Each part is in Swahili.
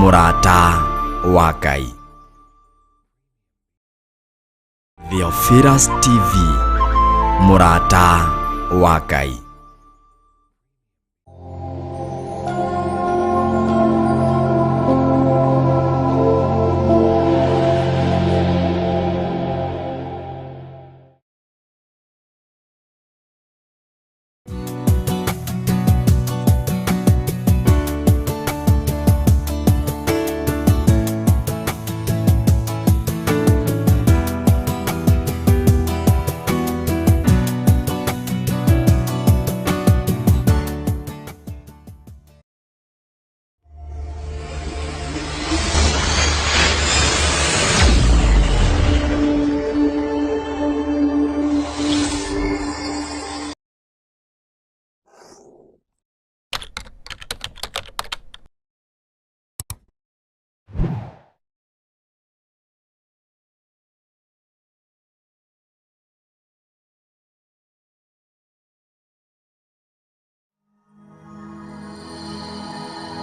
Mũrata wa Ngai. Theophilus TV, Mũrata wa Ngai.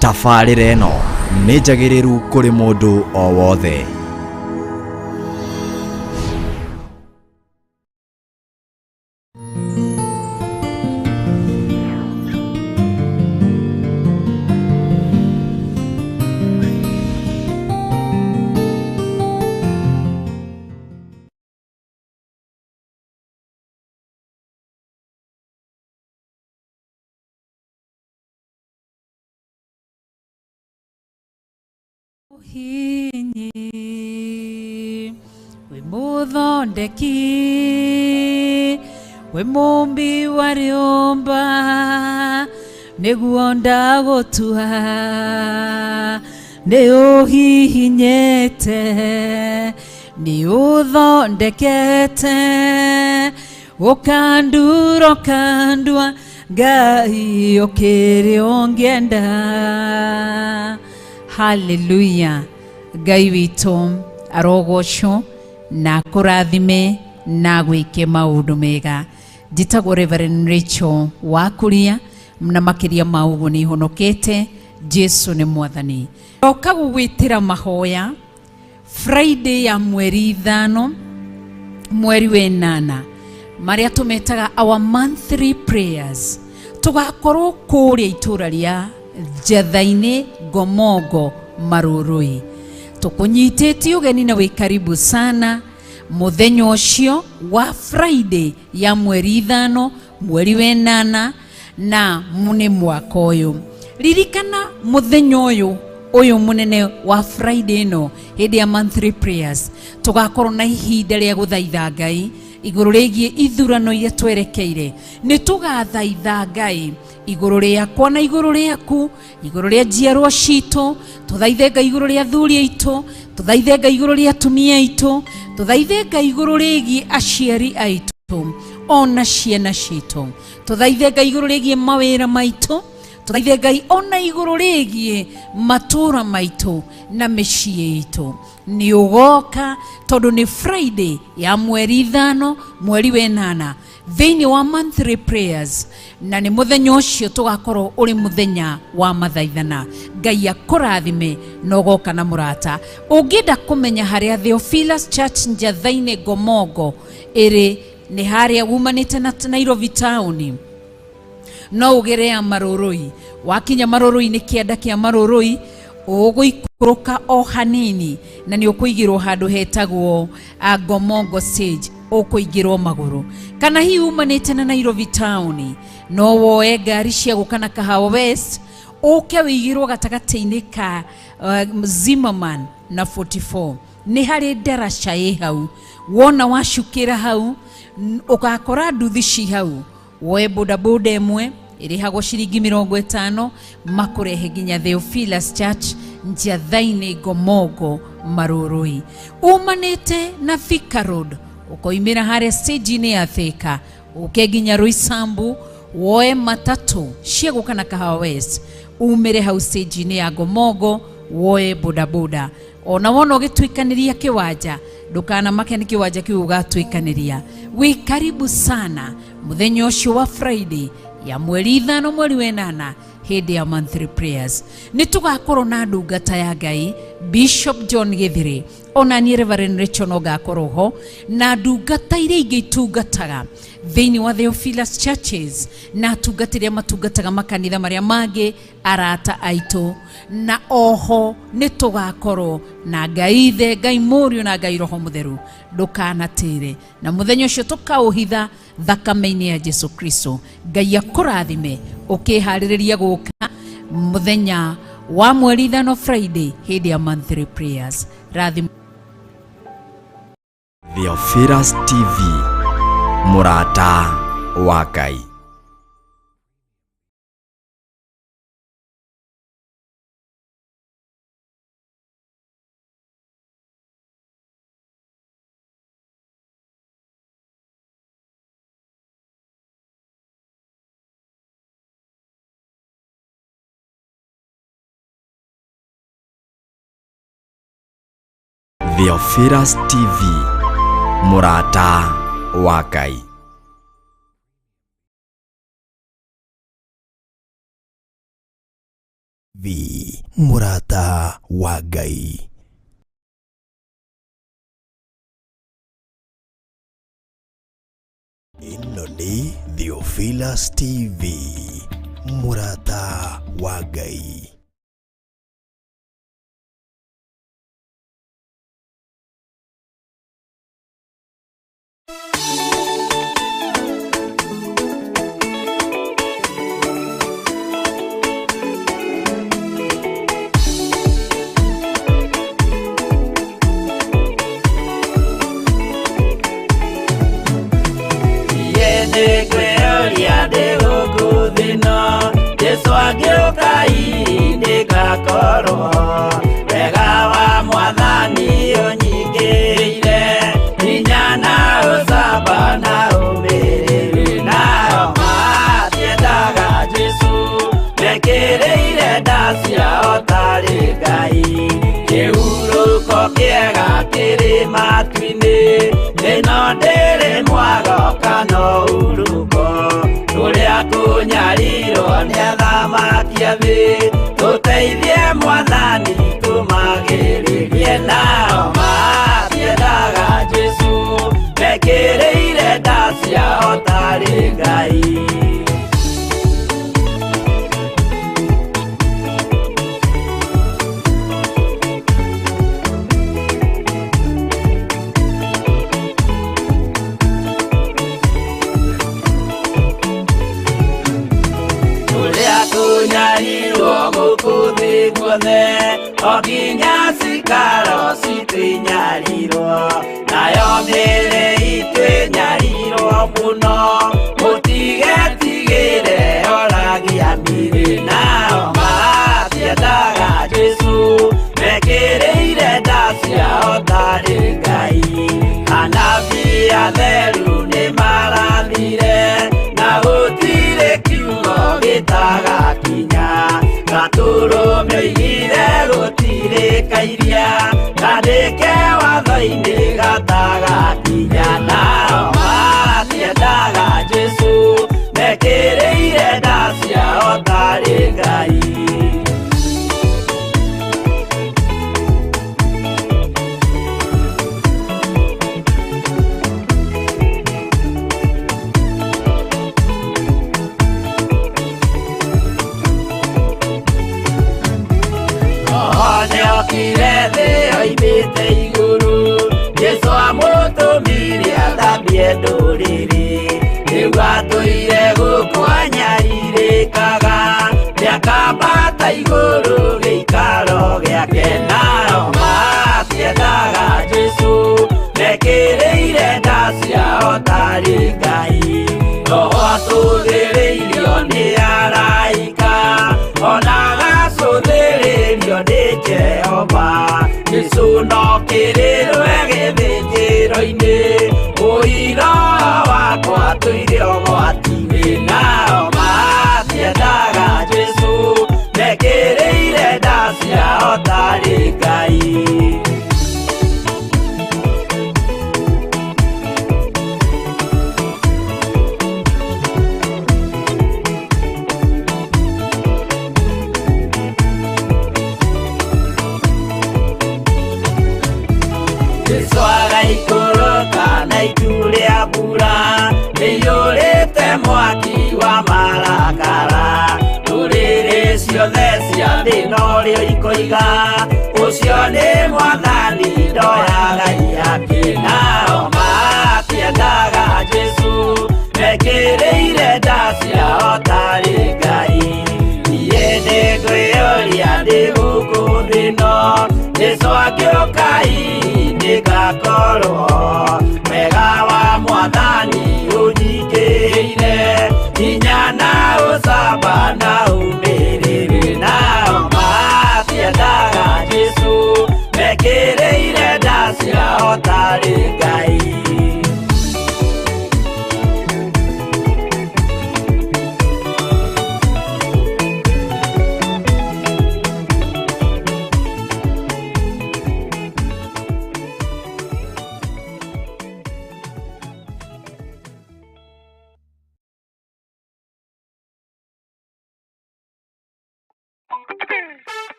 Tabarĩra ĩno nĩ njagĩrĩru kũrĩ mũndũ o wothe. Hinyi we muthondeki we mumbi wa riumba niguo ndagutua ni uhihinyete ni uthondekete ukandura kandua Ngai ukiri ungienda. Hallelujah. Ngai witũ arogocwo na kũrathime na gwĩke maũndũ mega. Njĩtagwo Reverend Rachel wa Kuria, na makĩria ma ũguo nĩ honokete. Jesu nĩ mwathani. Oka gũgwĩtĩra mahoya Friday ya mweri 5 mweri wa 8 marĩa tũmetaga our monthly prayers. Tũgakorwo kũrĩa itũra rĩa Njathainĩ Gomongo Marũrũi. Tũkũnyitĩtie ũgeni na wĩ karibu sana mũthenya ũcio wa Friday ya mweri 5 mweri wa 8 na nĩ mwaka ũyũ. Ririkana mũthenya ũyũ mũnene wa Friday no hĩndĩ ya monthly prayers tũgakorwo na ihinda rĩa gũthaitha Ngai igũrũ rĩgiĩ ithurano iria twerekeire. Nĩ tũgathaitha Ngai igũrũ rĩakwa na igũrũ rĩaku, igũrũ rĩa njiarwa citũ, tũthaithe Ngai igũrũ rĩa athuri aitũ, tũthaithe Ngai igũrũ rĩa atumia aitũ, tũthaithe Ngai igũrũ rĩgiĩ aciari aitũ ona ciana citũ, tũthaithe Ngai igũrũ rĩgiĩ mawĩra maitũ, tũthaithe Ngai ona igũrũ rĩgiĩ matũra maitũ na mĩciĩ itũ. Nĩ ũgoka tondũ nĩ Friday ya mweri 5 mweri wa 8 thĩinĩ wa monthly prayers, na nĩ mũthenya ũcio tũgakorwo ũrĩ mũthenya wa mathaithana. Ngai akũrathime na ũgoka na mũrata. Ũngĩenda kũmenya harĩa Theophilus Church Njathainĩ Gomongo ĩrĩ, nĩ harĩa umanĩte na Nairobi town, no ũgere ya Marũrũi. Wakinya Marũrũi nĩ kĩanda kĩa Marũrũi, ũgũikũrũka o hanini na nĩ ũkũigĩrwo handũ hetagwo Gomongo stage, ũkũigĩrwo magũrũ. Kana hihi umanĩte na Nairobi town, no woe ngari cia gũka na Kahawa West, ũke wĩigĩrwo gatagatĩ-inĩ ka Zimmerman na 44. Nĩ harĩ ndaraca ĩ hau. Wona wacukĩra hau ũgakora nduthi ci hau, woe bodaboda ĩmwe ĩrĩhagwo ciringi 50 makũrehe nginya Theophilus Church Njathainĩ Gomongo Marũrũi. Umanĩte na Thika Road, ũkoimĩra harĩa stage-inĩ ya Thika, ũke nginya Roysambu, woe matatũ cia gũka na Kahawa West, umĩre hau stage-inĩ ya Gomongo, woe bodaboda. Ona wona ũgĩtuĩkanĩria kĩwanja, ndũkanamake nĩ kĩwanja kĩu ũgatuĩkanĩria. Wĩ karibu sana mũthenya ũcio wa Friday ya mweri 5 mweri wa 8 hindi ya monthly prayers. Nitugakorwo na ndungata ya Ngai Bishop John Githiri, ona ni Reverend Rachel no gakorwo ho, na ndungata iria ingĩ itungataga thĩinĩ wa Theophilus Churches, na tungatiria matungataga makanitha maria mangĩ arata aitũ, na oho nitugakorwo na Ngai Ithe, Ngai Mũriũ na Ngai Roho Mũtheru. Ndukanatĩre, na mũthenya ũcio tũkaũhitha thakame-inĩ ya Jesu Kristo. Ngai akũrathime ũkĩharĩrĩria gũka mũthenya wa mweri 5 Friday hindi ya monthly prayers. Rathim Theophilus TV, mũrata wa Ngai. Theophilus TV, mũrata wa Ngai. Mũrata wa Ngai. Ĩno nĩ Theophilus TV, mũrata wa Ngai. Tuteithie Mwathani tumagĩrĩrie, nao matiendaga Jesu mekĩrĩire nda ciao tarĩ Ngai. Oginya sikaro sitwinyariro, nayo mĩĩrĩ itwĩnyarirwo mũno. Mũtigetigĩre oragia mĩĩrĩ, nao matiendaga Jesu mekĩrĩire nda ciao tarĩ Ngai. Anabii atheru nĩmarathire, na gũtirĩ kiugo gĩtagakinya. Gatũrũme igire gũtirĩkairia, gandĩke watho-inĩ gatagakinya. Nao matiendaga Jesu mekĩrĩire nda ciao tarĩ Ngai. Jesu amũtũmire athambie ndũrĩrĩ, rĩu atũire gũkwanyarĩrĩkaga, nĩakambata igũrũ gĩikaro gĩake. Nao matiendaga Jesu mekĩrĩire nda ciao tarĩ Ngai. Roho acũthĩrĩirio nĩ araika, ona agacũthĩrĩrio nĩ Jehova. Jesu no kĩrĩrwe gĩthĩnjĩro-inĩ, ũira wakwa tũire ũgwati-inĩ. Nao matiendaga Jesu mekĩrĩire nda ciao tarĩ Ngai. muoyo ikoiga ucio nĩ mwathani ndoyaga iakĩnao matiendaga Jesu mekĩrĩire nda ciao tarĩ Ngai niĩ nĩngwĩyũria ndĩ gũkũ thĩ ĩno Jesu agĩũka nĩngakorwo wega wa mwathani ũnyingĩrĩire hinya na ũcamba na umĩrĩru nao matiendaga Jesu mekĩrĩire nda ciao tarĩ Ngai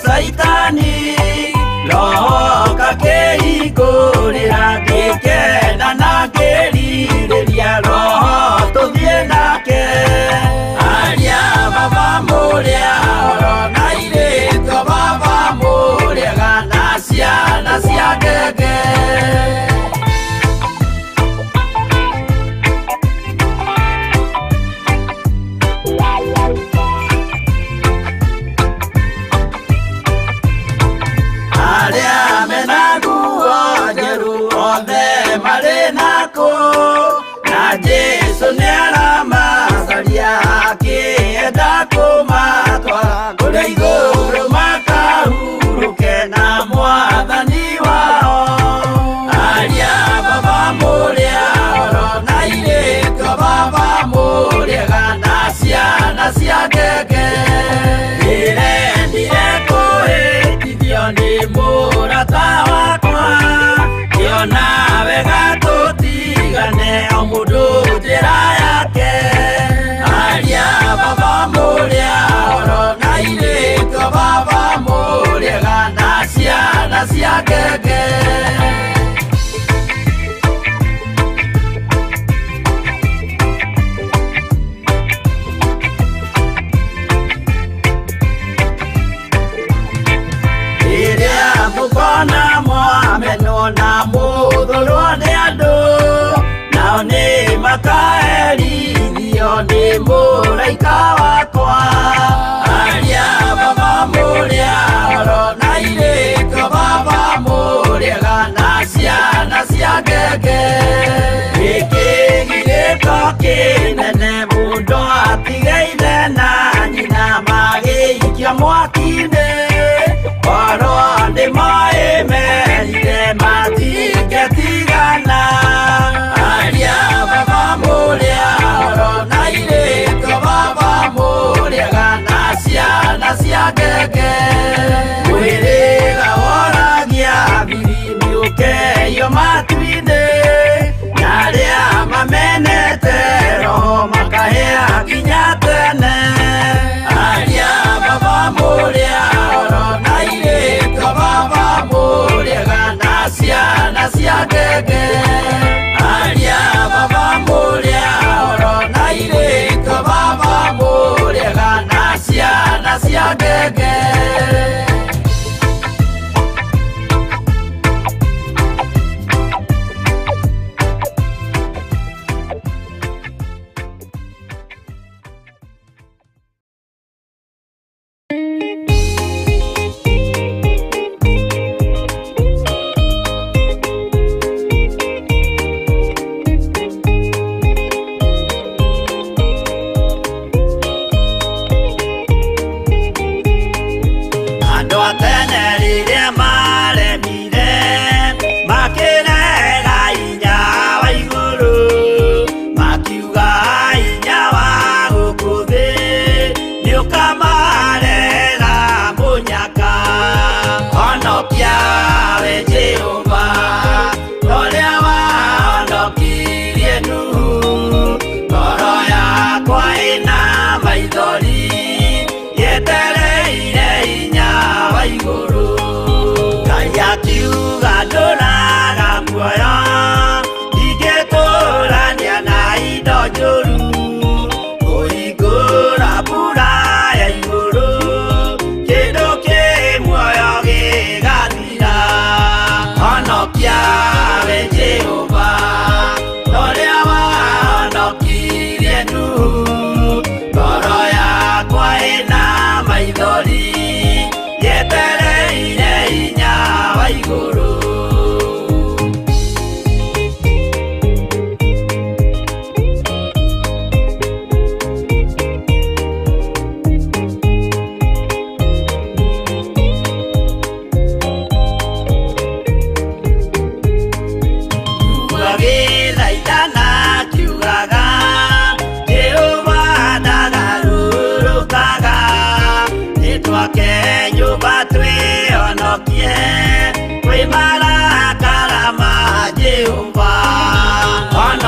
Saitani roho kakĩhingũrĩra ngĩkena na ngĩrirĩria roho tũthiĩ nake aria baba mũrĩa oro na irĩtwo baba mũrĩega na ciana cia ngenge Jesu nĩaramacaria akĩenda kũmatwara kũrĩa igũrũ makahurũke na mwathani wao aria baba mũrĩa oro na irĩtwo baba mũrĩega na ciana cia ngenge ndĩrendire kũhĩtithio nĩ mũrata wakwa kĩona wega tũtigane o mũndũ njĩra yake aria baba mũrĩa oro na irĩtwo baba mũrĩega na ciana cia ngenge rĩrĩa mũkona mwamenwo na mũthũrwo nĩ andũ nao nĩ makaherithio nĩ mũraika wakwa aria baba mũrĩa oro na irĩtwo baba mũrĩega na ciana cia ngenge gĩkĩ gĩrĩko kĩnene mũndũ atigeire na nyina magĩikio mwaki-inĩ oro nĩmoĩmerire matingĩtigana aria baba mũrĩa oro na irĩtwo baba mũrĩega na ciana cia ngenge mwĩrĩga woragia birimi ũkeio matu-inĩ na arĩa mamenete roho makahĩa nginya tene aria baba mũrĩa oro na irĩtwo baba mũrĩega na ciana cia ngenge aria baba mũrĩa oro na irĩtwo baba mũrĩega na ciana cia ngenge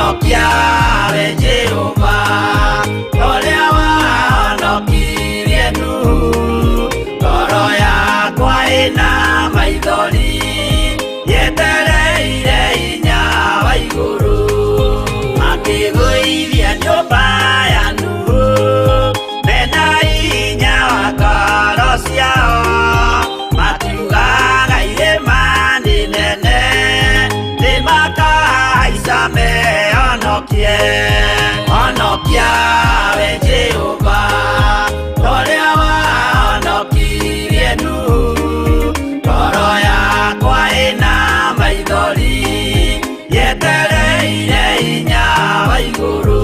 honokia we Jehova Toria wahonokirie Nuhu ngoro yakwa ĩna maithori yetereire hinya wa igũrũ akĩgũithia nyũmba ya Nuhu mena hinya wa ngoro ciao makiugaga irĩma nĩ nene nĩmakahaica mehonokie honokia we Jehova Toria wahonokirie Nuhu ngoro yakwa ĩna maithori yetereire hinya wa igũrũ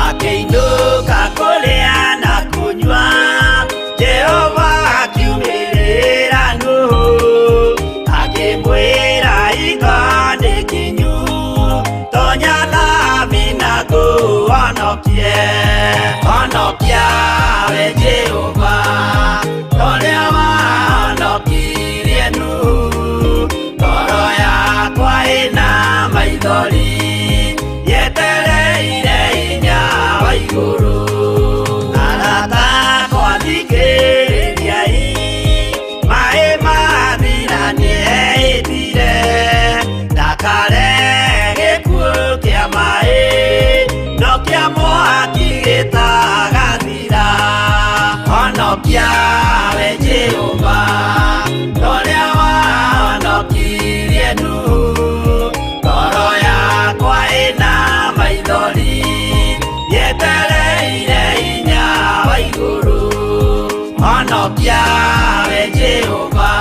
akĩinũka kũrĩa na kũnyua Jehova akiumĩrĩra Nuhu akĩmwĩra iko nĩ kinyu tonya thabina ngũhonokie honokia we Jehova Toria wahonokirie Nuhu ngoro yakwa ĩna maithori yetereire hinya wa igũrũ arata kwathikĩrĩriai maĩ mathira nĩehĩtire ndakare gĩkuũ kĩa maĩ no kĩa mwaki gĩtagathira honokia we Jehova Toria wahonokirie Nuhu ngoro yakwa ĩna maithori yetereire hinya wa igũrũ honokia we Jehova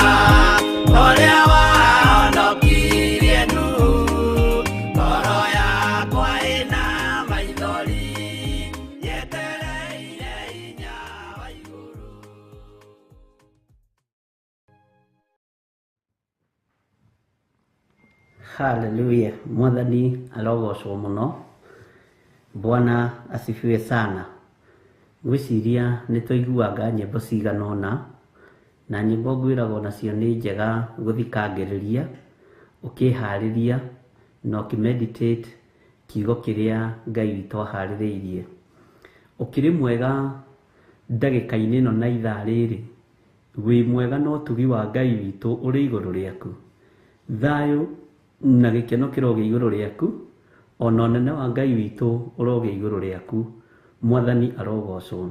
Toria wahonokirie Nuhu ngoro yakwa ĩna maithori yetereire hinya wa igũrũ Haleluya, Mwathani arogocwo muno. Bwana asifiwe sana. Gwiciria nitũiguaga nyĩmbo cigana ũna na nyĩmbo ngwĩragwo nacio nĩ njega gũthikangĩrĩria ũkĩharĩria na ũkĩmeditate kiugo kĩrĩa Ngai witũ aharĩrĩirie. Ũkĩrĩ mwega ndagĩka-inĩ ĩno na ithaa rĩrĩ, wĩ mwega na ũtugi wa Ngai witũ ũrĩ igũrũ rĩaku. Thayũ na gĩkeno kĩrogĩa igũrũ rĩaku, ona ũnene wa Ngai witũ ũrogĩa igũrũ rĩaku. Mwathani arogocwo.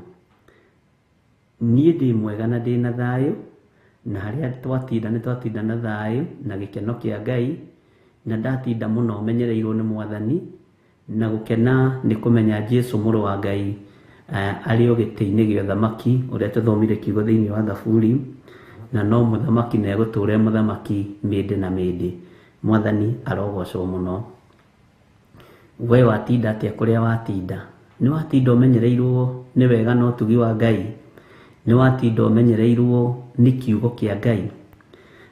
Niĩ ndĩ mwega na ndĩ na thayũ, na harĩa twatinda nĩ twatinda na thayũ na gĩkeno kĩa Ngai, na ndatinda mũno menyereirwo nĩ Mwathani na gũkena nĩ kũmenya Jesũ mũrũ wa Ngai arĩ o gĩtĩ-inĩ gĩa ũthamaki ũrĩa tũthomire kiugo thĩinĩ wa Thaburi, na no mũthamaki na egũtũũra mũthamaki mĩndĩ na mĩndĩ. Mwathani arogocwo mũno. We watinda atĩa kũrĩa watinda? Nĩ watinda ũmenyereirwo nĩ wega na ũtugi wa Ngai? Nĩ watinda ũmenyereirwo nĩ kiugo kĩa Ngai?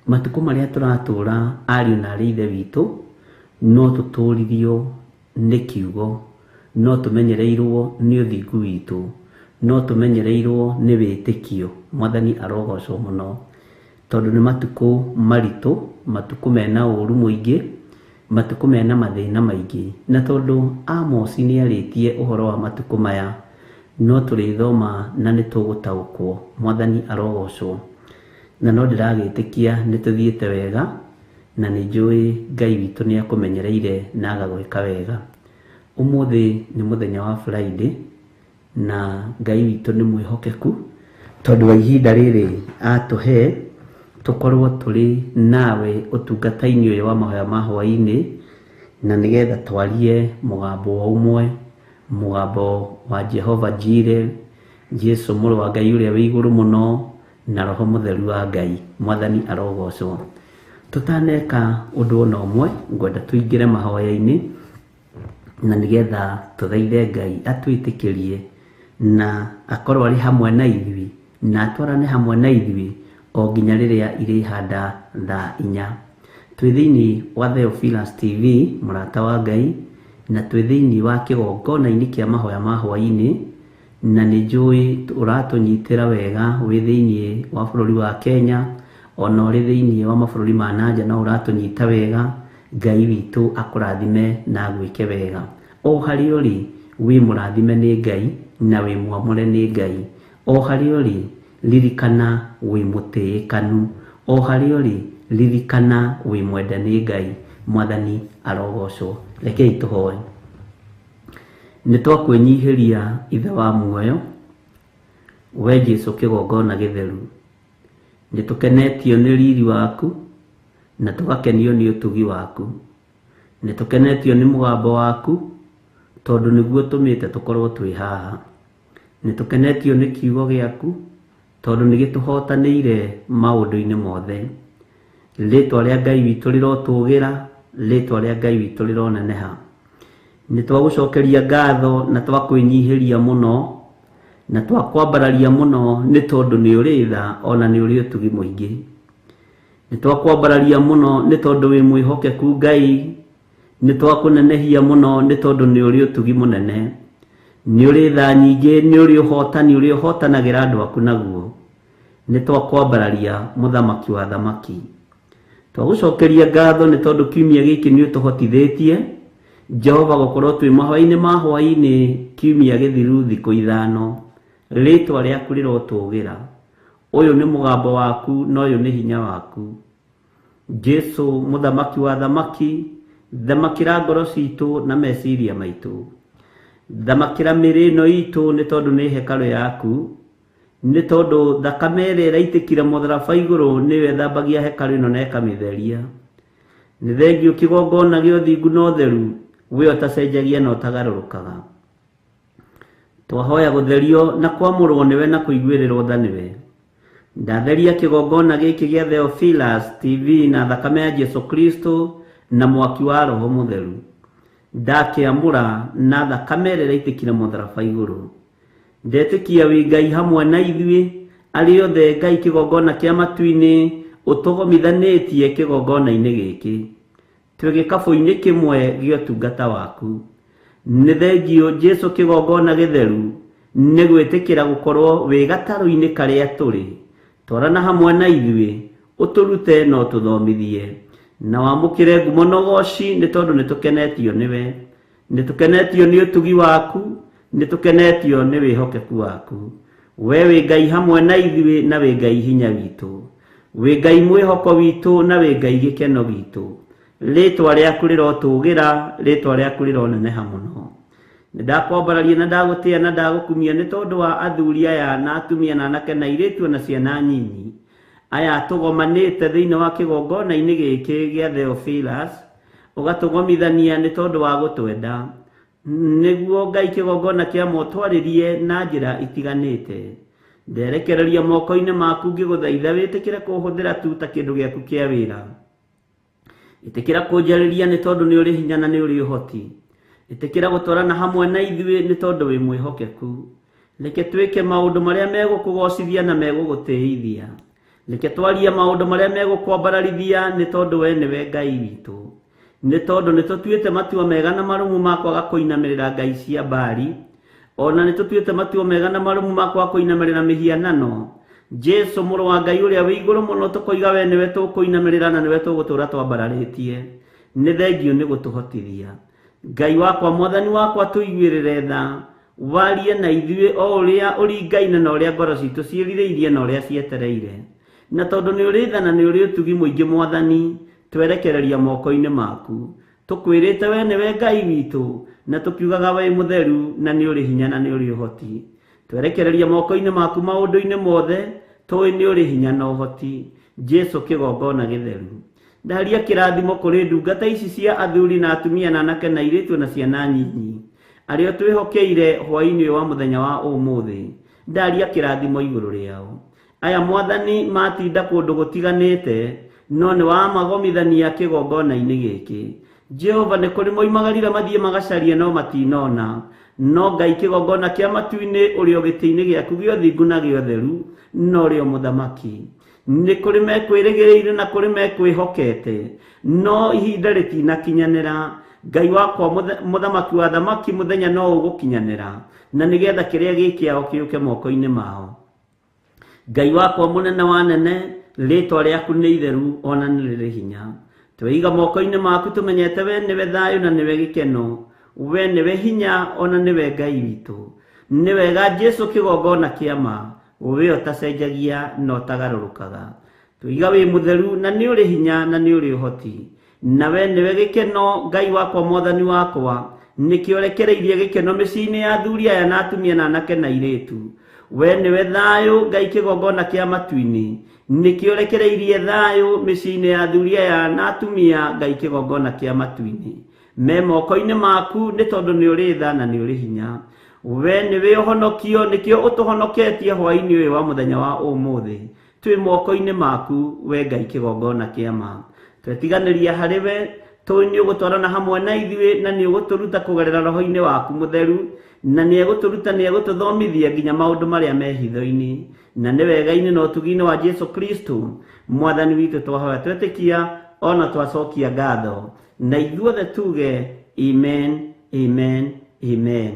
Matukũ marĩa tũratũũra ariũ na arĩ ithe witũ, no tũtũũrithio nĩ kiugo, no tũmenyereirwo nĩ ũthingu witũ, no tũmenyereirwo nĩ wĩtĩkio. Mwathani arogocwo mũno, tondũ nĩ matukũ maritũ, matukũ mena ũũru mũingĩ, matukũ mena mathĩna maingĩ, na tondũ Amosi nĩ arĩtie ũhoro wa matukũ maya, no tũrĩthoma na nĩ tũgũtaũkwo. Mwathani arogocwo, na no ndĩragĩtĩkia nĩ tũthiĩte wega, na nĩ njũĩ Ngai witũ nĩ akũmenyereire na agagwĩka wega. Ũmũthĩ nĩ mũthenya wa Friday, na Ngai witũ nĩ mwĩhokeku tondũ wa ihinda rĩrĩ atũhe tũkorwo tũrĩ nawe ũtungata-inĩ ũyũ wa mahoya ma hwaĩ-inĩ, na nĩgetha twarie mũgambo wa ũmwe, mũgambo wa Jehova Jireh, Jesũ mũrũ wa Ngai ũrĩa wĩ igũrũ mũno, na Roho Mũtheru wa Ngai. Mwathani arogocwo. Tũtaneka ũndũ ona ũmwe, ngwenda tũingĩre mahoya-inĩ, na nĩgetha tũthaithe Ngai atwĩtĩkĩrie na akorwo arĩ hamwe na ithuĩ, na atwarane hamwe na ithuĩ o nginya rĩrĩa irĩhanda thaa 4. twĩ thĩinĩ wa Theophilus TV mũrata wa Ngai, na twĩ thĩinĩ wa kĩgongona-inĩ kĩa mahoya ma hwaĩ-inĩ, na nĩ njũĩ ũratũnyitĩra wega wĩ thĩinĩ wa bũrũri wa Kenya, ona ũrĩ thĩinĩ wa mabũrũri ma nanja no ũratũnyita wega. Ngai witũ akũrathime na gwĩke wega. O harĩa ũrĩ wĩ mũrathime nĩ Ngai na wĩ mwamũre nĩ Ngai. O harĩa ũrĩ ririkana wĩ mũtĩĩkanu. O harĩa ũrĩ ririkana wĩ mwenda nĩ Ngai. Mwathani arogocwo. Rekei tũhoe. Nĩ twakwĩnyihĩria Ithe wa muoyo, we Jesũ kĩgongona gĩtheru. Nĩ tũkenetio nĩ riri waku na tũgakenio nĩ ũtugi waku. Nĩ tũkenetio nĩ mũgambo waku tondũ nĩguo tũmĩte tũkorwo twĩ haha. Nĩ tũkenetio nĩ kiugo gĩaku tondũ nĩ gĩtũhotanĩire maũndũ-inĩ mothe. Rĩĩtwa rĩa Ngai witũ rĩrotũgĩra, rĩĩtwa rĩa Ngai witũ rĩroneneha. Nĩ twagũcokeria ngatho na twakwĩnyihĩria mũno na twakwambararia mũno nĩ tondũ nĩ ũrĩ tha ona nĩ ũrĩ ũtugi mũingĩ. Nĩ twakwambararia mũno nĩ tondũ wĩ mwĩhokeku Ngai. Nĩ twakũnenehia mũno nĩ tondũ nĩ ũrĩ ũtugi mũnene. Nĩ ũrĩ tha nyingĩ, nĩ ũrĩ ũhotani ũrĩa ũhotanagĩra andũ aku naguo. Nĩ twakwambararia mũthamaki wa thamaki. Twagũcokeria ngatho nĩ tondũ kiumia gĩkĩ nĩ ũtũhotithĩtie Jehova gũkorwo twĩ mahoya-inĩ ma hwaĩ-inĩ kiumia gĩthiru thikũ 5. Rĩĩtwa rĩaku rĩrotũgĩra. Ũyũ nĩ mũgambo waku na ũyũ nĩ hinya waku. Jesũ mũthamaki wa thamaki, thamakĩra ngoro citũ na meciria maitũ. Thamakĩra mĩrĩ ĩno itũ nĩ tondũ nĩ hekarũ yaku. Nĩ tondũ thakame ĩrĩa ĩraitĩkire mũtharaba igũrũ nĩyo ĩthambagia hekarũ ĩno na ĩkamĩtheria. Nĩ thengio kĩgongona gĩa ũthingu na ũtheru, we ũtacenjagia na ũtagarũrũkaga. Twahoya gũtherio na kwamũrwo nĩwe na kũiguĩrĩrwo tha nĩwe. Ndatheria kĩgongona gĩkĩ gĩa Theophilus TV na thakame ya Jesũ Kristo na mwaki wa Roho Mũtheru. Ndakĩamũra na thakame ĩrĩa ĩraitĩkire mũtharaba igũrũ. Ndetĩkia wĩ Ngai hamwe na ithuĩ, arĩ othe Ngai kĩgongona kĩa matu-inĩ, ũtũgomithanĩtie kĩgongona-inĩ gĩkĩ. Twĩ gĩkabũ-inĩ kĩmwe gĩa ũtungata waku. Nĩ thengio Jesũ kĩgongona gĩtheru nĩ gwĩtĩkĩra gũkorwo wĩ gatarũ-inĩ karĩa tũrĩ. Twarana hamwe na ithuĩ, ũtũrute na ũtũthomithie. Na wamũkĩre ngumo na ũgooci nĩ tondũ nĩ tũkenetio nĩwe. Nĩ tũkenetio nĩ ũtugi waku, nĩ tũkenetio nĩ wĩhokeku waku. We wĩ Ngai hamwe na ithuĩ na wĩ Ngai hinya witũ. Wĩ Ngai mwĩhoko witũ na wĩ Ngai gĩkeno witũ. Rĩĩtwa rĩaku rĩrotũgĩra, rĩĩtwa rĩaku rĩroneneha mũno. Nĩ ndakwambararia na ndagũtĩĩa na ndagũkumia nĩ tondũ wa athuri aya na atumia na anake na airĩtu na ciana nyinyi. Aya tũgomanĩte thĩinĩ wa kĩgongona-inĩ gĩkĩ gĩa Theophilus, ũgatũgomithania nĩ tondũ wa gũtwenda. Nĩguo Ngai kĩgongona kĩa motwarĩrie na njĩra itiganĩte. Nderekereria moko-inĩ maku ngĩgũthaitha wĩtĩkĩre kũhũthĩra tu ta kĩndũ gĩaku kĩa wĩra. Ĩtĩkĩra kũnjarĩria nĩ tondũ nĩ ũrĩ hinya na nĩ ũrĩ ũhoti. Ĩtĩkĩra gũtwarana hamwe na ithuĩ nĩ tondũ wĩ mwĩhokeku. Reke twĩke maũndũ marĩa megũkũgocithia na megũgũtĩithia. Reke twarie maũndũ marĩa megũkwambararithia nĩ tondũ we nĩwe Ngai witũ. Nĩ tondũ nĩ tũtuĩte matua mega na marũmu ma kwaga kũinamĩrĩra ngai cia Baali. Ona nĩ tũtuĩte matua mega na marũmu ma kwaga kũinamĩrĩra mĩhianano. Jesũ mũrũ wa Ngai ũrĩa wĩ igũrũ mũno tũkoiga we nĩwe tũkũinamĩrĩra na nĩwe tũgũtũũra twambararĩtie. Nĩ thengio nĩ gũtũhotithia. Ngai wakwa, mwathani wakwa, tũiguĩrĩre tha. Warie na ithuĩ o ũrĩa ũringaine na ũrĩa ngoro citũ ciĩrirĩirie na ũrĩa cietereire. Na tondũ nĩ ũrĩ tha na nĩ ũrĩ ũtugi mũingĩ mwathani, twerekereria moko-inĩ maku. Tũkwĩrĩte we nĩwe Ngai witũ na tũkiugaga we mũtheru na nĩ ũrĩ hinya na nĩ ũrĩ ũhoti. Twerekereria moko-inĩ maku maũndũ-inĩ mothe, tũĩ nĩ ũrĩ hinya na ũhoti. Jesũ kĩgongona gĩtheru. Ndaria kĩrathimo kũrĩ ndungata ici cia athuri na atumia na anake na airĩtu na ciana nyinyi, arĩa twĩhokeire hwaĩ-inĩ wa mũthenya wa ũmũthĩ. Ndaria kĩrathimo igũrũ rĩao. Aya mwathani matinda kũndũ gũtiganĩte, no nĩ wamagomithania kĩgongona-inĩ gĩkĩ. Jehova, nĩ kũrĩ moimagarire mathiĩ magacaria no matinona. No Ngai kĩgongona kĩa matu-inĩ ũrĩa gĩtĩ-inĩ gĩaku gĩa ũthingu na gĩa ũtheru, no rĩo mũthamaki. nĩ kũrĩ mekwĩrĩgĩrĩire na kũrĩ mekwĩhokete, no ihinda rĩtinakinyanĩra. Ngai wakwa mũthamaki wa thamaki mũthenya no ũgũkinyanĩra, na nĩgetha kĩrĩa gĩkĩao kĩũke moko-inĩ mao. Ngai wakwa mũnene wa nene, rĩtwa rĩaku nĩ itheru ona nĩ rĩrĩ hinya. Tweiga moko-inĩ maku tũmenyete we nĩwe thayũ na nĩwe gĩkeno, we nĩwe hinya ona nĩwe Ngai witũ. Nĩ wega Jesu kĩgongona kĩa ma, we ũtacenjagia na ũtagarũrũkaga. Tweiga wĩ mũtheru na nĩ ũrĩ hinya na nĩ ũrĩ ũhoti, na we nĩwe gĩkeno Ngai wakwa mwathani wakwa, nĩkĩo rekereirie gĩkeno mĩciĩ-inĩ ya athuri aya na atumia na anake na airĩtu. We nĩwe thayũ Ngai kĩgongona kĩa matu-inĩ, nĩkĩo rekereirie thayũ mĩciĩ-inĩ ya athuri aya na atumia Ngai kĩgongona kĩa matu-inĩ. Me moko-inĩ maku nĩ tondũ nĩ ũrĩ tha na nĩ ũrĩ hinya. We nĩwe ũhonokio, nĩkĩo ũtũhonoketie hwaĩ-inĩ ũyũ wa mũthenya wa ũmũthĩ. Twĩ moko-inĩ maku we Ngai kĩgongona kĩa ma. Twetiganĩria harĩ we, tũĩ nĩ ũgũtwarana hamwe na ithuĩ na nĩ ũgũtũruta kũgerera roho-inĩ waku mũtheru, na nĩ egũtũruta nĩ egũtũthomithia nginya maũndũ marĩa me hitho-inĩ. Na nĩ wega-inĩ na ũtugi-inĩ wa Jesu Kristo mwathani witũ twahoya twetĩkia ona twacokia ngatho, na ithuothe tuge amen, amen, amen.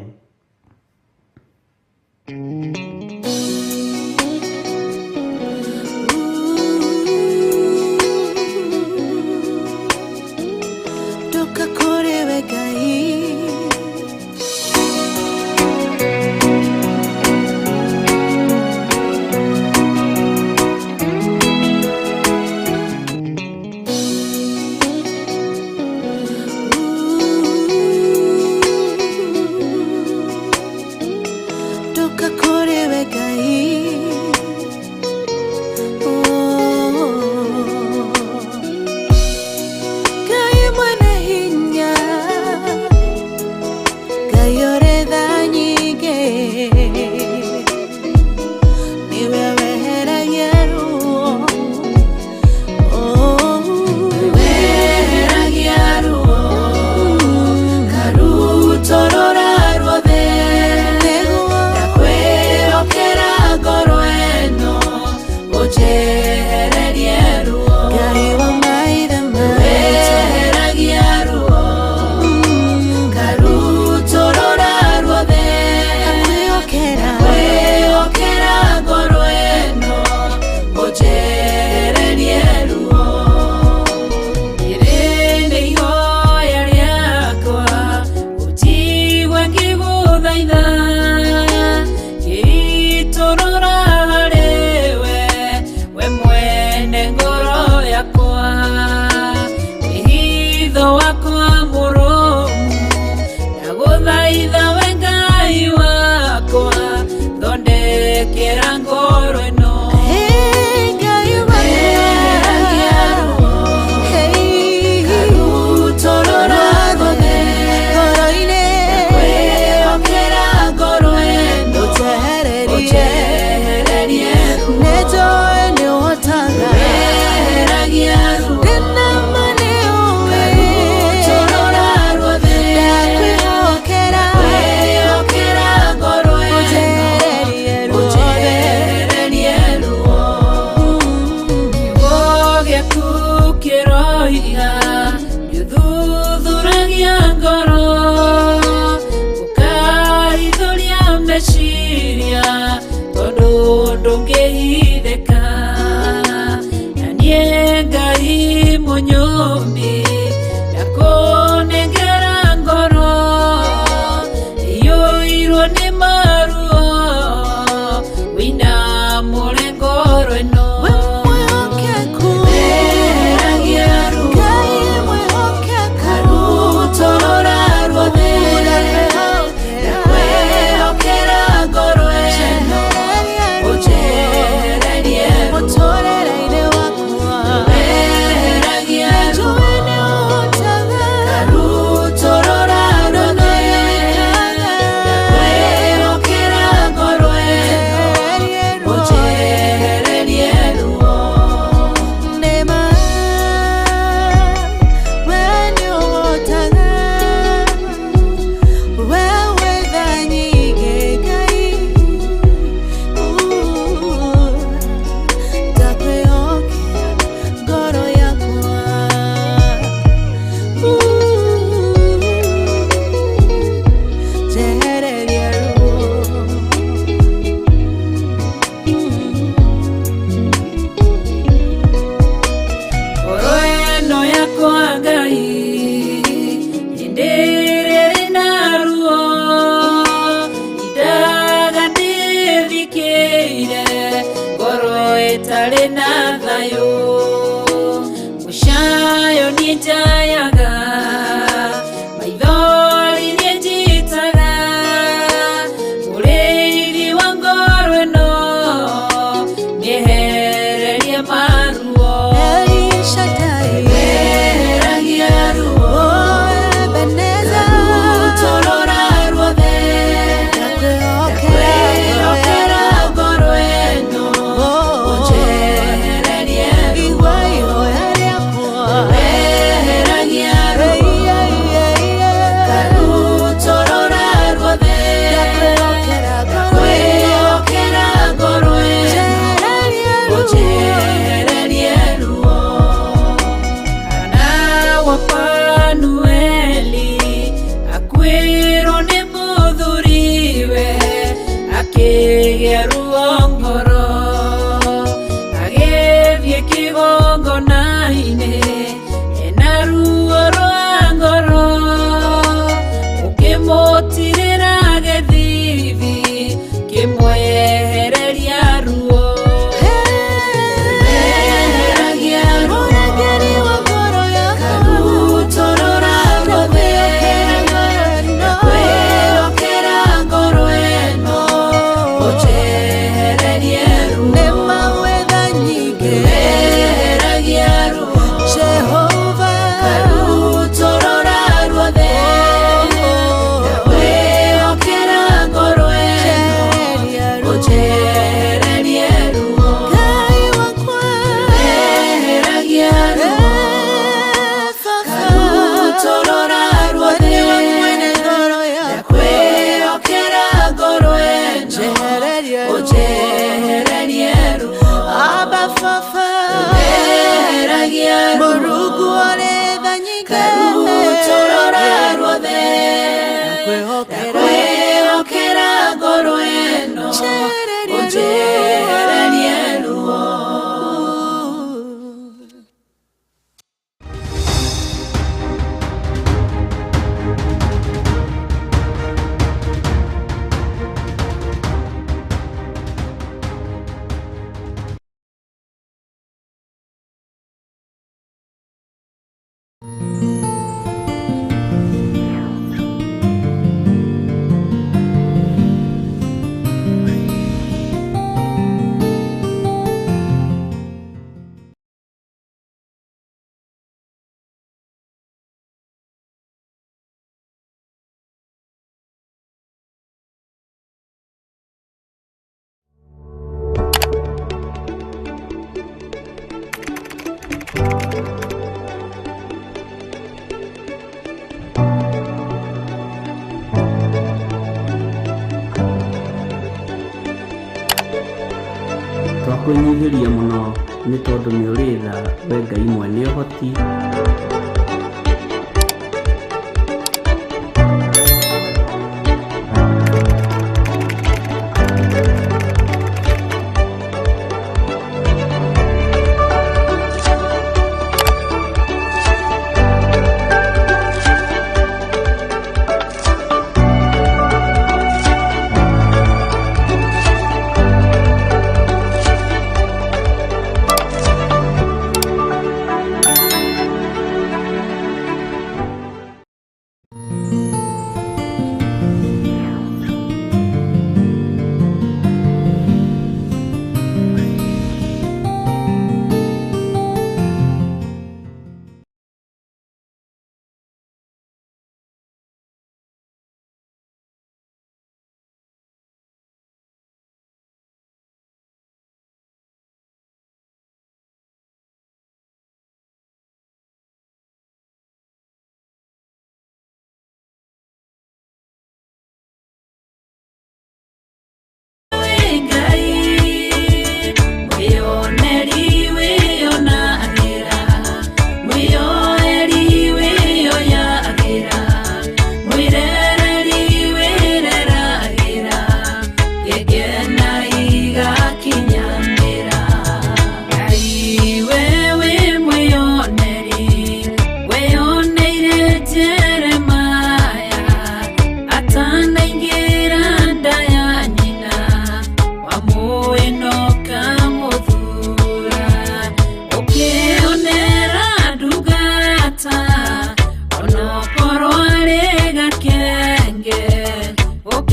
tare na thayo mushayo ni jayaga maithori ni njitaga uriri wa ngoro ĩno mĩhererie maruo weheragia ruo rutorora ruothe ndakwĩhokera ngoro ĩno ũnjehererie ruo weheragia ruo rutorora ruothe ndakwĩhokera ngoro ĩno ũnjehererie ruo kana wa Panueli akwĩrwo nĩ mũthuriwe akĩgĩa ruo ngoro agĩthiĩ kĩgongona-inĩ ena ruo rwa ngoro ũkĩmũtirĩra gĩthithi kĩmwehereria ruo weheragia ruo rutorora ruothe ndakwĩhokera ngoro ĩno ũnjehererie ruo weheragia ruo rutorora ruothe ndakwĩhokera ngoro ĩno ũnjehererie ruo weheragia ruo rutorora ruothe ndakwĩhokera ngoro ĩno ũnjehererie ruo weheragia ruo rutorora ruothe ndakwĩhokera ngoro ĩno ũnjehererie ruo. Twakwĩnyihĩria mũno nĩ tondũ nĩ ũrĩ tha we Ngai mwene ũhoti.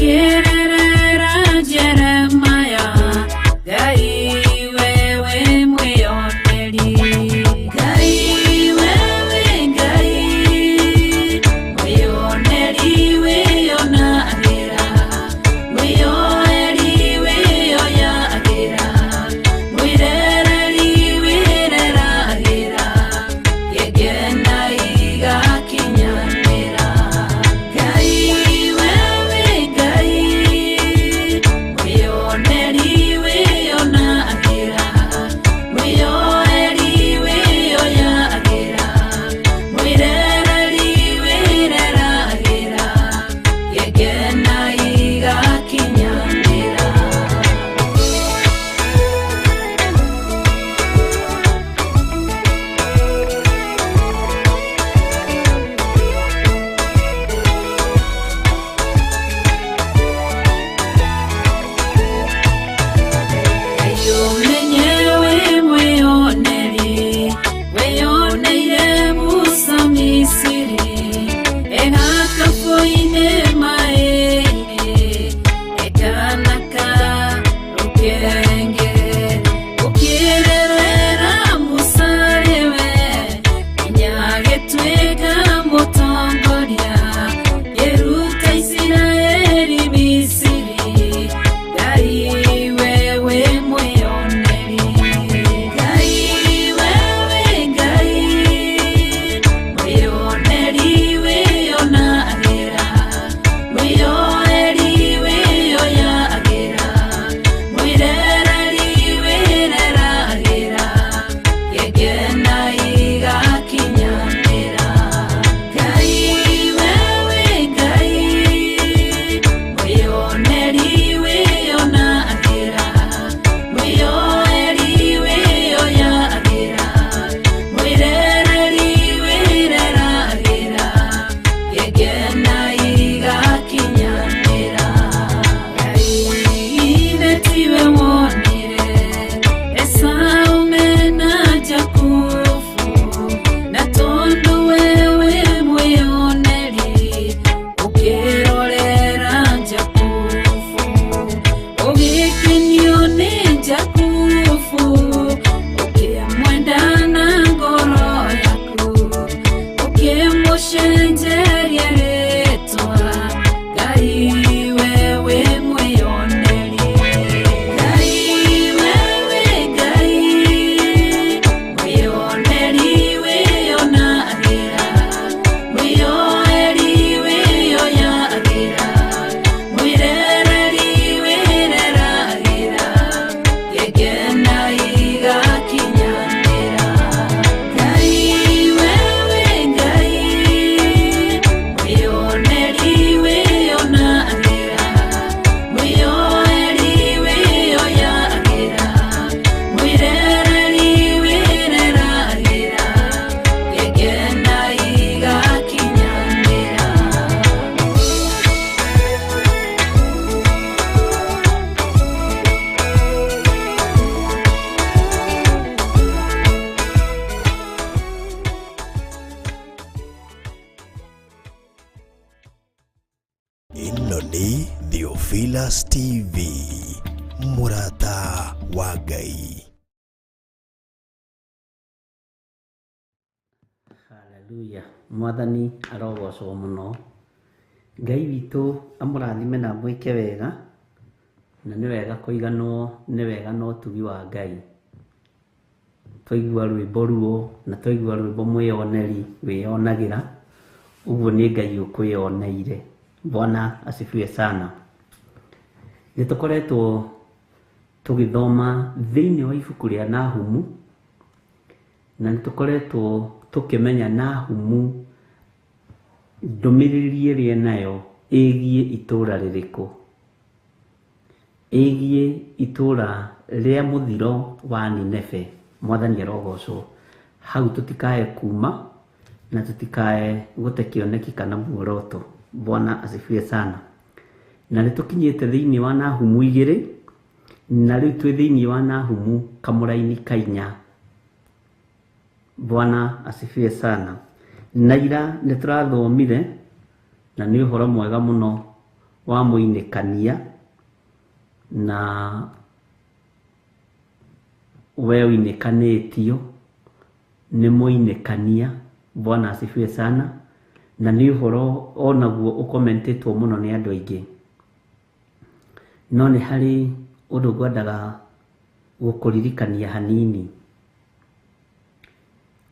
ukirerera Jeremiah, Ngai wewe mwĩoneri, Ngai wewe Ngai mwĩoneri wĩonagĩra, mwĩoneri wĩoyagĩra, mwĩrereri wĩreragĩra, gĩkena igakinyanĩra. Ngai wewe Ngai mwĩoneri wĩonagĩra, mwĩoeri wĩoyagĩra, mwĩrereri wĩreragĩra, gĩkena igakinyanĩra. Umenyewe mwĩoneri, wĩoneire Musa Misiri, egakabu-inĩ maĩ-inĩ, ekanaka rũkenge, ũkĩrerera Musa rĩwe, nginya agĩtuĩka mũtongoria, yĩruta Isiraeli Misiri. Ngai wewe mwĩoneri, Ngai wewe Ngai mwĩoneri wĩonagĩra, mwĩoeri wĩoyagĩra, mwĩrereri wĩreragĩra, gĩkena igakinyanĩra. Ngai wewe Ngai mwĩoneri wĩonagĩra, mwĩoeri wĩoyagĩra, mwĩrereri wĩreragĩra, gĩkena igakinyanĩra. Ngai ithe tiwe wonire Esau mena Jakubu, na tondũ wewe mwĩoneri ũkĩrorera Jakubu, ũgĩkenio nĩ Jakubu, ũkĩmwenda na ngoro yaku, ũkĩmũcenjeria rĩtwa. Ngai wewe mwĩoneri, Ngai wewe Ngai mwĩoneri wĩonagĩra, mwĩoeri wĩoyagĩra, mwĩrereri wĩreragĩra, gĩkena igakinyanĩra. Ngai wewe Ngai mwĩoneri wĩonagĩra, mwĩoeri wĩoyagĩra, mwĩrereri wĩreragĩra, gĩkena igakinyanĩra. ĩno nĩ Theophilus TV, mũrata wa Ngai. Haleluya. Mwathani arogocwo mũno. Ngai witũ amũrathime na mwĩke wega, na nĩ wega kũiganwo, nĩ wega na ũtugi wa Ngai. Twaigua rwĩmbo ruo na twaigua rwĩmbo mwĩoneri wĩonagĩra, ũguo nĩ Ngai ũkwĩoneire. Bwana asifiwe sana. Nĩtũkoretwo tũgĩthoma thĩinĩ wa ibuku rĩa Nahumu, na nĩtũkoretwo tũkĩmenya Nahumu ndũmĩrĩri ĩrĩa nayo ĩgiĩ itũũra rĩrĩkũ. Ĩgiĩ itũũra rĩa mũthiro wa Nineve. Mwathani arogocwo. Hau tũtikae kuma na tũtikae gũte kĩoneki kana muoroto. Bwana asifiwe sana. Na nĩtũkinyĩte thĩinĩ wa Nahumu 2, na rĩu twĩ thĩinĩ wa Nahumu kamũra-inĩ 4. Bwana asifiwe sana. Na ira nĩtũrathomire, na nĩ ũhoro mwega mũno wa muinekania na we uinekanĩtio nĩ muinekania. Bwana asifiwe sana. Na nĩ ũhoro onaguo ũkomentetwo mũno nĩ andũ aingĩ, no nĩ harĩ ũndũ ngwendaga gũkũririkania hanini.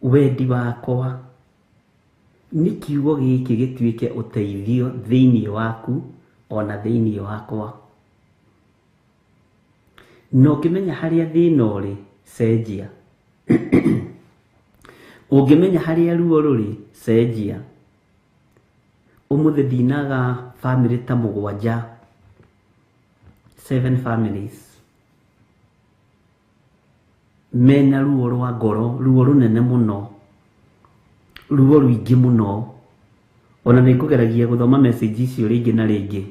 Wendi wakwa nĩ kiugo gĩkĩ gĩtuĩke ũteithio thĩinĩ waku ona thĩinĩ wakwa. No ũngĩmenya harĩa thĩna ũrĩ, cenjia. Ũngĩmenya harĩa ruo rũrĩ, cenjia. Ũmũthĩ ndinaga family ta 7, 7 families mena ruo rwa ngoro, ruo runene mũno, ruo rwingĩ mũno. Ona nĩ ngũgeragia gũthoma message icio rĩngĩ na rĩngĩ,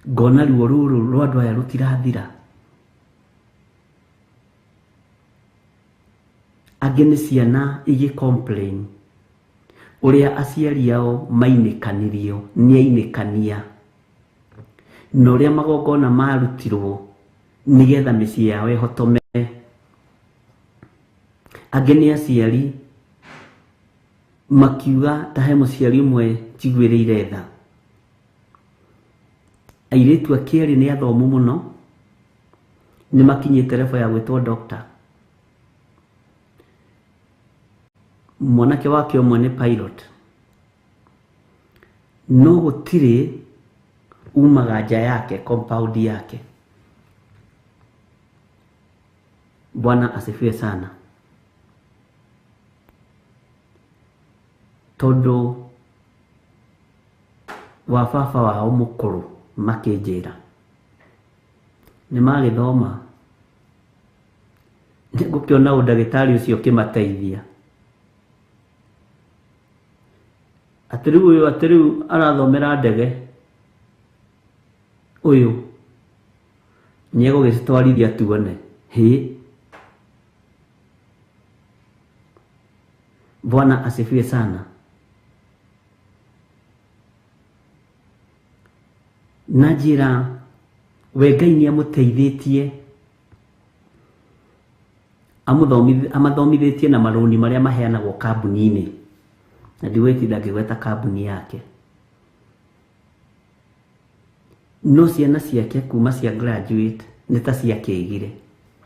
ngona ruo rũrũ rwa andũ aya rũtirathira. Angĩ nĩ ciana igĩ-complain ũrĩa aciari ao mainĩkanirio nĩ ainĩkania, na ũrĩa magongona marutirwo nĩgetha mĩciĩ yao ĩhotome. Angĩ nĩ aciari makiuga ta he mũciari ũmwe njiguĩrĩire tha, airĩtu akĩrĩ nĩ athomu mũno, nĩ makinyĩte level ya gwĩtwo doctor. Mwanake wake ũmwe nĩ pilot, no gũtirĩ umaga nja yake, compound yake. Bwana asifiwe sana. Tondũ wa baba wao mũkũrũ makĩnjĩra nĩ magĩthoma, nĩ ngũkĩona ũndagĩtarĩ ũcio ũkĩmateithia. Atĩrĩu arathomera ndege, ũyũ nĩ egũgĩcitwarithia tuone. Bwana asifiwe sana. Na njĩra we Ngai nĩ amũteithĩtie, amathomithĩtie na marũni marĩa maheanagwo kambuni-inĩ, na ndigwĩtinda ngĩgweta kambuni yake. No ciana ciake kuma cia graduate nĩ ta ciakĩigire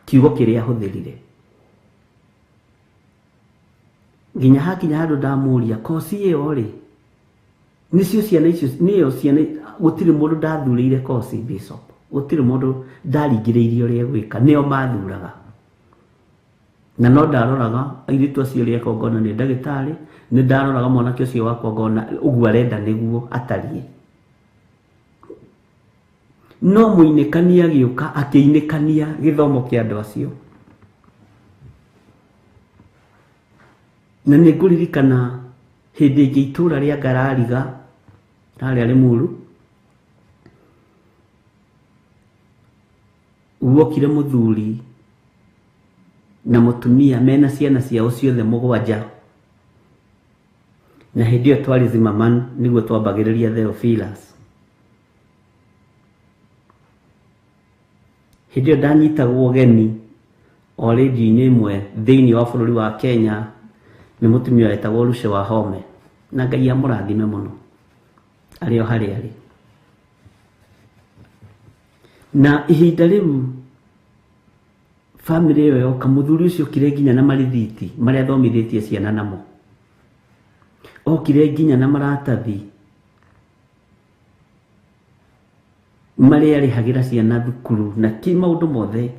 kiugo kĩrĩa ahũthĩrire. Nginya hakinya handũ ndamũria kosi ĩyo rĩ, nĩcio ciana icio, nĩyo ciana, gũtirĩ mũndũ ndathurĩire kosi bishop, gũtirĩ mũndũ ndaringĩrĩirie ũrĩa gwĩka, nĩo mathuraga. Na no ndaroraga airĩtu acio ũrĩa ekongona nĩ ndagĩtarĩ, nĩ ndaroraga mwanake ũcio wakwa ngona ũguo arenda nĩguo atariĩ. No mũinĩkania agĩũka akĩinĩkania gĩthomo kĩa andũ acio. Na nĩ ngũririkana hĩndĩ ĩngĩ itũra rĩa Ngarariga harĩa Rĩmuru, guokire mũthuri na mũtumia mena ciana ciao ciothe 7, na hĩndĩ ĩyo twarĩ Zimmerman nĩguo twambagĩrĩria Theophilus. Hĩndĩ ĩyo ndanyitagwo ũgeni o rĩndiũ-inĩ ĩmwe thĩinĩ wa bũrũri wa Kenya nĩ mũtumia wetagwo Luce Wahome, na Ngai amũrathime mũno arĩ o harĩa arĩ. Na ihinda rĩu family ĩyo yoka, mũthuri ũcio okire nginya na marithiti marĩa thomithĩtie ciana namo, okire nginya na maratathi marĩa arĩhagĩra ciana thukuru na ki maũndũ mothe,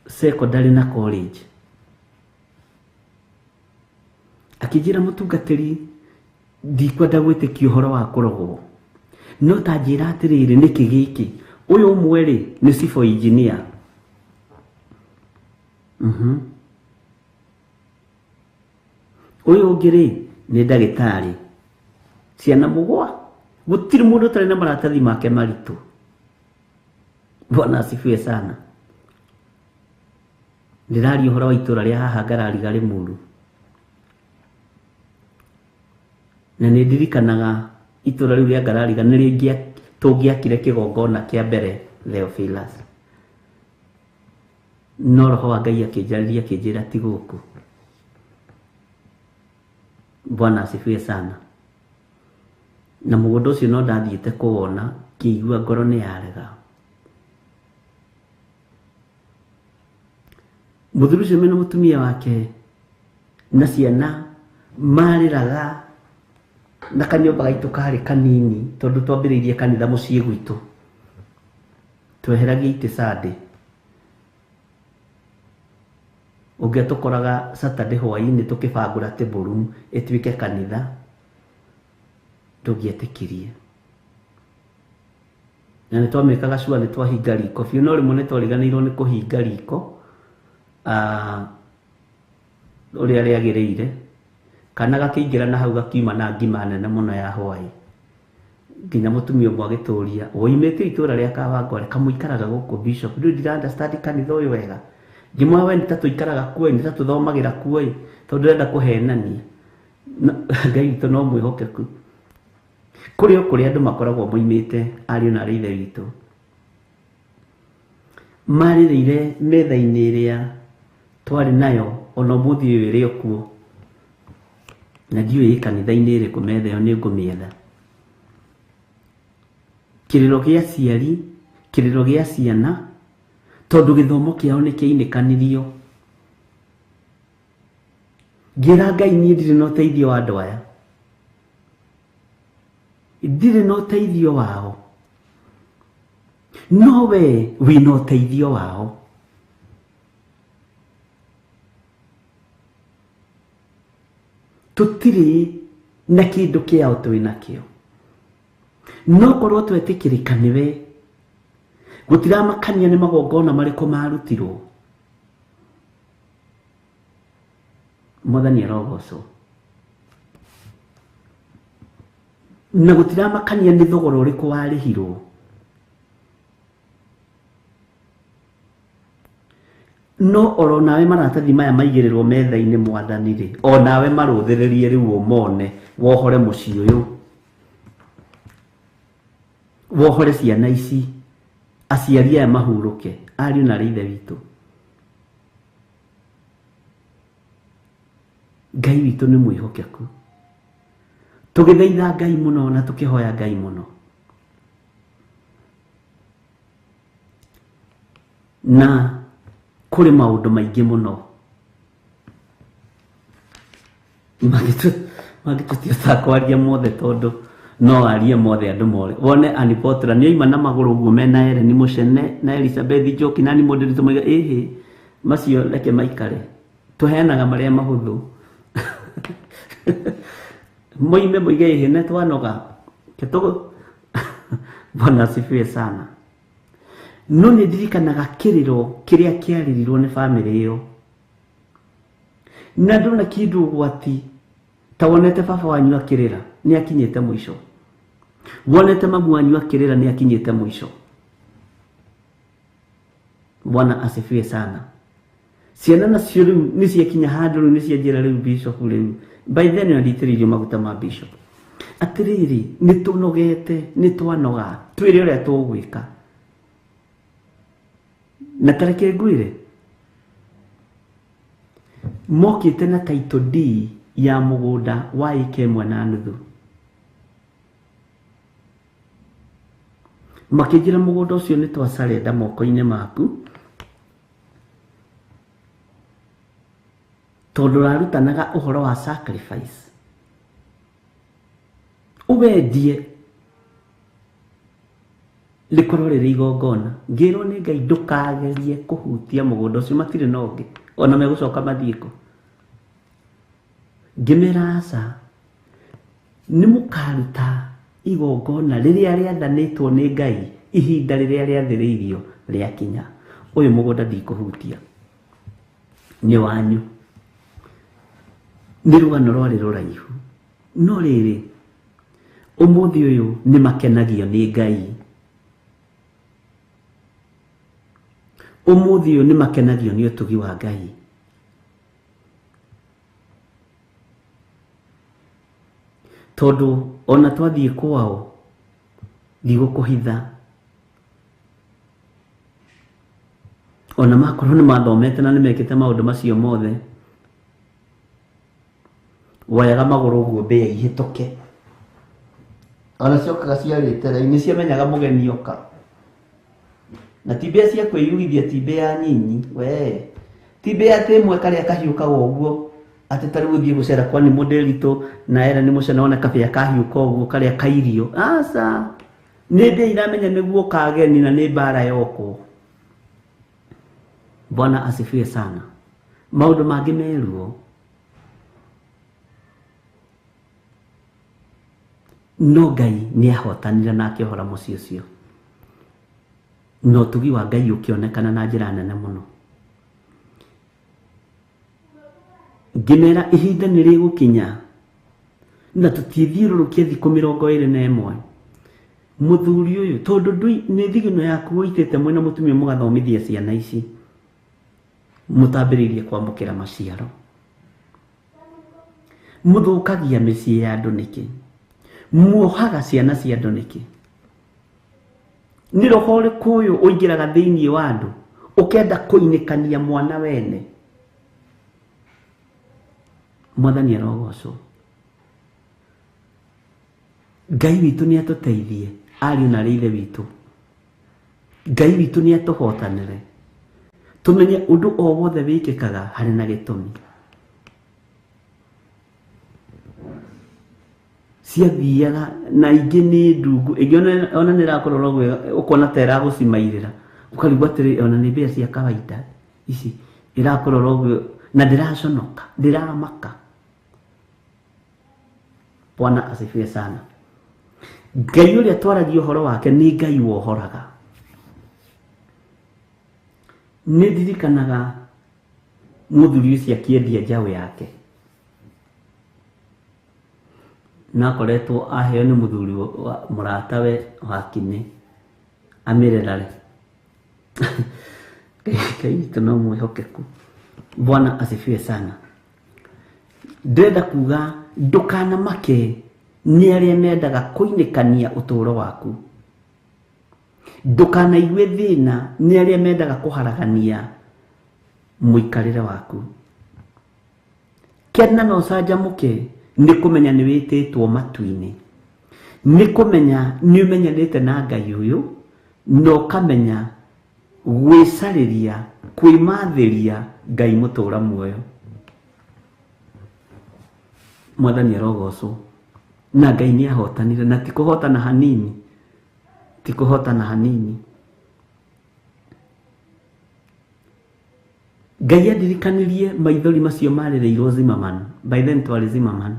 secondary na college. Akĩnjĩra mũtungatĩri, ndikwenda gwĩtĩkia ũhoro wa kũrogwo, no ta njĩra atĩrĩrĩ, nĩkĩ gĩkĩ? Ũyũ ũmwe rĩ nĩ civil engineer, ũyũ ũngĩ rĩ nĩ ndagĩtarĩ. Ciana 7, gũtirĩ mũndũ ũtarĩ na maratathi make maritũ. Bwana asifiwe sana. Ndĩraria ũhoro wa itũra rĩa haha Ngarariga Rĩmuru. na nĩ ndirikanaga itũra rĩu rĩa Ngarariga nĩrĩo tũngĩakire kĩgongona kĩa mbere Theophilus, no roho wa Ngai akĩnjarĩria akĩnjĩra ti gũkũ. Bwana asifiwe sana. Na mũgũnda ũcio no ndathiĩte kũwona kĩigua ngoro nĩ yarega. Mũthuri ũcio mena mũtumia wake na ciana marĩraga, na kanyũmba gaitũ karĩ kanini tondũ twambĩrĩirie kanitha mũciĩ gwitũ, tweheragia itĩ Sunday. Ũngĩ tũkoraga Saturday hwaĩ-inĩ tũkĩbangũra table room ĩtuĩke kanitha, ndũngĩetĩkirie. Na nĩ twamĩkaga sure nĩ twahinga riko biũ, no rĩmwe nĩ twariganĩirwo nĩ kũhinga riko ũrĩa rĩagĩrĩire, kana gakĩingĩra na hau gakiuma na ngima nene mũno ya hwaĩ. Nginya mũtumia ũmwe agĩtũria, woimĩte itũra rĩa Kawangware kamũikaraga gũkũ Bishop, ndĩ ndira understand kanitha ũyũ wega. Ngĩmwĩra we nĩ ta tũikaraga kuo, nĩ ta tũthomagĩra kuo tondũ ndĩrenda kũhenania. Ngai witũ no mwĩhokeku. Kũrĩ o kũrĩa andũ makoragwo moimĩte, ariũ na ithe witũ, marĩrĩire metha-inĩ ĩrĩa twarĩ nayo, ona ũmũthĩ ũyũ ĩrĩ o kuo, na ndiũĩ kanitha-inĩ ĩrĩkũ metha ĩyo nĩ ngũmĩetha. Kĩrĩro gĩa aciari, kĩrĩro gĩa ciana, tondũ gĩthomo kĩao nĩ kĩinĩkanirio. Ngĩra Ngai niĩ ndirĩ na ũteithio wa andũ aya, ndirĩ na ũteithio wao, no we wĩna ũteithio wao. Tũtirĩ na kĩndũ kĩao twĩ nakĩo, no korwo twetĩkĩrĩka nĩwe, gũtiramakania nĩ magongona marĩkũ marutirwo. Mwathani arogocwo. Na gũtiramakania nĩ thogora ũrĩkũ warĩhirwo. No oro nawe maratathi maya maigĩrĩrwo metha-inĩ Mwathani rĩ, o nawe marũthĩrĩrie rĩu ũmone wohore mũciĩ ũyũ, wohore ciana ici, aciari aya mahurũke, ariũ na ithe witũ. Ngai witũ nĩ mwĩhokeku, tũgĩthaitha Ngai mũno na tũkĩhoya Ngai mũno. Na kũrĩ maũndũ maingĩ mũno mangĩtũtiota kwaria mothe, tondũ no arie mothe andũ more. Wone Anipotra nĩ oima na magũrũ ũguo mena Ellen Mũcene na Elizabeth Njoki na Mũndĩritũ moiga ĩhĩ macio reke maikare, tũheanaga marĩa mahũthũ. Moime moige ĩhĩ nĩ twanoga Bwana asifiwe sana. No nĩ ndirikanaga kĩrĩro kĩrĩa kĩarĩrirwo nĩ bamĩrĩ ĩyo, na ndona kĩndũ ũgwati ta wonete baba wanyu akĩrĩra nĩ akinyĩte mũico, wonete mamu wanyu akĩrĩra nĩ akinyĩte mũico. Bwana asifiwe sana. Ciana nacio rĩu nĩ ciakinya handũ rĩu nĩ cianjĩra rĩu Bishop rĩu by then nĩ nditĩrĩirio maguta ma Bishop, atĩrĩrĩ nĩ tũnogete, nĩ twanoga, twĩre ũrĩa tũgwĩka. Na tareke ngwĩre, mokĩte na title D ya mũgũnda wa ĩka 1.5, makĩnjĩra mũgũnda ũcio nĩ twacarenda moko-inĩ maku, tondũ rarutanaga ũhoro wa sacrifice, ũwendie rĩkorwo rĩrĩ igongona. Ngĩrwo nĩ Ngai ndũkagerie kũhutia mũgũnda ũcio, matirĩ na ũngĩ, ona megũcoka mathiĩko. Ngĩmera aca, nĩ mũkaruta igongona rĩrĩa rĩathanĩtwo nĩ Ngai ihinda rĩrĩa rĩathĩrĩirio rĩakinya. Ũyũ mũgũnda ndikũhutia, nĩ wanyu. Nĩ rũgano rwarĩ rũraihu, no rĩrĩ ũmũthĩ ũyũ nĩ makenagio nĩ Ngai. Ũmũthĩ ũyũ nĩ makenagio nĩ ũtugi wa Ngai. tondu ona twathie kwao ndigũkũhitha ona makorwo nĩ mathomete na nĩ mekĩte maũndũ macio mothe woyaga magũrũ ũguo mbĩa ihĩtũke ona ciokaga ciarĩte raini ciamenyaga mũgeni oka na ti mbĩa cia kwĩyugithia ti mbĩa nyinyi we ti mbĩa atĩ ĩmwe karĩa kahiũkaga ũguo atĩ tarĩu ũthiĩ gũcera kwani mũndĩritũ na era nĩ mũcene wona kabĩa kahiũka ũguo karĩa kairio aca nĩ mbĩa iramenya nĩguo kageni na nĩ mbara yoko. Bwana asifiwe sana. Maũndũ mangĩ merwo no Ngai nĩ ahotanire na akĩhora mũciĩ ũcio no tugi wa Ngai ũkĩonekana na njĩra nene mũno. Ngĩmera ihinda nĩ rĩgũkinya na tũtithiũrũrũkie thikũ 21 mũthuri ũyũ tondũ nĩ thigino yaku ũitĩte mwena mũtumia mũgathomithia ciana ici mũtambĩrĩrie kwamũkĩra maciaro mũthũkagia mĩciĩ ya andũ nĩkĩ muohaga ciana cia andũ nĩkĩ nĩ roho ũrĩkũ ũyũ ũingĩraga thĩinĩ wa andũ ũkenda kũinĩkania mwana wene. Mwathani arogocwo. Ngai witũ nĩ atũteithie ariũ na ithe witũ. Ngai witũ nĩ atũhotanĩre tumenye ũndũ o wothe wĩkĩkaga harĩ na gĩtũmi. Ciathiaga na ingĩ nĩ ndungu ĩngĩ ona nĩ ĩrakorwo gwega ũkona ta ĩragũcimairĩra ũkarigwo atĩrĩ ona nĩ mbĩa cia kawaida ici ĩrakorwo gwega na ndĩraconoka ndĩramaka. Bwana asifiwe sana. Ngai ũrĩa twaragia ũhoro wake nĩ Ngai wohoraga. Nĩ ndirikanaga mũthuri ũcio akĩendia njaũ yake na akoretwo aheo nĩ mũthuri mũratawe wa kine amĩrerare. Ngai witũ no mwĩhokeku. Bwana asifiwe sana. Ndĩrenda kuga ndũkanamake nĩ arĩa mendaga kũinĩkania ũtũũro waku. Ndũkanaigue thĩna nĩ arĩa mendaga kũharagania mũikarĩre waku. Kena na ũcanjamũke nĩ kũmenya nĩ wĩtĩtwo matu-inĩ. Nĩ kũmenya nĩ ũmenyanĩte na Ngai ũyũ na ũkamenya gwĩcarĩria kwĩmathĩria Ngai mũtũũra muoyo. Mwathani arogocwo. Na Ngai nĩ ahotanire na ti kũhotana hanini. Ti kũhotana hanini. Ngai andirikanirie maithori macio marĩrĩirwo Zimmerman. By then twarĩ Zimmerman.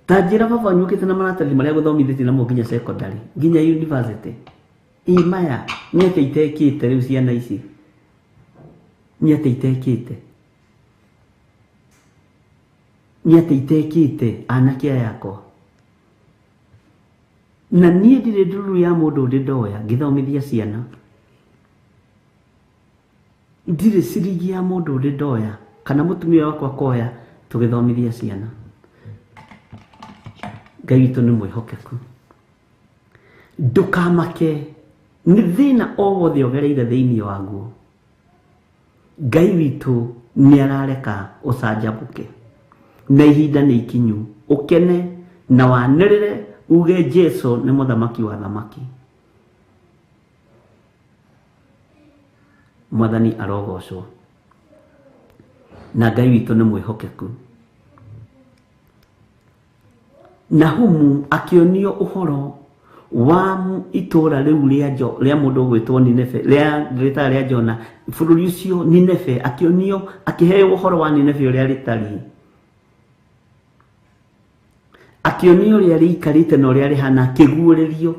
Ta njĩra baba nyũkĩte na maratathi marĩa gũthomithĩtie namo nginya secondary nginya university. Maya nĩ atĩ itekĩte rĩu ciana ici. Nĩ atĩ itekĩte. Nĩ atĩ itekĩte anake aya yakwa. Na niĩ ndirĩ nduru ya mũndũ ũrĩ ndoya ngĩthomithia ciana. Ndirĩ ciringi ya mũndũ ũrĩ ndoya kana mũtumia wakwa koya tũgĩthomithia ciana. Ngai witũ nĩ mwĩhokeku. Ndũkamake nĩ thĩna o wothe ũgereire thĩinĩ waguo. Ngai witũ nĩ arareka ũcanjamũke na ihinda nĩ ikinyu ũkene na wanĩrĩre uge Jesu nĩ mũthamaki wa thamaki. Mwathani arogocwo. Na Ngai witũ nĩ mwĩhokeku. Nahumu akĩonio ũhoro wa itũũra rĩu rĩa mũndũ ũgwĩtwo Nineve rĩrĩa rĩa Jona bũrũri ũcio Nineve akĩonio akĩheo ũhoro wa Nineve ũrĩa rĩtariĩ. Akĩonio ũrĩa rĩikarĩte na ũrĩa rĩhana akĩguũrĩrio.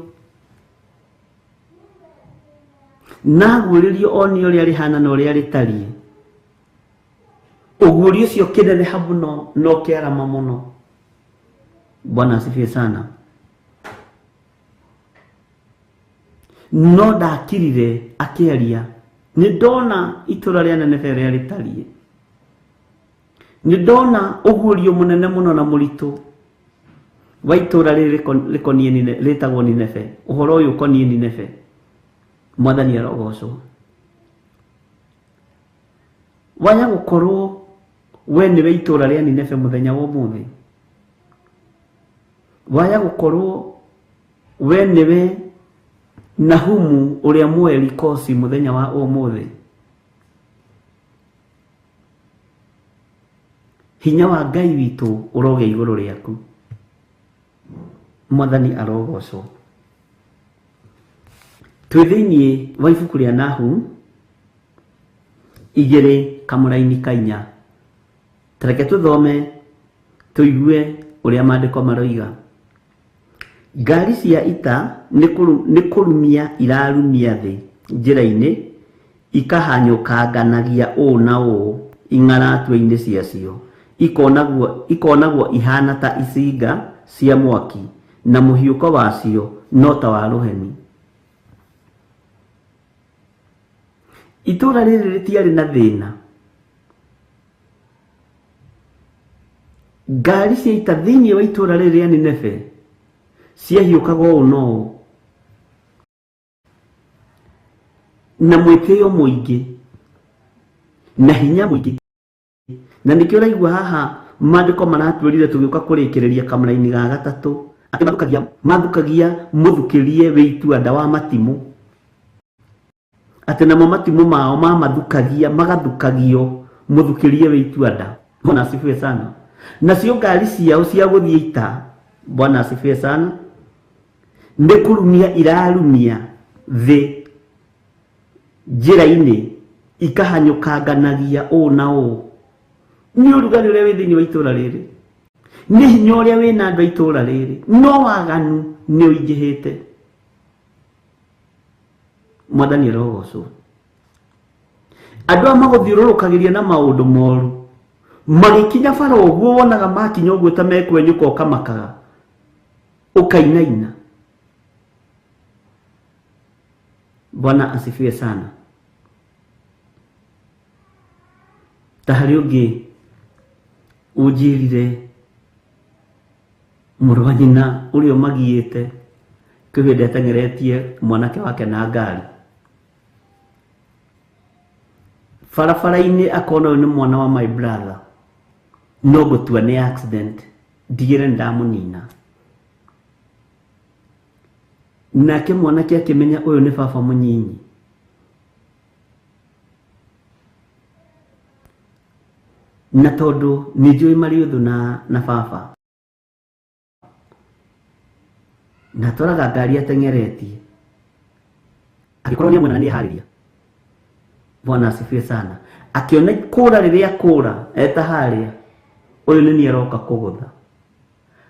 Na guũrĩrio onio ũrĩa rĩhana na ũrĩa rĩtariĩ. Ũguũrio ũcio kĩneneha mũno no kĩarama mũno. Bwana asifiwe sana. No ndakirire akĩaria nĩ ndona itũũra rĩa Nineve rĩa rĩtariĩ. Nĩ ndona ũguũrio mũnene mũno na mũritũ wa itũũra rĩrĩ rĩkoniĩ rĩtagwo Nineve. Ũhoro ũyũ ũkoniĩ Nineve. Mwathani arogocwo. Wanya gũkorwo we nĩwe itũũra rĩa Nineve mũthenya wa ũmũthĩ. Wanya gũkorwo we nĩwe Nahumu ũrĩa Mũelikosi mũthenya wa ũmũthĩ. Hinya wa Ngai witũ ũroge igũrũ rĩaku. Mwathani arogocwo. Twĩ thĩinĩ wa ibuku rĩa Nahumu 2:4. Tareke tũthome tũigue ũrĩa maandĩko maroiga. Ngari cia ita nĩ kũrumia irarumia thĩ njĩra-inĩ, ikahanyũkanganagia ũũ na ũũ ing'aratua-inĩ ciacio, ikonagwo ihana ta icinga cia mwaki, na mũhiũko wacio no ta wa rũheni. Itũũra rĩrĩ rĩtiarĩ na thĩna. Ngari cia ita thĩinĩ wa itũũra rĩrĩ rĩa Nineve ciahiũkaga ũũ na ũũ, na mwĩtĩo mũingĩ na hinya mũingĩ. Na nĩkĩo ũraigua haha maandĩko maratwĩrire tũgĩũka kũrĩkĩrĩria kamũra-inĩ ga gatatũ atĩ mathũkagia mũthukĩrie wĩ ituanda wa matimũ, atĩ namo matimũ mao mamathukagia magathukagio mũthukĩrie wĩ ituanda. Bwana asifiwe sana. Nacio ngari ciao cia gũthiĩ ita, Bwana asifiwe sana, nĩ kũrumia irarumia thĩ njĩra-inĩ, ikahanyũkanganagia ũũ na ũũ. Nĩ ũrugarĩ ũrĩa wĩ thĩinĩ wa itũũra rĩrĩ, nĩ hinya ũrĩa wĩ na andũ a itũũra rĩrĩ, no waganu nĩ ũingĩhĩte. Mwathani arogocwo. Andũ a magũthiũrũrũkagĩria na maũndũ moru, magĩkinya bara ũguo wonaga makinya ũguo ta mekwenyũka ũkamakaga, ũkainaina. Bwana asifiwe sana. Ta harĩ ũngĩ ũnjĩrire mũrũ wa nyina ũrĩa ũmagiĩte kĩhĩndĩ ateng'eretie mwanake wake na ngari barabara-inĩ, akona ũyũ nĩ mwana wa my brother, no gũtua nĩ accident, ndigĩre ndamũnina. Nake mwanake akĩmenya ũyũ nĩ baba mũnyinyi. Na tondũ nĩ njũĩ marĩ ũthũ na baba, na tũraga ngari ateng'eretie, agĩkorwo nĩ mwena nĩ eharĩria. Bwana asifiwe sana. Akiona kũra rĩrĩa kũra eta harĩa, ũyũ nĩ niĩ aroka kũgũtha.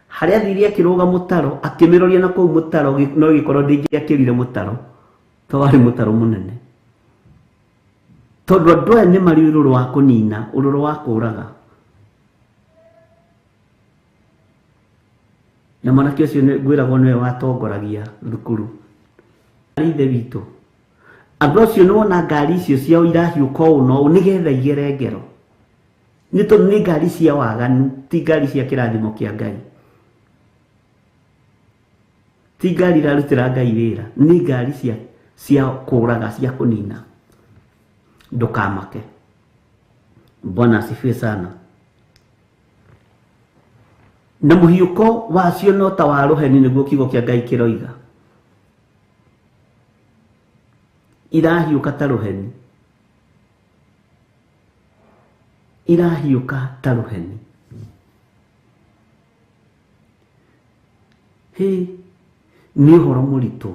Harĩa athire akĩrũga mũtaro, akĩmĩroria na kũu mũtaro, no gĩkorwo ndĩngĩakĩrire mũtaro, to warĩ mũtaro mũnene. Tondũ andũ aya nĩ marĩ ũrũrũ wa kũnina, ũrũrũ wa kũraga. Na mwanake ũcio ngwĩragwo nĩwe watongoragia thukuru. Ithe witũ, andũ acio nĩ wona ngari icio ciao irahiũka ũũ na ũũ nĩgetha igere ngero. Nĩ tondũ nĩ ngari cia waganu, ti ngari cia kĩrathimo kĩa Ngai. Ti ngari irarutĩra Ngai wĩra, nĩ ngari cia kũraga, cia kũnina. Ndũkamake. Bwana asifiwe sana. Na mũhiũko wacio no ta wa rũheni, nĩguo kiugo kĩa Ngai kĩroiga. Irahiũka ta rũheni, irahiũka ta rũheni. Nĩ ũhoro mũritũ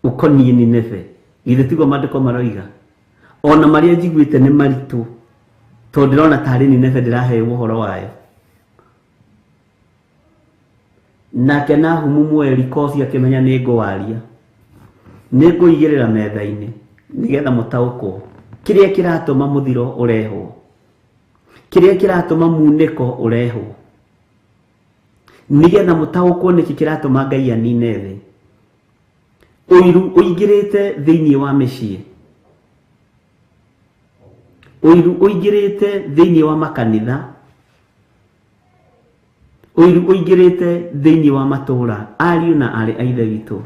ũkoniĩ Nineve. Githĩ tiguo maandĩko maroiga? Ona marĩa njiguĩte nĩ maritũ, tondũ ndĩrona tarĩ Nineve ndĩraheo ũhoro wayo. Nake Nahumu Mũelikosi akĩmenya nĩ ngũwaria, nĩ ngũigĩrĩra metha-inĩ nĩgetha mũtaũkwo kĩrĩa kĩratũma mũthiro ũrehwo, kĩrĩa kĩratũma munĩko ũrehwo, nĩgetha mũtaũkwo nĩkĩ kĩratũma Ngai anine thĩ. Ũiru ũingĩrĩte thĩinĩ wa mĩciĩ, Ũiru ũingĩrĩte thĩinĩ wa makanitha, ũiru ũingĩrĩte thĩinĩ wa matũũra, ariũ na arĩ a ithe witũ.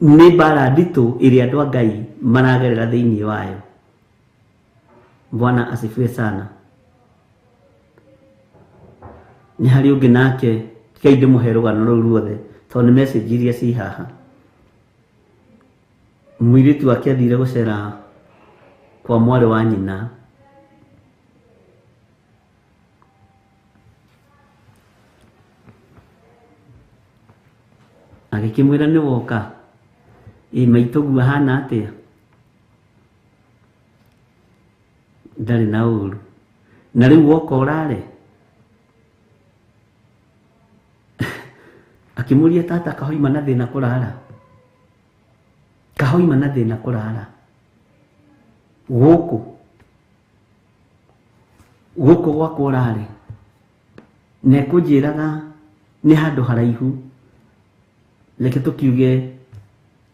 Nĩ mbara nditũ ĩrĩa andũ a Ngai maragerera thĩinĩ wayo. Bwana asifiwe sana. Nĩ harĩ ũngĩ nake kai ndĩmũhe rũgano rũu ruothe tondũ nĩ message iria ci haha. Mũirĩtu wake athire gũcera kwa mwarĩ wa nyina, agĩkĩmwĩra nĩ woka, maitũguo ahana atĩa? Ndarĩ na ũru. Na rĩu woka ũrare? Akĩmũria tata, kahoima na thĩna kũrara? Kahoima na thĩna kũrara? Gũkũ gwakwa ũrare? Na ekũnjĩraga nĩ handũ haraihu. Reke tũkiuge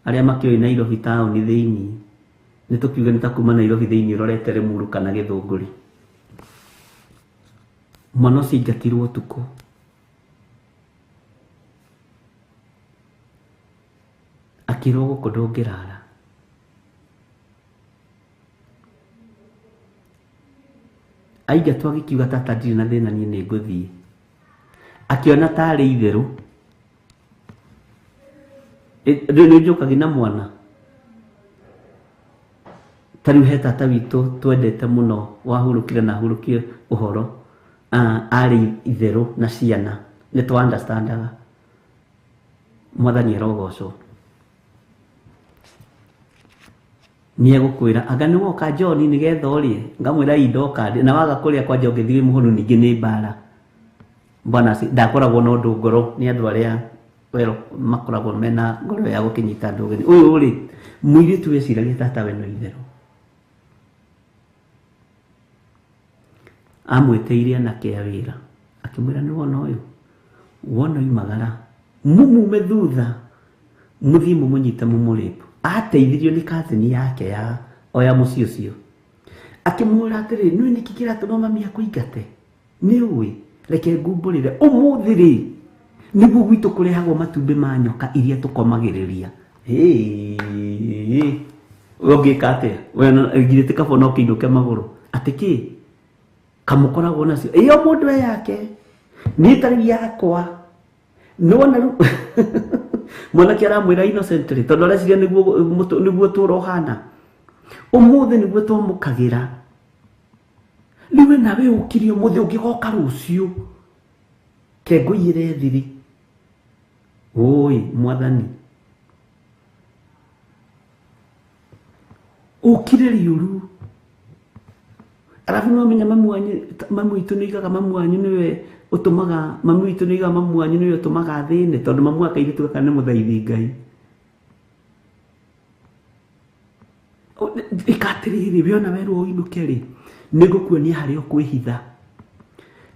arĩa makĩoĩ Nairobi taũni thĩinĩ, nĩ tũkiuge nĩ ta kuma Nairobi thĩinĩ ũrorete Limuru kana Gĩthũngũri. Mwana ũcio aingatirwo ũtukũ. Akĩrwo gũkũ ndũngĩrara. Aingatwo agĩkiuga tata ndirĩ na thĩna, niĩ nĩ ngũthiĩ. Akĩona tarĩ itherũ. Rĩu nĩ njũkagia na mwana. Ta rĩu he tata witũ twendete mũno, wahurũkire na ahurũkie ũhoro, arĩ itherũ na ciana, nĩ tũ understandaga. Mwathani arogocwo. Nĩ egũkwĩra anga nĩ woka John nĩgetha ũrĩe? Ngamwĩra indoka, na waga kũrĩa kwanja ũngĩthiĩ mũhonu ningĩ nĩ mbara. Bwana ndakoragwo na ũndũ ngoro, nĩ andũ arĩa makoragwo mena ngoro ya gũkĩnyita andũ ũgeni. Ũyũ rĩ, mũirĩtu weciragia tata we no itherũ. Amwĩtĩire anake a wĩra, akĩmwĩra nĩ wona ũyũ, wona oimagara mumume thutha, mũthiĩ mũmũnyite mũmũrĩpu. Ateithirio nĩ kazini yake ya oya mũciĩ ũcio. Akĩmwĩra atĩrĩ, nĩ nĩkĩ kĩratũma mami akũingate? Nĩ ũĩ, reke ngumbũrĩre ũmũthĩ rĩ, nĩguo gwitũ kũrehagwo matumbĩ ma nyoka iria tũkomagĩrĩria. Ũngĩka atĩa? We ngirĩte kaba no kĩinũke magũrũ. Atĩ kĩ? Kamũkoragwo nacio. Ĩyo mũndũ yake. Niĩ tarĩ yakwa. Nĩwona rĩu mwanake aramwĩra innocently tondũ areciria nĩguo tũũra ũhana. Ũmũthĩ nĩguo twamũkagĩra. Rĩu nawe ũkire ũmũthĩ ũngĩgoka rũciũ. Ke ngũiyĩre thiri. Oi Mwathani. Ũkire rĩũru. Arabu no menya mamu witũ nĩoigaga mamu wanyu nĩwe ũtũmaga, mamu witũ nĩoigaga mamu wanyu nĩwe ũtũmaga thĩne tondũ mamu akaigĩtu gaka nĩ mũthaithi Ngai. Ĩkatĩrĩrĩ we ona werwo ũinũke rĩ, nĩngũkuonia harĩa ũkwĩhitha.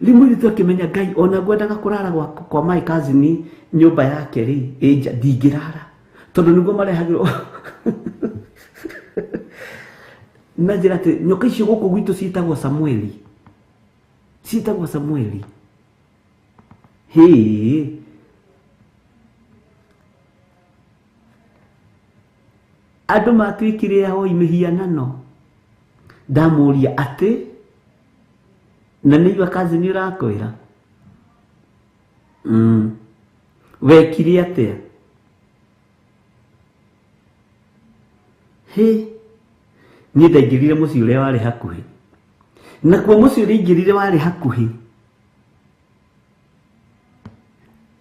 Rĩu mũirĩtu akĩmenya Ngai ona ngwendaga kũrara kwa my cousin nyũmba yake rĩ, ĩnja ndingĩrara tondũ nĩguo marehagĩrwo. Na njĩra atĩ nyoka icio gũkũ gwitũ ciĩtagwo Samueli. Ciĩtagwo Samueli. Andũ matuĩkire ahoi mĩhianano. Ndamũria atĩ na nĩigua kazi nĩ ũrakwĩra. Wekire atĩa? Niĩ ndaingĩrire mũciĩ ũrĩa warĩ hakuhĩ. Nakuo mũciĩ ũrĩa ingĩrire warĩ hakuhĩ.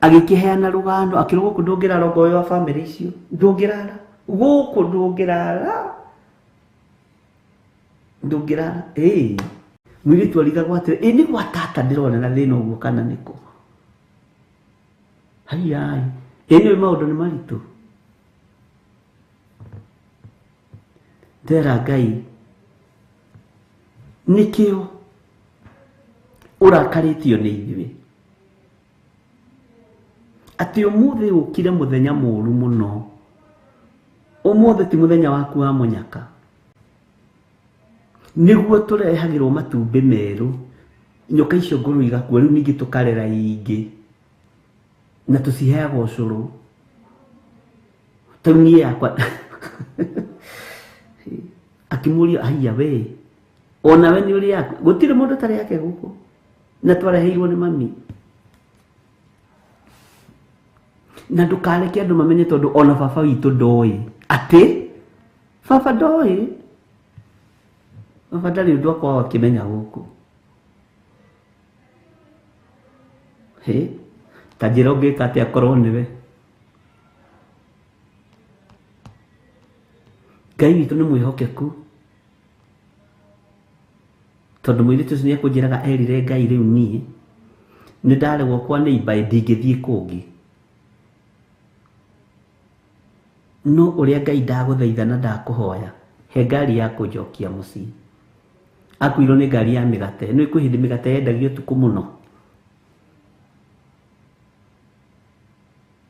Agĩkĩheana rũgano, akĩrwo gũkũ ndũngĩrara ũgo wa family icio. Ndũngĩrara. Gũkũ ndũngĩrara. Ndũngĩrara. Mũirĩtu arigagwo atĩrĩ, nĩ gwa tata ndĩrona na thĩna ũguo kana nĩkũ? Nĩũĩ maũndũ nĩ maritũ. Ndera Ngai nĩkĩo ũrakarĩtio nĩ ithuĩ. Atĩ ũmũthĩ ũkire mũthenya mũũru mũno. Ũmũthĩ ti mũthenya waku wa mũnyaka. niguo turehagirwo matumbi meru nyoka icio nguru igakua riu ningi tukarera ingi na tuciheagwo ucuru tauni yakwa akimuria haya we ona we ni uri yaku gutire mundu tari yake guku na twareheirwo ni mami na ndukareke andu mamenye tondu ona baba witu ndoi ati baba ndoi baba ndari undu akwa akimenya guku he tajira ungika ati akorwo niwe Ngai witu ni mwihokeku tondu mwiritu ucio niakunjiraga erire Ngai riu nie ni ndaregwo kwa neighbor ndingithie kungi no uria Ngai ndaguthaitha na ndakuhoya he ngari ya kunjokia mucii akwirwo ni ngari ya migate no ikuhindi migate yendagio tuku muno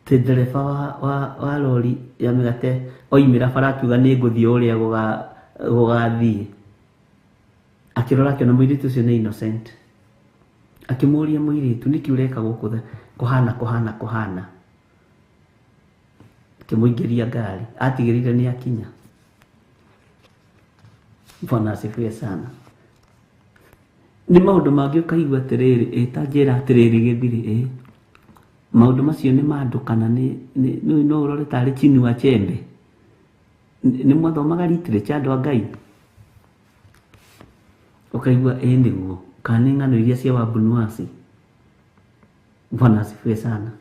te dereva wa lori ya migate oimira bara akiuga ni nguthie uria gugathie akirora kiona mwiritu ucio ni innocent akimuria mwiritu niki ureka guku kuhana kimuingiria ngari atigirire ni akinya Bwana asifiwe sana ni maundu mangi ukaigua atiriri itanjira atiriri githiri maundu macio ni mandukana no urore tari chini wa chembe ni mwathomaga literature andu a Ngai ukaigua niguo kana ng'ano iria cia Wabunuasi Bwana asifiwe sana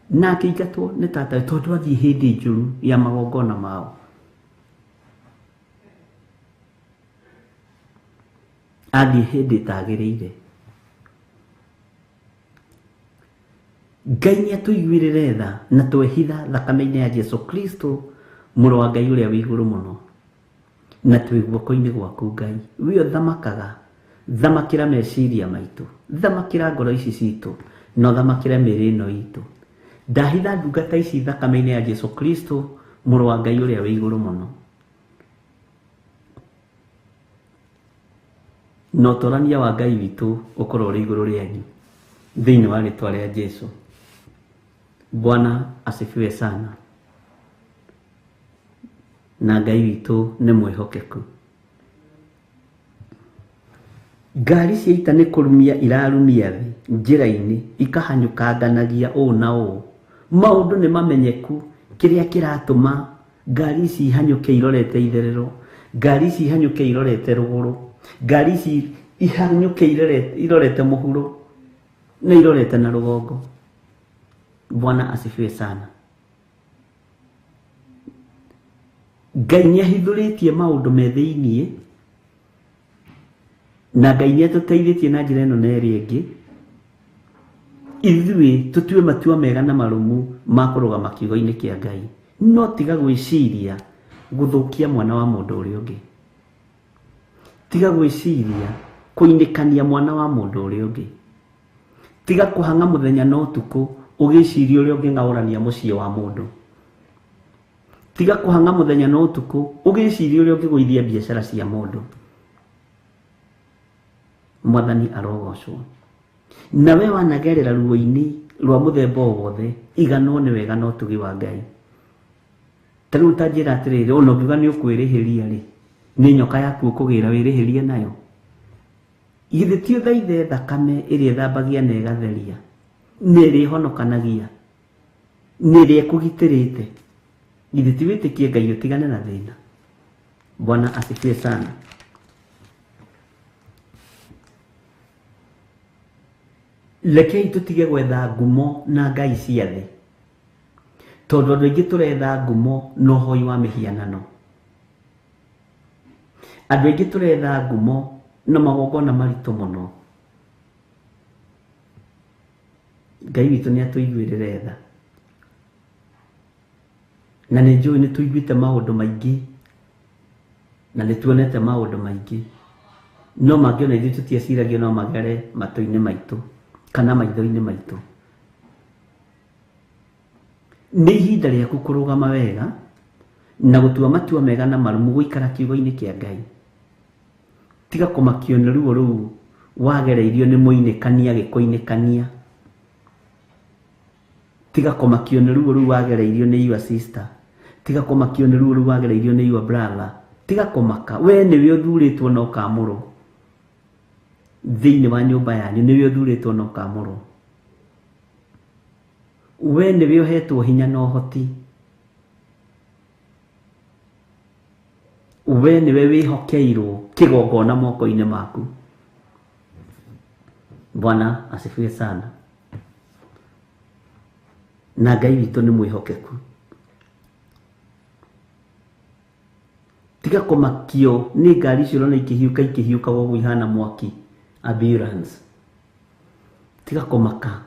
na akiingatwo ni tata tondu athii hindi njuru ya magongona mao athii hindi tagiriire Ngai niatuiguirire tha na twehitha thakame-ini ya Jesu Kristo muru wa Ngai uria wi iguru muno na twi guoko-ini gwaku Ngai wio thamakira meciria maitu thamakira ngoro ici citu no thamakira mĩĩrĩ ĩno itu ndahitha ndungata ici thakame-ini ya Jesu Kristo muru wa Ngai uria wi iguru muno no torania wa Ngai witu ukorwo ri iguru rianyu thiini wa ritwa ria Jesu Bwana asifiwe sana na Ngai witu ni mwihokeku ngari cia ita ni kurumia irarumia thi njira-ini ikahanyukanganagia na maundu ni mamenyeku kiria kiratuma ngari ici ihanyuke irorete itherero ngari ici ihanyuke irorete ruguru ngari ici ihanyuke irorete muhuro na irorete na rugongo Bwana asifiwe sana Ngai niahithuritie maundu me thiini na Ngai niatuteithitie na njira ino na iri ingi ithui tutue matua mega na marumu ma kurugama kiugo-ini kia Ngai no tiga gwiciria guthukia mwana wa mundu uria ungi tiga gwiciria kuinikania mwana wa mundu uria ungi tiga kuhanga muthenya no tuku ugiciria uria ungi ngaurania mucii wa mundu tiga kuhanga muthenya no tuku ugiciria uria ungi guithia biashara cia mundu Mwathani arogocwo nawe wanagerera ruo-ini rwa muthemba wothe igano ni wega no tugi wa Ngai tariu tanjira atiriri ona ngiuga ni ukwirihiria ri ni nyoka yaku ukugira wirihirie nayo ithe ti uthaithe thakame iria thambagia na igatheria ni iri honokanagia ni iri kugitirite ithe ti witikie Ngai utigane na thina Bwana asifiwe sana Lekei tutige gwetha ngumo na ngai cia thi tondu andu aingi turetha ngumo no hoi wa mihianano andu aingi turetha ngumo na magongona maritu muno Ngai witu ni atuiguirire tha na ni njui ni tuiguite maundu maingi na ni tuonete maundu maingi no mangiona ithuĩ tutieciragia no magere matũ-inĩ maitũ kana maitho-inĩ maitũ nĩ ihinda rĩaku kũrũgama wega na gutua matua mega na marumu guikara kiugo-ini kia Ngai. Tiga kumakio na ruo ruu wagereirio ni muinekania gikuinekania. Tiga kumakio na ruo ruu wagereirio ni your sister. Tiga kumakio na ruo ruu wagereirio ni your brother. Tiga kumaka, we niwe uthuritwo na ukamurwo thiini wa nyumba yanyu, niwe uthuritwo na ukamurwo. We niwe uhetwo hinya na uhoti. We niwe wihokeirwo kigongona moko-ini maku. Bwana asifiwe sana. Na Ngai witũ nĩ mwĩhokeku. Tiga kumakio ni ngari icio na ikihiuka woguo ihana mwaki, ambulance. Tiga kumaka.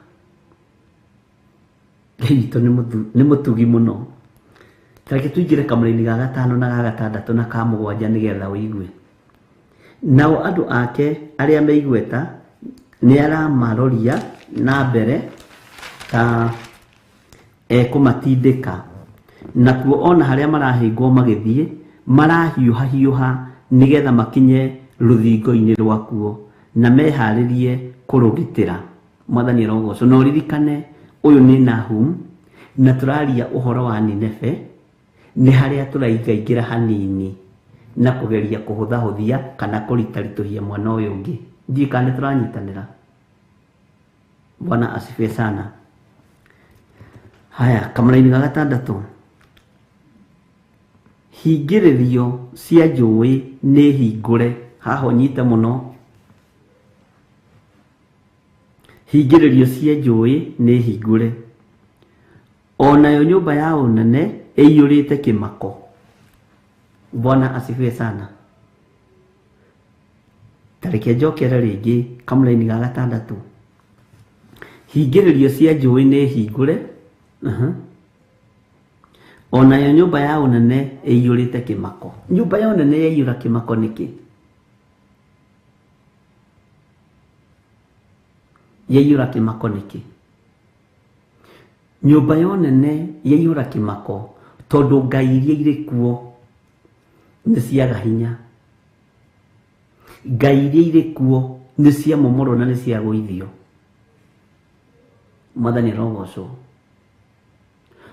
Ngai witũ nĩ mũtugi mũno. Tareke tuingire kamũra-inĩ ga 5 na ga 6 na ka 7 nigetha ũigue. Nao andũ ake arĩa meigweta ni aramaroria na mbere ta kumatindĩka. Nakuo ona harĩa marahingwo magĩthiĩ marahiũha nigetha makinye rũthingo-inĩ rwakuo na meharĩrie kũrũgitĩra. Mwathani arogocwo. No ririkane ũyũ nĩ Nahum na tũraria ũhoro wa Nineve. Nĩ harĩa tũraingaingĩra hanini na kũgeria kũhũthahũthia kana kũritaritũhia mwana ũyũ ũngĩ. Ndiĩ kana tũranyitanĩra. Bwana asifiwe sana. Haya, kamũra-inĩ ga 6. Hingĩrĩrio cia njũĩ nĩ hingũre. Haha ũnyite mũno. Hingĩrĩrio cia njũĩ nĩ hingũre. Onayo nyũmba ya ũnene ĩiyũrĩte kĩmako. Bwana asifiwe sana. Tareke njokere rĩngĩ kamũra-inĩ ga 6. Hingĩrĩrio cia njũĩ nĩ hingũre. Onayo nyũmba ya ũnene ĩiyũrĩte kĩmako. Nyũmba ya ũnene yaiyũra kĩmako nĩkĩ? Yaiyũra kĩmako nĩkĩ? Nyũmba ya ũnene yaiyũra kĩmako tondũ ngai iria irĩ kuo nĩ ciaga hinya. Ngai iria irĩ kuo nĩ cia momorwo na nĩ cia gũithio. Mwathani arogocwo.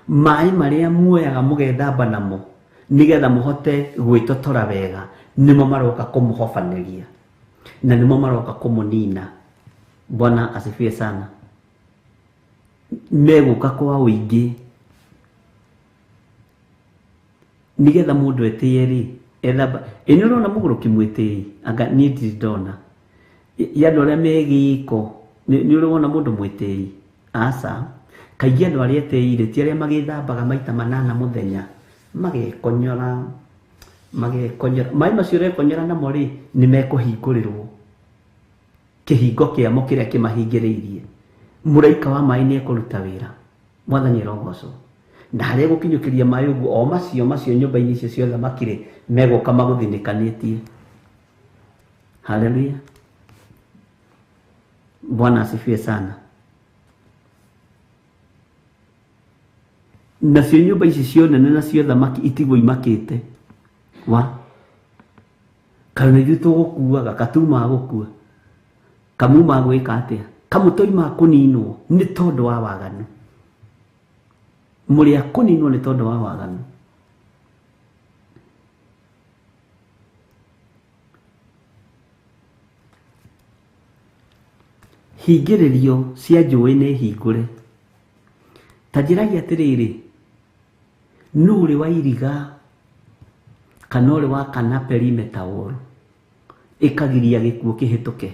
Maĩ marĩa muoyaga mũgethamba namo nigetha mũhote gwĩtotora wega nĩmo maroka kũmũhobanĩria na nĩmo maroka kũmũnina. Bwana asifiwe sana. Megũka kwa ũingĩ nigetha mũndũ etĩye rĩ ethamba. Nĩ ũrona mũgũrũki mwĩtĩi anga niĩ ndirĩ ndona andũ arĩa megĩko. Nĩ ũrona mũndũ mwĩtĩi? Aca. Kaingĩ andũ arĩa etĩire ti arĩa magĩthambaga maita 8 mũthenya magekonyora. Maĩ macio ũrekonyora namo rĩ nĩ mekũhingũrĩrwo kĩhingo kĩamo kĩrĩa kĩmahingĩrĩirie. Mũraika wa maĩ nĩ ekũruta wĩra. Mwathani arogocwo. Na harĩa gũkinyũkĩria maĩ ũguo o macio nyũmba-inĩ icio ciothe makĩrĩ megũka magũthinĩkanĩtie. Haleluya. Bwana asifiwe sana. Nacio nyũmba ici cionene nacio thamaki itigwo imakĩte. Kana ithuĩ tũgũkuaga katuma gũkua. Kamuma gwĩka atĩa? Kamũtoima kũninwo nĩ tondũ wa waganu. Mũrĩa kũninwo nĩ tondũ wa waganu. Hingĩrĩrio cia njũĩ nĩ hingũre. Ta njĩragia atĩrĩrĩ, nũ ũrĩ wa iriga kana ũrĩ wa kana perimeter wall ĩkagiria gĩkuũ kĩhĩtũke?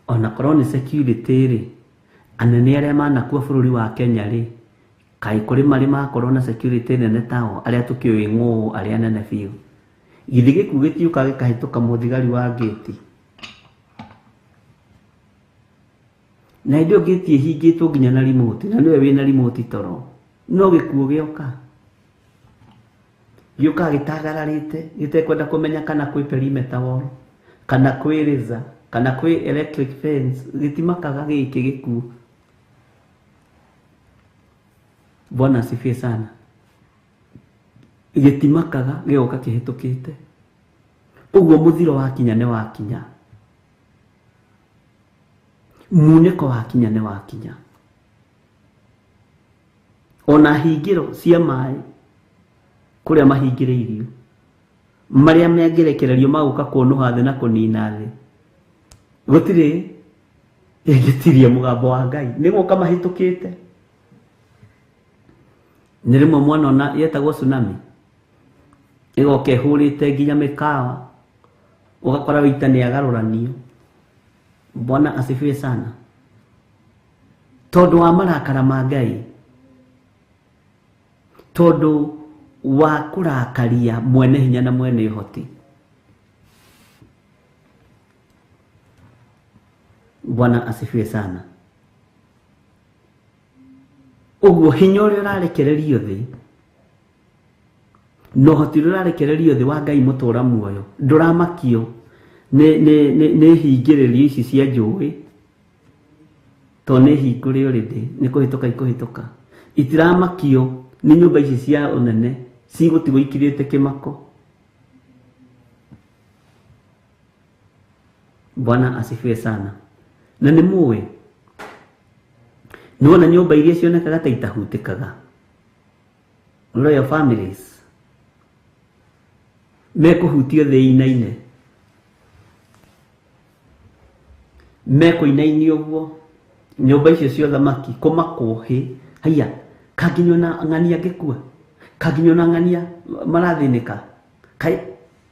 Ona korwo nĩ security rĩ, anene arĩa manakua bũrũri wa Kenya rĩ, kaĩ kũrĩ marĩ makorwo na security nene tao arĩa tũkĩũĩ ng'ũ arĩa nene biũ? Githĩ gĩkuũ gĩtiũka gĩkahĩtũka mũthigari wa gate? Na indo gĩti hingĩtwo nginya na remote, na nĩwe wĩna remote toro. No gĩkuũ gĩoka gĩtagararĩte gĩtekwenda kũmenya kana kwĩ perimeter wall kana kwĩ laser kana kwĩ electric fence. Gĩtimakaga gĩkĩ gĩkuũ. Bwana asifiwe sana. Gitimakaga gioka kihitukite. Uguo muthiro wakinya ne wakinya. Muneko wakinya ne wakinya. Ona hingiro cia mai kuria mahingire irio maria mengerekererio maguka kuonuha thi na kunina thi gutire egitiria mugambo wa Ngai niguka mahitukite. Ni rimwe mwana ona yetagwo tsunami igoke hurite nginya mikawa ugakora wita ni agaruranio. Bwana asifiwe sana. Tondu wa marakara ma Ngai, tondu wa kurakaria mwene hinya na mwene ihoti. Bwana asifiwe sana. Uguo hinya uria urarekererio thi no hoti urarekererio thi wa Ngai mutura muoyo nduramakio ne hingiririo ici cia njui to ne hingure already ni kuhituka itiramakio ni nyumba ici cia unene cigutigwo ikirite kimako. Bwana asifiwe sana. Na ni muwe nuona nyumba iria cionekaga ta itahutikaga, royal families mekuhutio thĩ-inĩ mekuinainio guo nyumba icio cia thamaki kumakuhi haya kaginyo na ng'ania ngikua kaginyo na ng'ania marathinika kai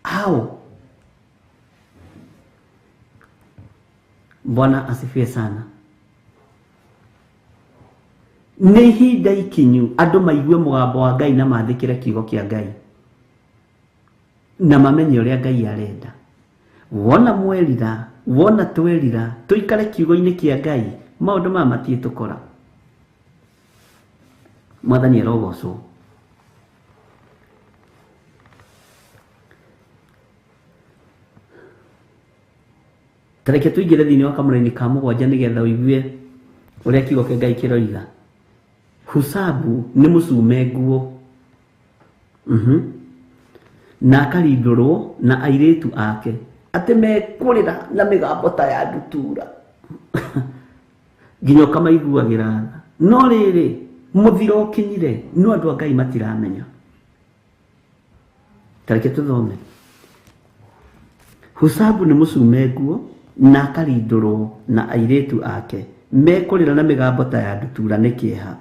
hao. Bwana asifiwe sana. Ni hinda ikinyu andu maigue mugambo wa Ngai na mathikire kiugo kia Ngai na mamenye uria Ngai arenda. Wona mwerira wona twerira tuikare kiugo-ini kia Ngai maundu maya matie tukora. Mwathani erogocwo. Tareke tuigire thiini wa kamũraini ka mũgwanja nigetha uigue uria kiugo kia Ngai kiroiga. Husabu ni musume nguo na akarindurwo na airetu ake ati mekurira na migambo ta ya ndutura nginya kamaiguagira tha. No riri muthiro kinyire no andu a Ngai matiramenya. Tareke tuthome. Husabu ni musume nguo na akarindurwo na airetu ake mekurira na migambo ta ya ndutura ni kieha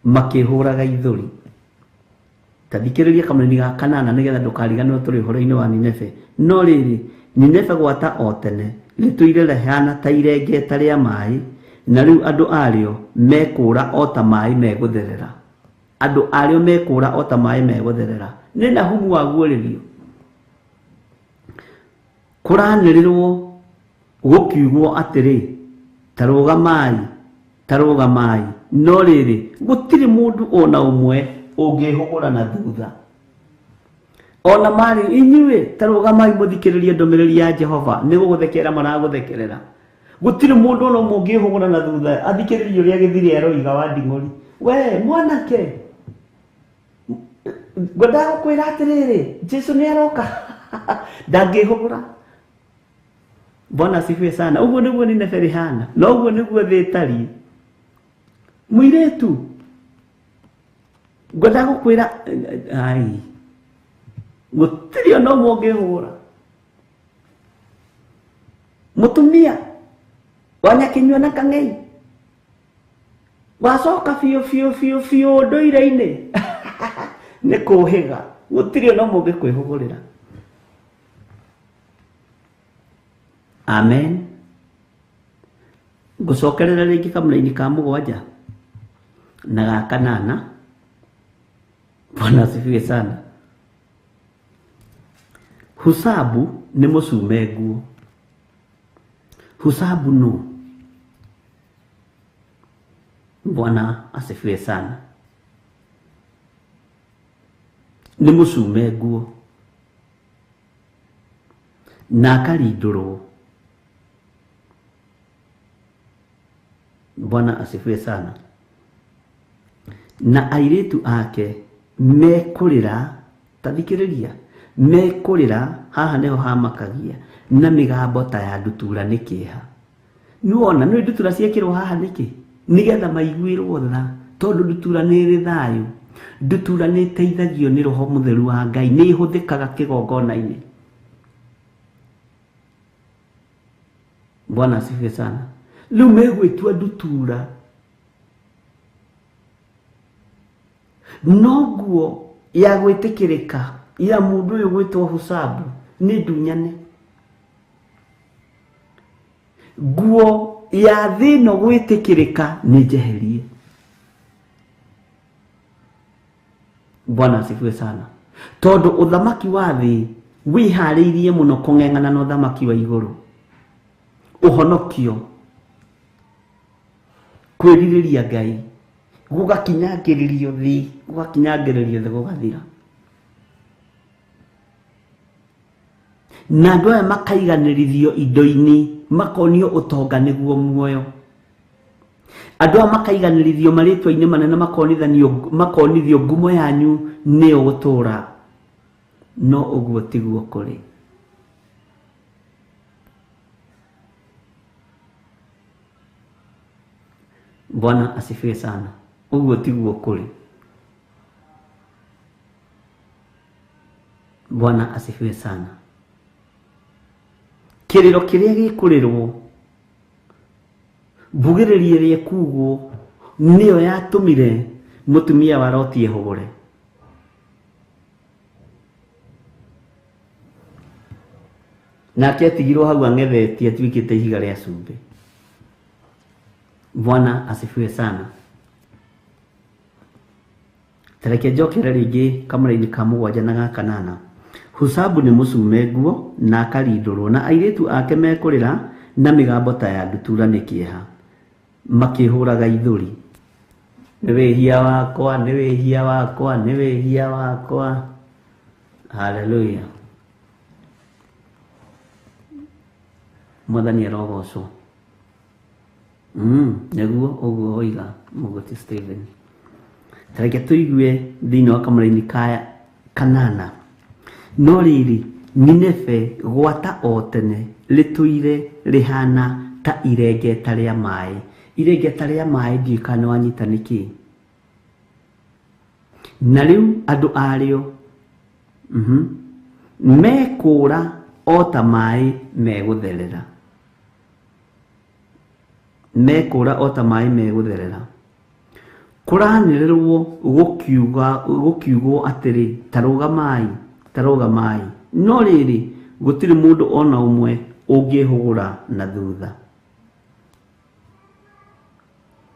makihuraga ithuri. Tathikiriria kamũraini ga kanana nigetha ndukariganĩrwo tũrĩ ũhoro-inĩ wa Nineve. No rĩrĩ Nineve gwata o tene rĩtũire rĩhana ta irengeta rĩa maĩ na rĩu andũ arĩo mekũra o ta maĩ megũtherera. Andũ arĩo mekũra o ta maĩ megũtherera. Nĩ Nahumu waguũrĩrio. Kũranĩrĩrwo gũkiugwo atĩrĩ tarũgamai. No rĩrĩ gũtirĩ mũndũ ona ũmwe ũngĩhũgũra na thutha. Ona mari inyuĩ tarũgamai mũthikĩrĩrie ndũmĩrĩri ya Jehova nĩ gũgũthekerera maragũthekerera. Gũtirĩ mũndũ ona ũmwe ũngĩhũgũra na thutha athikĩrĩrie ũrĩa gĩthiri eroiga wa nding'ori. We mwanake ngwenda gũkwĩra atĩrĩrĩ Jesu nĩ aroka ndangĩhũgũra. Bwana asifiwe sana. Uguo nĩguo Nineve rĩhana na ũguo nĩguo thĩ ĩtariĩ. Muiretu ngwenda gũkwĩra ai gũtirĩ ona ũmwe ũngĩhũgũra. Mũtumia wanyakinyua na kang'ei wacoka biũ ndũire-inĩ nĩ kũhĩga gũtirĩ ona ũmwe ũngĩkwĩhũgũrĩra. Amen. Ngũcokerera rĩngĩ kamũraini ka mũgwanja na ga kanana. Bwana asifiwe sana. Husabu ni musume nguo. Husabu no. Bwana asifiwe sana. Ni musume nguo na akarindurwo. Bwana asifiwe sana. na airitu ake mekurira tathikiriria mekurira haha neho hamakagia na migambo ta ya ndutura nĩ kĩeha. Nuona nĩ ndutura ciekirwo haha nĩkĩ nigetha maiguirwo tha tondu ndutura nĩ ĩrĩ thayũ. Ndutura nĩ ĩteithagio nĩ Roho Mũtheru wa Ngai, nĩ ĩhũthĩkaga kĩgongona-inĩ. Bwana asifiwe sana. Rĩu megwĩtua ndutura no nguo ya gwĩtĩkĩrĩka ya mũndũ ũyũ gwĩtwo Husabu nĩ ndunyane. Nguo ya thĩno gwĩtĩkĩrĩka nĩ njeherie. Bwana asifiwe sana. Tondu uthamaki wa thĩ wiharĩirie mũno kũng'eng'ana na uthamaki wa igũrũ. Ũhonokio kwĩrirĩria Ngai gũgakinyangĩrĩrio thĩ, gũgakinyangĩrĩrio thĩ gũgathira. Na andũ aya makaiganĩrithio indo-inĩ, makonio ũtonga nĩguo muoyo. Andũ aya makaiganĩrithio marĩtwa-inĩ manene, makonithio ngumo yanyu nĩyo gũtũũra. No ũguo tiguo kũrĩ. Bwana asifiwe sana. Uguo tiguo kũrĩ. Bwana asifiwe sana. Kĩrĩro kĩrĩa gĩkũrĩrwo, mbugĩrĩrie ĩrĩa kugwo nĩyo yatũmire mũtumia wa Loti ehũgũre. Nake atigirwo hau ang'ethetie atuĩkĩte ihiga rĩa cumbĩ. Bwana asifiwe sana. Tareke njokere rĩngĩ kamũra-inĩ ka 7 na 8. Husabu nĩ mũcume nguo na akarindũrwo, na airĩtu ake mekũrĩra na mĩgambo ta ya ndutura nĩ kĩeha, makĩhũraga ithũri. Nĩ wĩhia wakwa, nĩ wĩhia wakwa, nĩ wĩhia wakwa. Haleluya. Mwathani arogocwo. Neguo ũguo oiga Mũgũti Stephen. Tareke tũigue thĩinĩ wa kamũra-inĩ ka 8. No rĩrĩ Nineve gwata o tene rĩtũire rĩhana ta irengeta rĩa maĩ. Irengeta rĩa maĩ ndiũĩ kana nĩ wanyita nĩkĩ. Na rĩu andũ arĩo mekũra o ta maĩ megũtherera. Mekũra o ta maĩ megũtherera. Kũranĩrĩrwo gũkiugwo atĩrĩ tarũgamai. No rĩrĩ gũtirĩ mũndũ ona ũmwe ũngĩhũgũra na thutha.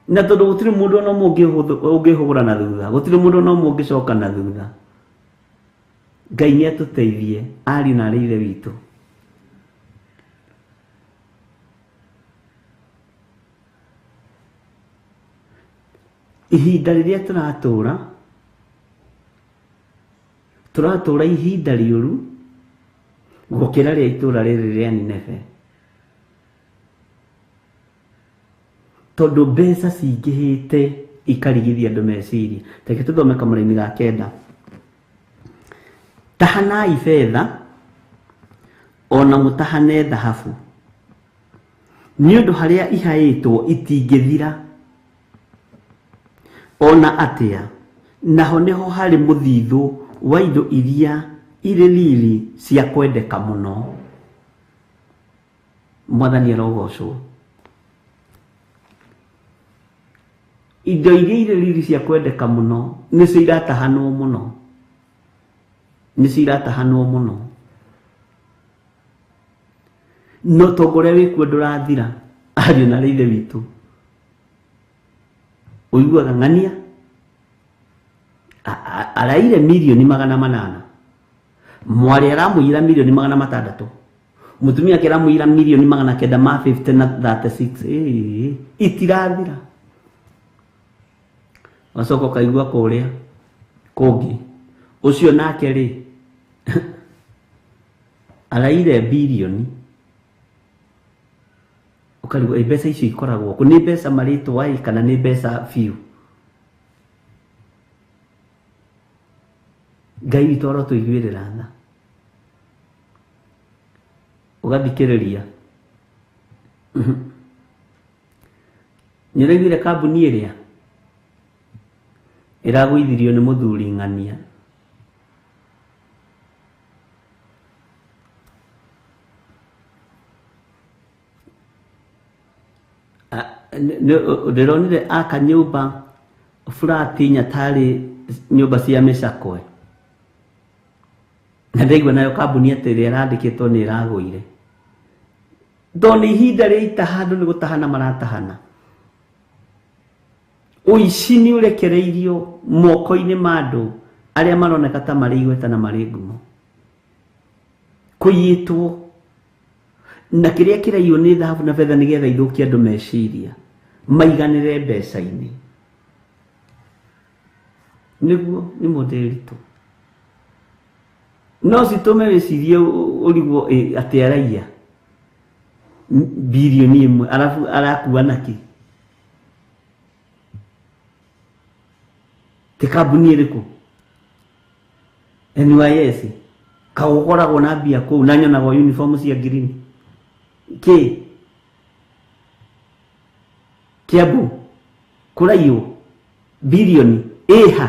Na tondũ gũtirĩ mũndũ ona ũmwe ũngĩhũgũra na thutha, gũtirĩ mũndũ ona ũmwe ũngĩcoka na thutha, Ngai nĩatũteithie ariũ na aarĩ a Ithe witũ. Ihinda rĩrĩa tũratũra ihinda rĩũru gũkĩra rĩa itũra rĩrĩ rĩa Nineve, tondũ mbeca cingĩhĩte ikarigithia andũ meciria. Reke tũthome kamũra-inĩ ga 9. Tahanai betha ona mũtahane thahabu, nĩ ũndũ harĩa ihaĩtwo itingĩthira ona atĩa, naho nĩho harĩ mũthithũ wa indo iria irĩ riri cia kwendeka mũno. Mwathani arogocwo. Indo iria irĩ riri cia kwendeka mũno nĩcio iratahanwo mũno, nĩcio iratahanwo mũno. No tongo ũrĩa wĩkuo ndũrathira, ariũ na aarĩ a Ithe witũ. Ũiguaga ng'ania araire milioni 800, mwarĩ aramũira milioni 600, mũtumia ake aramũira milioni 950 na 36. Itirathira. Wacoka ũkaigua kũrĩa kũngĩ ũcio nake rĩ araire bilioni. Ũkarigwo mbeca icio ikoragwo kũ? Nĩ mbeca marĩtwa kana nĩ mbeca biũ? Ngai witũ arotuiguĩrĩra tha ũgathikĩrĩria. Nĩũraiguire kambuni ĩrĩa ĩragũithirio nĩ mũthuri ng'ania ndĩronire aka nyũmba furati Nyatarĩ, nyũmba cia mĩcakwe, na ndaigua nayo kambuni atĩ ĩrĩa ĩrandĩkĩtwo nĩ ĩragũire. Tondũ nĩ ihinda rĩa itaha, andũ nĩ gũtahana maratahana. Ũici nĩ ũrekereirio moko-inĩ ma andũ arĩa maroneka ta marĩ igweta na marĩ ngumo. Kũiyĩtwo na kĩrĩa kĩraiywo nĩ thahabu na betha nĩgetha ithũkie andũ meciria maiganĩre mbeca-inĩ. Nĩguo nĩ mũndĩritũ. No citũme wĩcirie ũrigwo atĩ araiya bilioni ĩmwe alafu arakua naki. Ti kambuni ĩrĩkũ? NYS kaũkoragwo na mbia kũu na nyonagwo uniform cia green. Kiambu kũraiywo bilioni ĩha,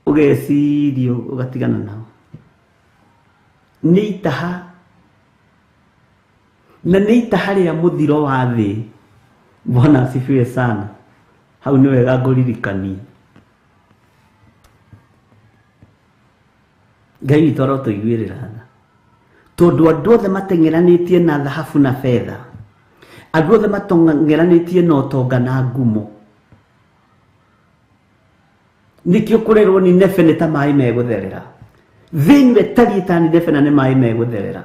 ũgecirio ũgatigana nao. Nĩ itaha, na nĩ itaha rĩa mũthiro wa thĩ. Bwana asifiwe sana. Hau nĩ wega ngũririkanie. Ngai witũ arotũiguĩrĩra tha, tondũ andũ othe mateng'eranĩtie na thahabu na betha, andũ othe mateng'eranĩtie na ũtonga na ngumo. Nikĩo kũrerwo Nineve nĩ ta maaĩ megũtherera. Thĩinĩ ĩtariĩ ta Nineve na nĩ maaĩ megũtherera.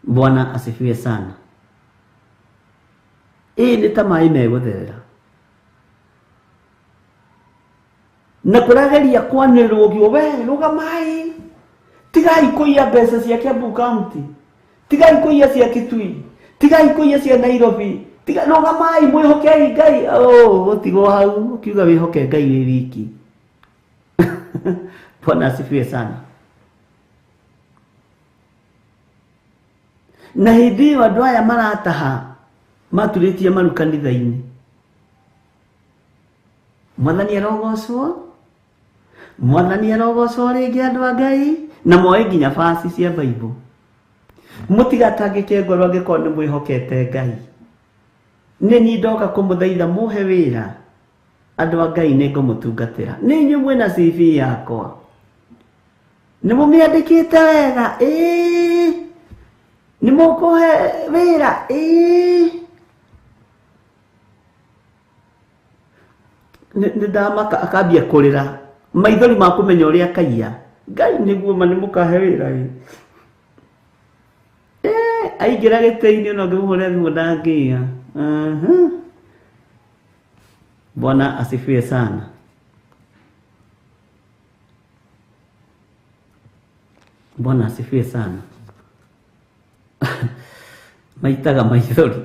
Bwana asifiwe sana. Nĩ ta maaĩ megũtherera. Na kũrageria kwanĩrwo gĩo, we rũgamai, tigai kũiya mbeca cia Kiambu County, tigai kũiya cia Kitui, tigai kũiya cia Nairobi, tigai, rũgamai mwĩhokei Ngai. Ũtigwo hau ũkiuga wĩhoke Ngai wĩ wiki. Bwana asifiwe sana. Na hĩndĩ ĩyo andũ aya marataha maturĩtie maru kanitha-inĩ. Mwathani arogocwo, Mwathani arogocwo rĩngĩ andũ a Ngai, na moe nginya basi cia Bible. Mũtigatangĩke ngoro angĩkorwo nĩ mwĩhokete Ngai. Nĩ niĩ ndoka kũmũthaitha mũhe wĩra, andũ a Ngai nĩ ngũmũtungatĩra. Nĩ inyuĩ mwĩna CV yakwa, nĩ mũmĩandĩkĩte wega? Nĩ mũkũhe wĩra? Nĩ ndamaka akambia kũrĩra, maithori ma kũmenya ũrĩa akaiya. Ngai nĩguo ma nĩ mũkahe wĩra. Aingĩra gĩtĩ-inĩ no ngĩmũhũre thimũ ndangĩya. Bwana asifiwe sana. Bwana asifiwe sana. Maitaga maithori.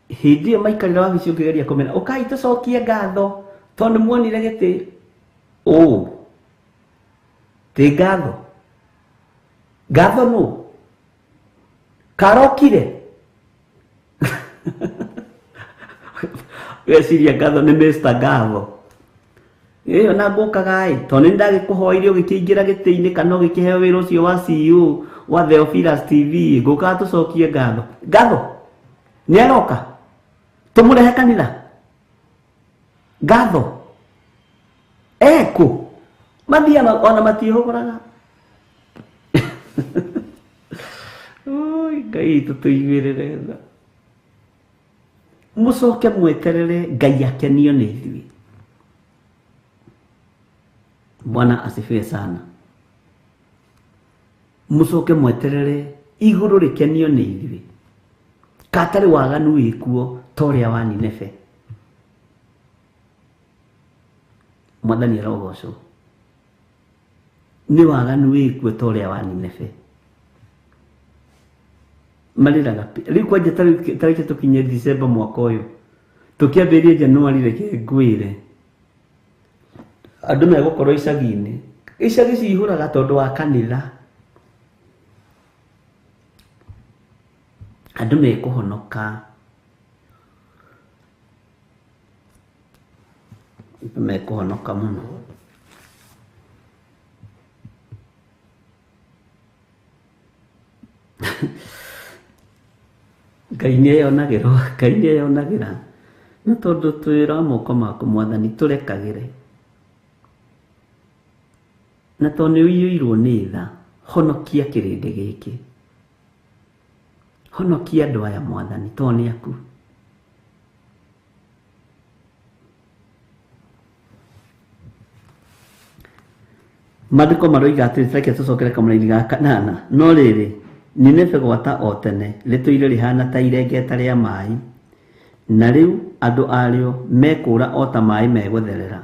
Hĩndĩ ĩyo maikarĩra wabici ũkĩgeria kũmena, ũkai tũcokie ngatho tondũ muonire gĩtĩ. Ti ngatho. Ngatho nũ? Karokire. Weciria ngatho nĩ Mr. Ngatho. Ĩyo na ngũkaga tondũ nĩ ndagĩkũhoire ũgĩkĩingĩra gĩtĩ-inĩ kana ũgĩkĩheo wĩra ũcio wa CEO wa Theophilus TV, ngũkaga tũcokie ngatho. Ngatho nĩ aroka tũmũrehe kanitha. Ngatho kũ? Mathiaga ona matiĩhũgũraga. Ngai tũtũiguĩrĩre tha. Mũcoke mweterere Ngai akenio nĩ ithuĩ. Bwana asifiwe sana. Mũcoke mweterere igũrũ rĩkenio nĩ ithuĩ. Katarĩ waganu wĩkuo ta ũrĩa wa Nineve. Mwathani arogocwo. Nĩ waganu wĩkuo ta ũrĩa wa Nineve. mariraga riu kwanja tariki tukinye December mwaka uyu tukiambiria January reke ngwire andu megukorwo icagi-ini icagi cihuraga tondu wa kanitha andu mekuhonoka muno Ngai nĩeyonagira na tondu twira moko maku Mwathani turekagire na tondu nĩũiyũirwo nĩ tha honokia kĩrĩndĩ gĩkĩ honokia andũ aya Mwathani tondu nĩ aku Maandĩko maroiga atĩ reke tũcokere kamũra-inĩ ga kanana no rĩrĩ Nineve gwata o tene rĩtũire rĩhana ta irengeta rĩa maĩ na rĩu andũ arĩo mekũra o ta maĩ megũtherera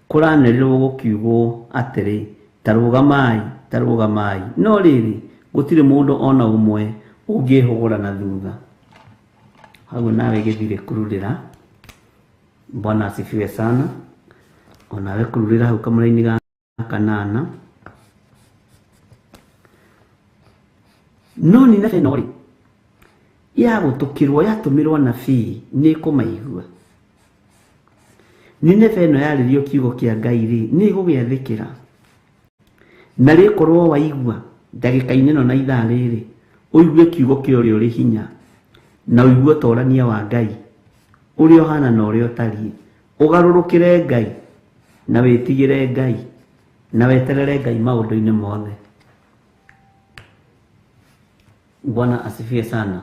kũranĩrĩrwo gũkiugwo atĩrĩ tarũgamai no rĩrĩ gũtirĩ mũndũ ona ũmwe ũngĩhũgũra na thutha hau nawe gĩthire kururĩra Bwana asifiwe sana onawe kururĩra hau kamũra-inĩ ga kanana no Nineve no rĩ yagũtũkĩrwo yatũmĩrwo nabii nĩ kũmaigua Nineve no yarĩrio kiugo kĩa Ngai rĩ nĩ gũgĩathĩkĩra na rĩkorwo waigua ndagĩka-inĩ no na ithaa rĩrĩ ũigue kiugo kĩa ũrĩa ũrĩ hinya na ũigue ũtorania wa Ngai ũrĩa ũhana na ũrĩa ũtariĩ ũgarũrũkĩre Ngai na wĩtigĩre Ngai na weterere Ngai maũndũ-inĩ mothe Bwana asifiwe sana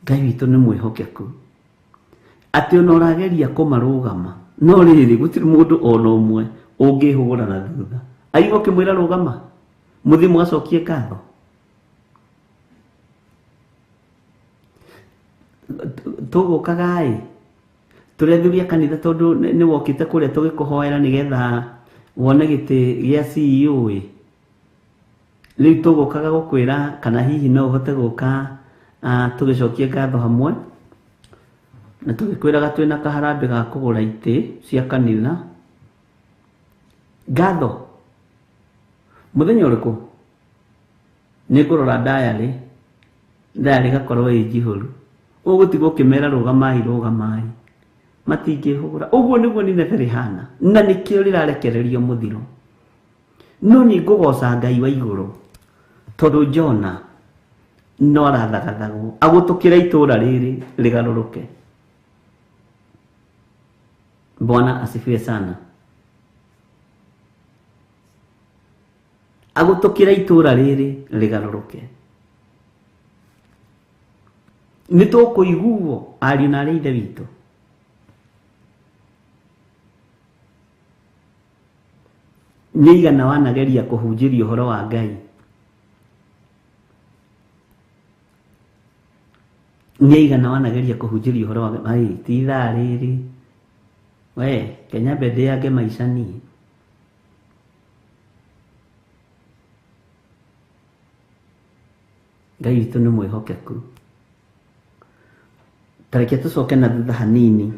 Ngai witũ nĩ mwĩhokeku atĩ ona ũrageria kũmarũgama no rĩrĩ gũtirĩ mũndũ ona ũmwe ũngĩhũgũra na thutha aigua ũkĩmwĩra rũgama mũthiĩ mũgacokie ngatho tũgũkaga tũrethuria kanitha tondu nĩ wokĩte kũrĩa tũgĩkũhoera nĩgetha wone gĩtĩ gĩa CEO rĩu tũgũkaga gũkwĩra kana hihi no ũhote gũka tũgĩcokie ngatho hamwe na tũgĩkwĩraga twĩna kaharambĩ ga kũgũra itĩ cia kanitha ngatho mũthenya ũrĩkũ nĩ ngũrora ndayarĩ gakorwo ĩ njihũru ũgũtigwo ũkĩmera rũgamai matingĩhũgũra ũguo nĩguo Nineve rĩhana na nĩkĩo rĩrarekererio mũthiro no nĩ ngũgoca Ngai wa igũrũ tondu Jona no arathagathagwo agũtũkĩra itũũra rĩrĩ rĩgarũrũke Bwana asifiwe sana agũtũkĩra itũũra rĩrĩ rĩgarũrũke nĩ tũkũiguo ariũ na arĩ ithe witũ nĩ igana wanageria kũhunjĩria ũhoro wa Ngai nĩ igana wanageria kũhunjĩria ũhoro wa Ngai ti ithaa rĩrĩ we Kenya mbende yange maicani Ngai witũ nĩ mwĩhokeku tareke tũcoke na thutha hanini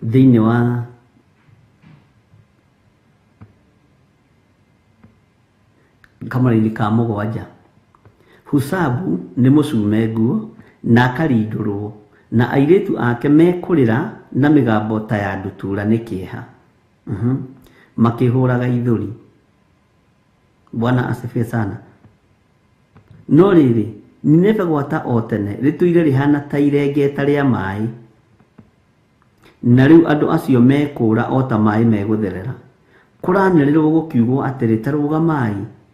thĩinĩ wa kamũra-inĩ ka mũgwanja Husabu nĩ mũcume nguo na akarindũrwo na airĩtu ake mekũrĩra na mĩgambo ta ya ndutura nĩ kĩeha makĩhũraga ithũri Bwana asifiwe sana no rĩrĩ Nineve gwata o tene rĩtũire rĩhana ta irengeta rĩa maĩ na rĩu andũ acio mekũra o ta maĩ megũtherera kũranĩrĩrwo gũkiugwo atĩrĩ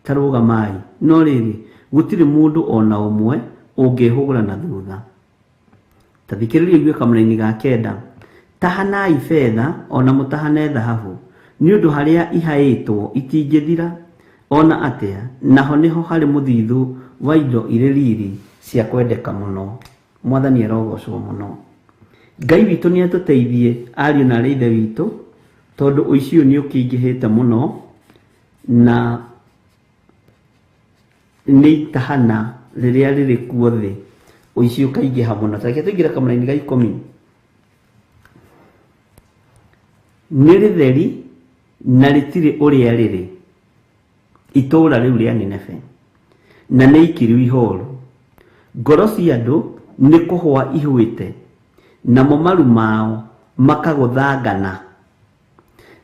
tarũgamai no rĩrĩ gũtirĩ mũndũ ona ũmwe ũngĩhũgũra na thutha tathikĩrĩria igue kamũra-inĩ ga kenda tahanai fedha ona mũtahane thahabu nĩ ũndũ harĩa ihaĩtwo itingĩthira ona atĩa naho nĩho harĩ mũthithũ wa indo irĩ riri cia kwendeka mũno Mwathani arogocwo mũno Ngai witũ nĩ atũteithie ariũ na arĩ ithe witũ tondu ũici ũyũ nĩ ũkĩingĩhĩte mũno na nĩ itahana rĩrĩa rĩrĩ kuo thĩ ũici ũkaingĩha mũno. Tareke tũingĩre kamũra-inĩ ga 10. Nĩ rĩtheri na rĩtirĩ ũrĩa rĩrĩ itũũra rĩu rĩa Nineve, na nĩ ikiru ihũru. Ngoro cia andũ nĩ kũhũa ihũĩte, namo maru mao makagũthangana,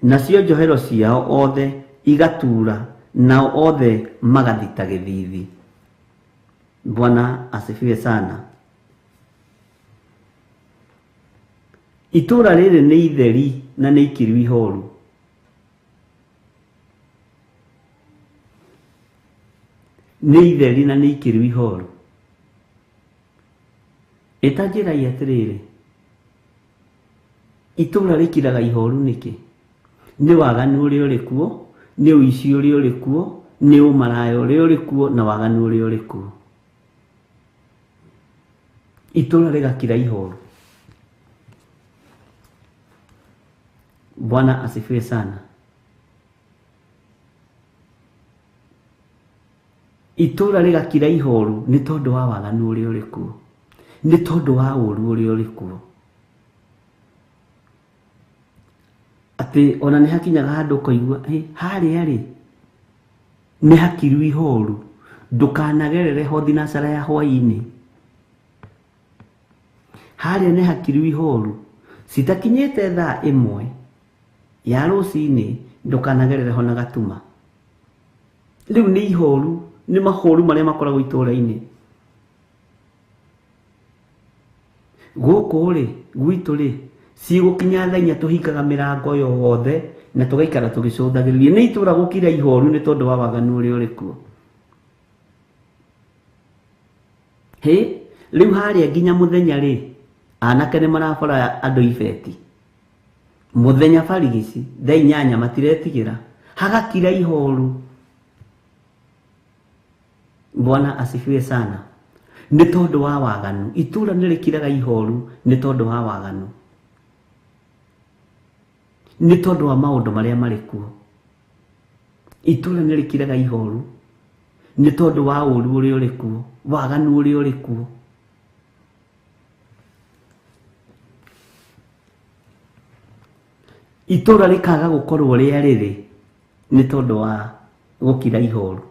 nacio njohero ciao othe igatura, nao othe magathita gĩthithi. Bwana asifiwe sana. Itũũra rĩrĩ nĩ itheri na nĩ ikiru ihũru. Nĩ itheri na nĩ ikiru ihũru. Ĩtanjĩrai atĩrĩrĩ, itũũra rĩkiraga ihũru nĩkĩ? Nĩ waganu ũrĩa ũrĩ kuo, nĩ ũici ũrĩa ũrĩ kuo, nĩ ũmaraya ũrĩa ũrĩ kuo, na waganu ũrĩa ũrĩ kuo. Itũũra rĩgakira ihũru. Bwana asifiwe sana. Itũũra rĩgakira ihũru nĩ tondũ wa waganu ũrĩa ũrĩ kuo, nĩ tondũ wa ũũru ũrĩa ũrĩ kuo. Atĩ ona nĩ hakinyaga handũ ũkaigua harĩa rĩ nĩ hakiru ihũru, ndũkanagerere ho thinacara ya hwaĩ-inĩ. Harĩa nĩ hakiru ihũru, citakinyĩte thaa 1 ya rũcinĩ, ndũkanagerere ho na gatuma. Rĩu nĩ ihũru, nĩ mahũru marĩa makoragwo itũũra-inĩ. Gũkũ rĩ gwitũ rĩ cigũkinya thaa 4 tũhingaga mĩrango yothe na tũgaikara tũgĩcũthagĩrĩria. Nĩ itũũra gũkira ihũru nĩ tondũ wa waganu ũrĩa ũrĩ kuo. Rĩu harĩa nginya mũthenya rĩ anake nĩ marabora andũ ibeti. Mũthenya barigici thaa 8 matiretigĩra, hagakira ihũru. Bwana asifiwe sana. Nĩ tondũ wa waganu. Itũũra nĩ rĩkiraga ihũru nĩ tondũ wa waganu, nĩ tondũ wa maũndũ marĩa marĩ kuo. Itũũra nĩ rĩkiraga ihũru nĩ tondũ wa ũũru ũrĩa ũrĩ kuo, waganu ũrĩa ũrĩ kuo. Itũũra rĩkaga gũkorwo rĩa rĩrĩ nĩ tondũ wa gũkira ihũru.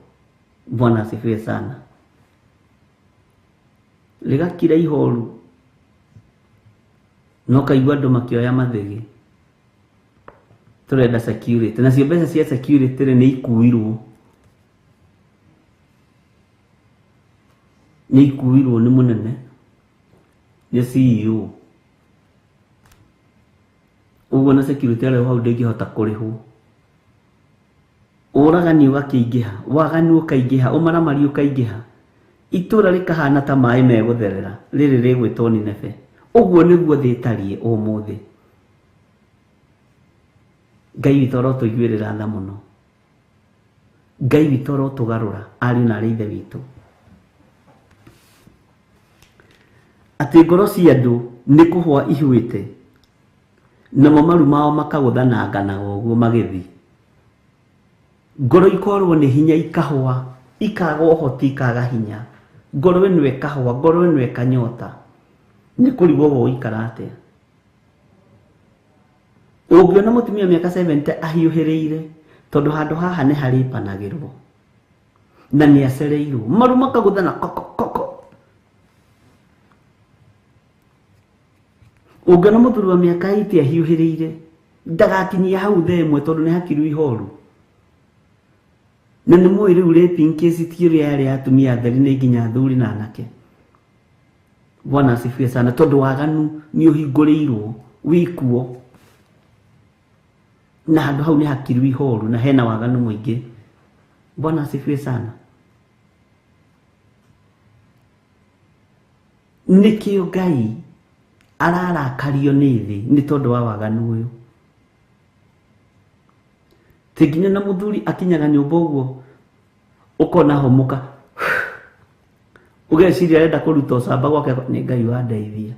Bwana asifiwe sana. Rĩgakira ihũru no kaigua andũ makĩoya mathĩgĩ, tũrenda security, nacio mbeca cia security nĩ ikuirwo. Nĩ ikuirwo nĩ mũnene, nĩ CEO. Ũguo na security arĩa hau ndĩngĩhota kũrĩhwo. Ũragani ũgakĩingĩha, waganu ũkaingĩha, ũmaramari ũkaingĩha. Itũũra rĩkahana ta maĩ megũtherera rĩrĩ rĩgwĩtwo Nineve. Ũguo nĩguo thĩ ĩtariĩ ũmũthĩ. Ngai witũ arotũiguĩrĩra tha mũno. Ngai witũ arotũgarũra ariũ na aarĩ a Ithe witũ. Atĩ ngoro cia andũ nĩ kũhũa ihuĩte, namo maru mao makagũthanangana ũguo magĩthiĩ. Ngoro ikorwo nĩ hinya ikahũa, ikaga ũhoti, ikaga hinya. Ngoro ĩno ĩkahũa, ngoro ĩno ĩkanyota. Nĩ kũrigwo gũikara atĩa. Ũngĩona mũtumia mĩaka 70 ahiũhĩrĩire, tondũ handũ haha nĩ harĩpanagĩrwo na nĩ acereirwo, maru makagũthana koko. Ũngĩona mũthuri wa mĩaka 80 ahiũhĩrĩire, ndagakinyia hau thaa 1 tondũ nĩ hakiru ihũru. Na nĩ mũĩ rĩu raping case ti ũrĩa yarĩ ya atumia atheri nĩ nginya athuri na anake. Bwana asifiwe sana. Tondũ waganu nĩ ũhingũrĩirwo wĩkuo, na handũ hau nĩ hakiru ihũru na hena waganu mũingĩ. Bwana asifiwe sana. Nĩkĩo Ngai ararakario nĩ thĩ nĩ tondũ wa waganu ũyũ. Teginya na mũthuri akinyaga nyũmba ũguo ũkona homoka, ũgeciria arenda kũruta ũcamba gwake, nĩ Ngai wandeithia,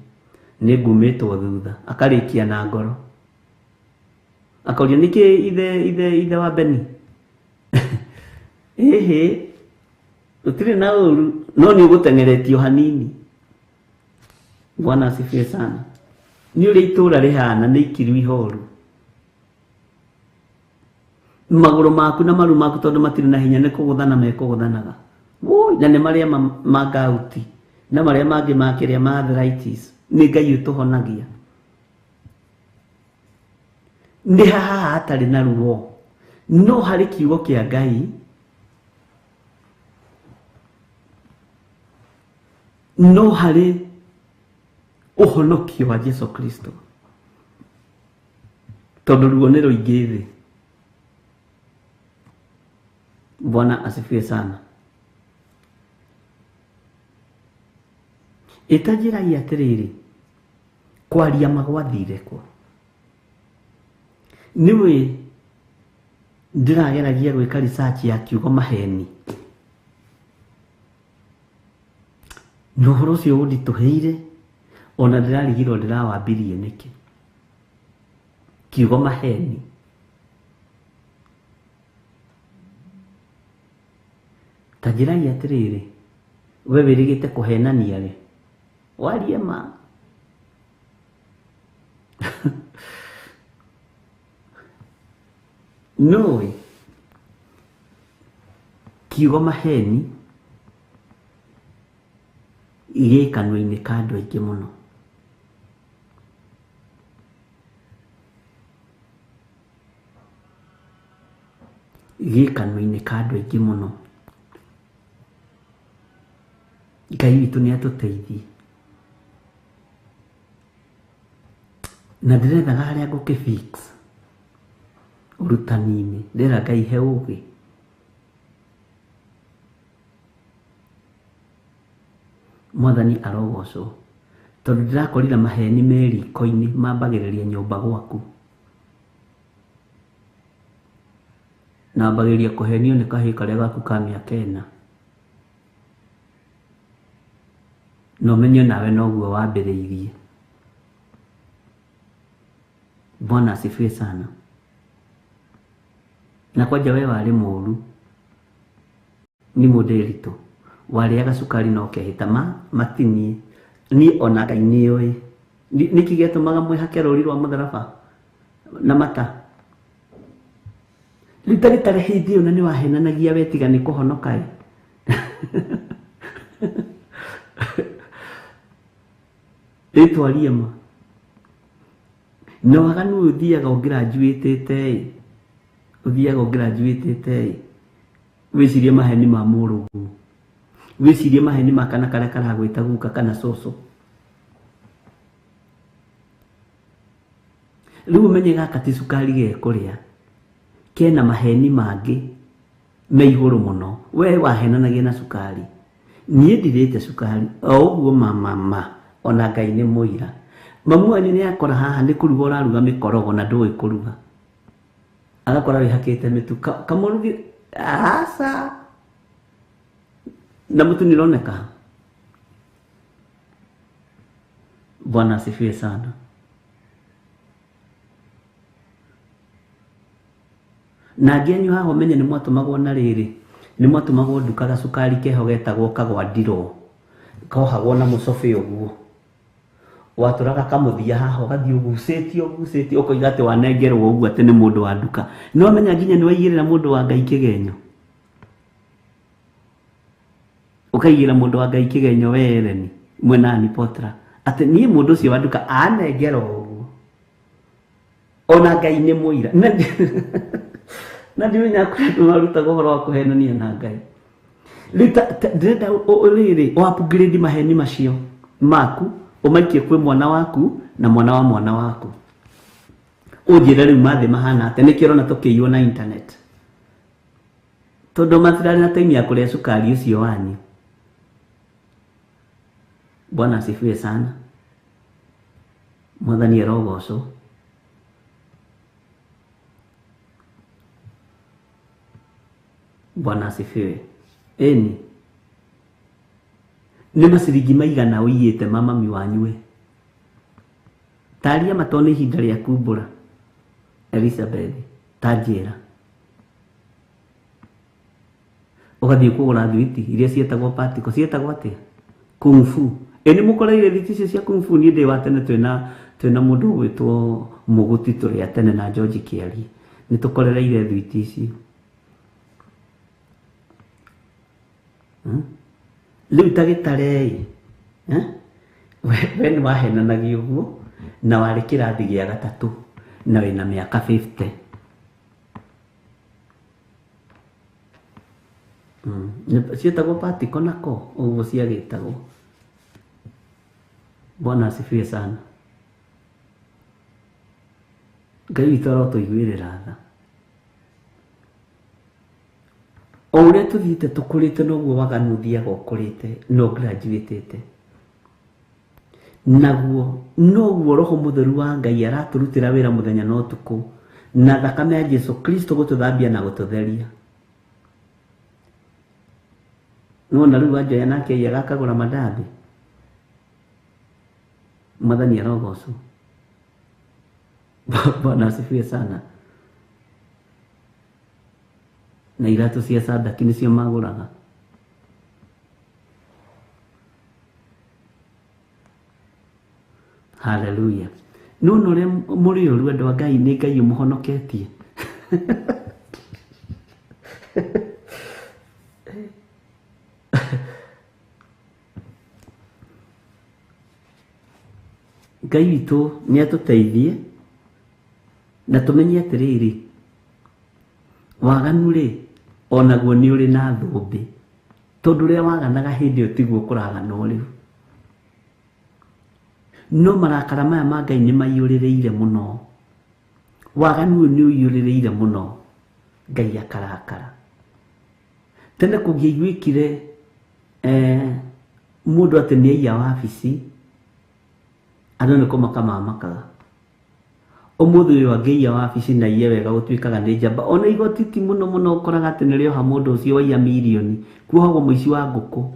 nĩ ngumĩtwo thutha. Akarĩkia na ngoro, akoria nĩkĩ ithe wa Beni utire na uru no ni ugutengeretio hanini. Bwana asifiwe sana. Ni uri itura rihana ni ikiru ihoru. Maguru maku na maru maku tondu matire na hinya ni kuguthana mekuguthanaga. Woi na ni maria magauti na maria mangi makiria ma arthritis ni Ngai utuhonagia. Ndi haha hatari na ruo no hari kiugo kia Ngai no hari uhonokio wa Yesu Kristo tondu ruo ni ruingi thi. Bwana asifiwe sana. Itajira ya atiriri kwaria magwathire kwa niwe ndirageragia gwika research ya kiugo maheni nuhoro cio ndituheire ona ndirarigirwo ndirawambirie niki kiugo maheni. Tajira ya atiriri we wirigite kuhenania ri warie ma no kiugo maheni igekanwo-ini ka andu aingi muno. Igekanwo-ini ka andu aingi muno. Ngai witu ni atuteithie na ndirethaga haria ngukifix urutani-ini ndira Ngai he ugi. Mwathani arogocwo tondu ndirakorire maheni me riko-ini mambagiriria nyumba gwaku na mbagiriria kuhenio ni kahii karia gaku ka miaka 4 no menye nawe noguo wambiriirie. Bwana asifiwe sana. Na kwaja we wari muru ni muderito wariaga sukari no kehita matini ni ona Ngai ni oi niki gitumaga mwihake ruri rwa mutharaba na mata ritari hithi ona ni wahenanagia wetiga ni kuhonoka etwarie ma no aganu uthiaga graduate wicirie maheni ma murugu wicirie maheni makana karia karagwita guka kana soso riu menye gaka ti sukari ge kuria kena maheni mangi me iguru muno we wahenanagia na sukari nie ndirite sukari oguo mama ona Ngai ni muira mamu ani ni akora haha ni kuruga uraruga mikorogo na ndui kuruga agakora wihakite mitu kamurugi asa na mtu nironeka. Bwana asifiwe sana. Na genyu haho menye ni mwatumagwo na riri ni mwatumagwo ndukaga sukari keho getagwo kagwa ndiro kohagwo na mucobe uguo waturaga kamuthia haho gathi ugucetio ukoiga ati wanengerwo uguo ati ni mundu wa nduka no menya nginya ni waigirira mundu wa Ngai kigenyo ukaigira mundu wa Ngai kigenyo wereni mwenani potra ati ni mundu ucio wa nduka anengerwo uguo ona Ngai ni muira na ndiwenya kuruta gohoro wa kuhenania na Ngai ndenda uriri upgrade maheni macio maku umaikie kwi mwana waku na mwana wa mwana waku ujire riu mathe mahana ate nikirona tukiiywo na internet tondu matirari na time ya kuria sukari ucio wanyu. Bwana asifiwe sana. Mwathani arogocwo. Bwana asifiwe. Eni ni maciringi maigana uiyite mama mi wanyue taria matone ihinda ria kumbura Elizabeth tajira ugathie kugura thwiti iria cietagwo patiko cietagwo atia kung fu eni mukoreire thwiti cia kung fu ni ndi wa tene twina mundu witwo Muguti turi atene na George Kiari ni tukorereire thwiti ici riu tagitare we ni wahenanagia uguo na wari kirathi gia gatatu na wina miaka 50 cietagwo patiko nako uguo ciagitagwo. Bwana asifiwe sana. Ngai witũ arotũiguĩrĩra tha. O ũrĩa tũthiĩte tũkũrĩte noguo waganu ũthiaga ũkũrĩte no graduatĩte. Naguo noguo Roho Mũtheru wa Ngai aratũrutĩra wĩra mũthenya na ũtukũ na thakame ya Jesu Kristo gũtũthambia na gũtũtheria. Nona rĩu Wanjoya nake ye agakagũra mandathi. Mwathani arogocwo. Bwana asifiwe sana. Na iratu cia Sadaki nicio magũraga. Hallelujah. None ũrĩa mũrĩ ũru andũ a Ngai nĩ Ngai ũmũhonoketie. Ngai witũ nĩ atũteithie na tũmenye atĩrĩrĩ, waganu rĩ onaguo nĩ ũrĩ na thũmbĩ, tondũ rĩrĩa waganaga hĩndĩ ĩyo tiguo kũragana rĩu. No marakara maya ma Ngai nĩ maiyũrĩrĩire mũno, waganu ũyũ nĩ ũiyũrĩrĩire mũno, Ngai akarakara. Tene kũngĩaiguĩkire mũndũ atĩ nĩ aiya wabici, andũ nĩ kũmaka mamakaga. Ũmũthĩ ũyũ angĩiya wabici na iye wega gũtuĩkaga nĩ njamba, ona igoti ti mũno mũno ũkoraga atĩ nĩrĩoha mũndũ ũcio waiya mirioni, kuohagwo mũici wa ngũkũ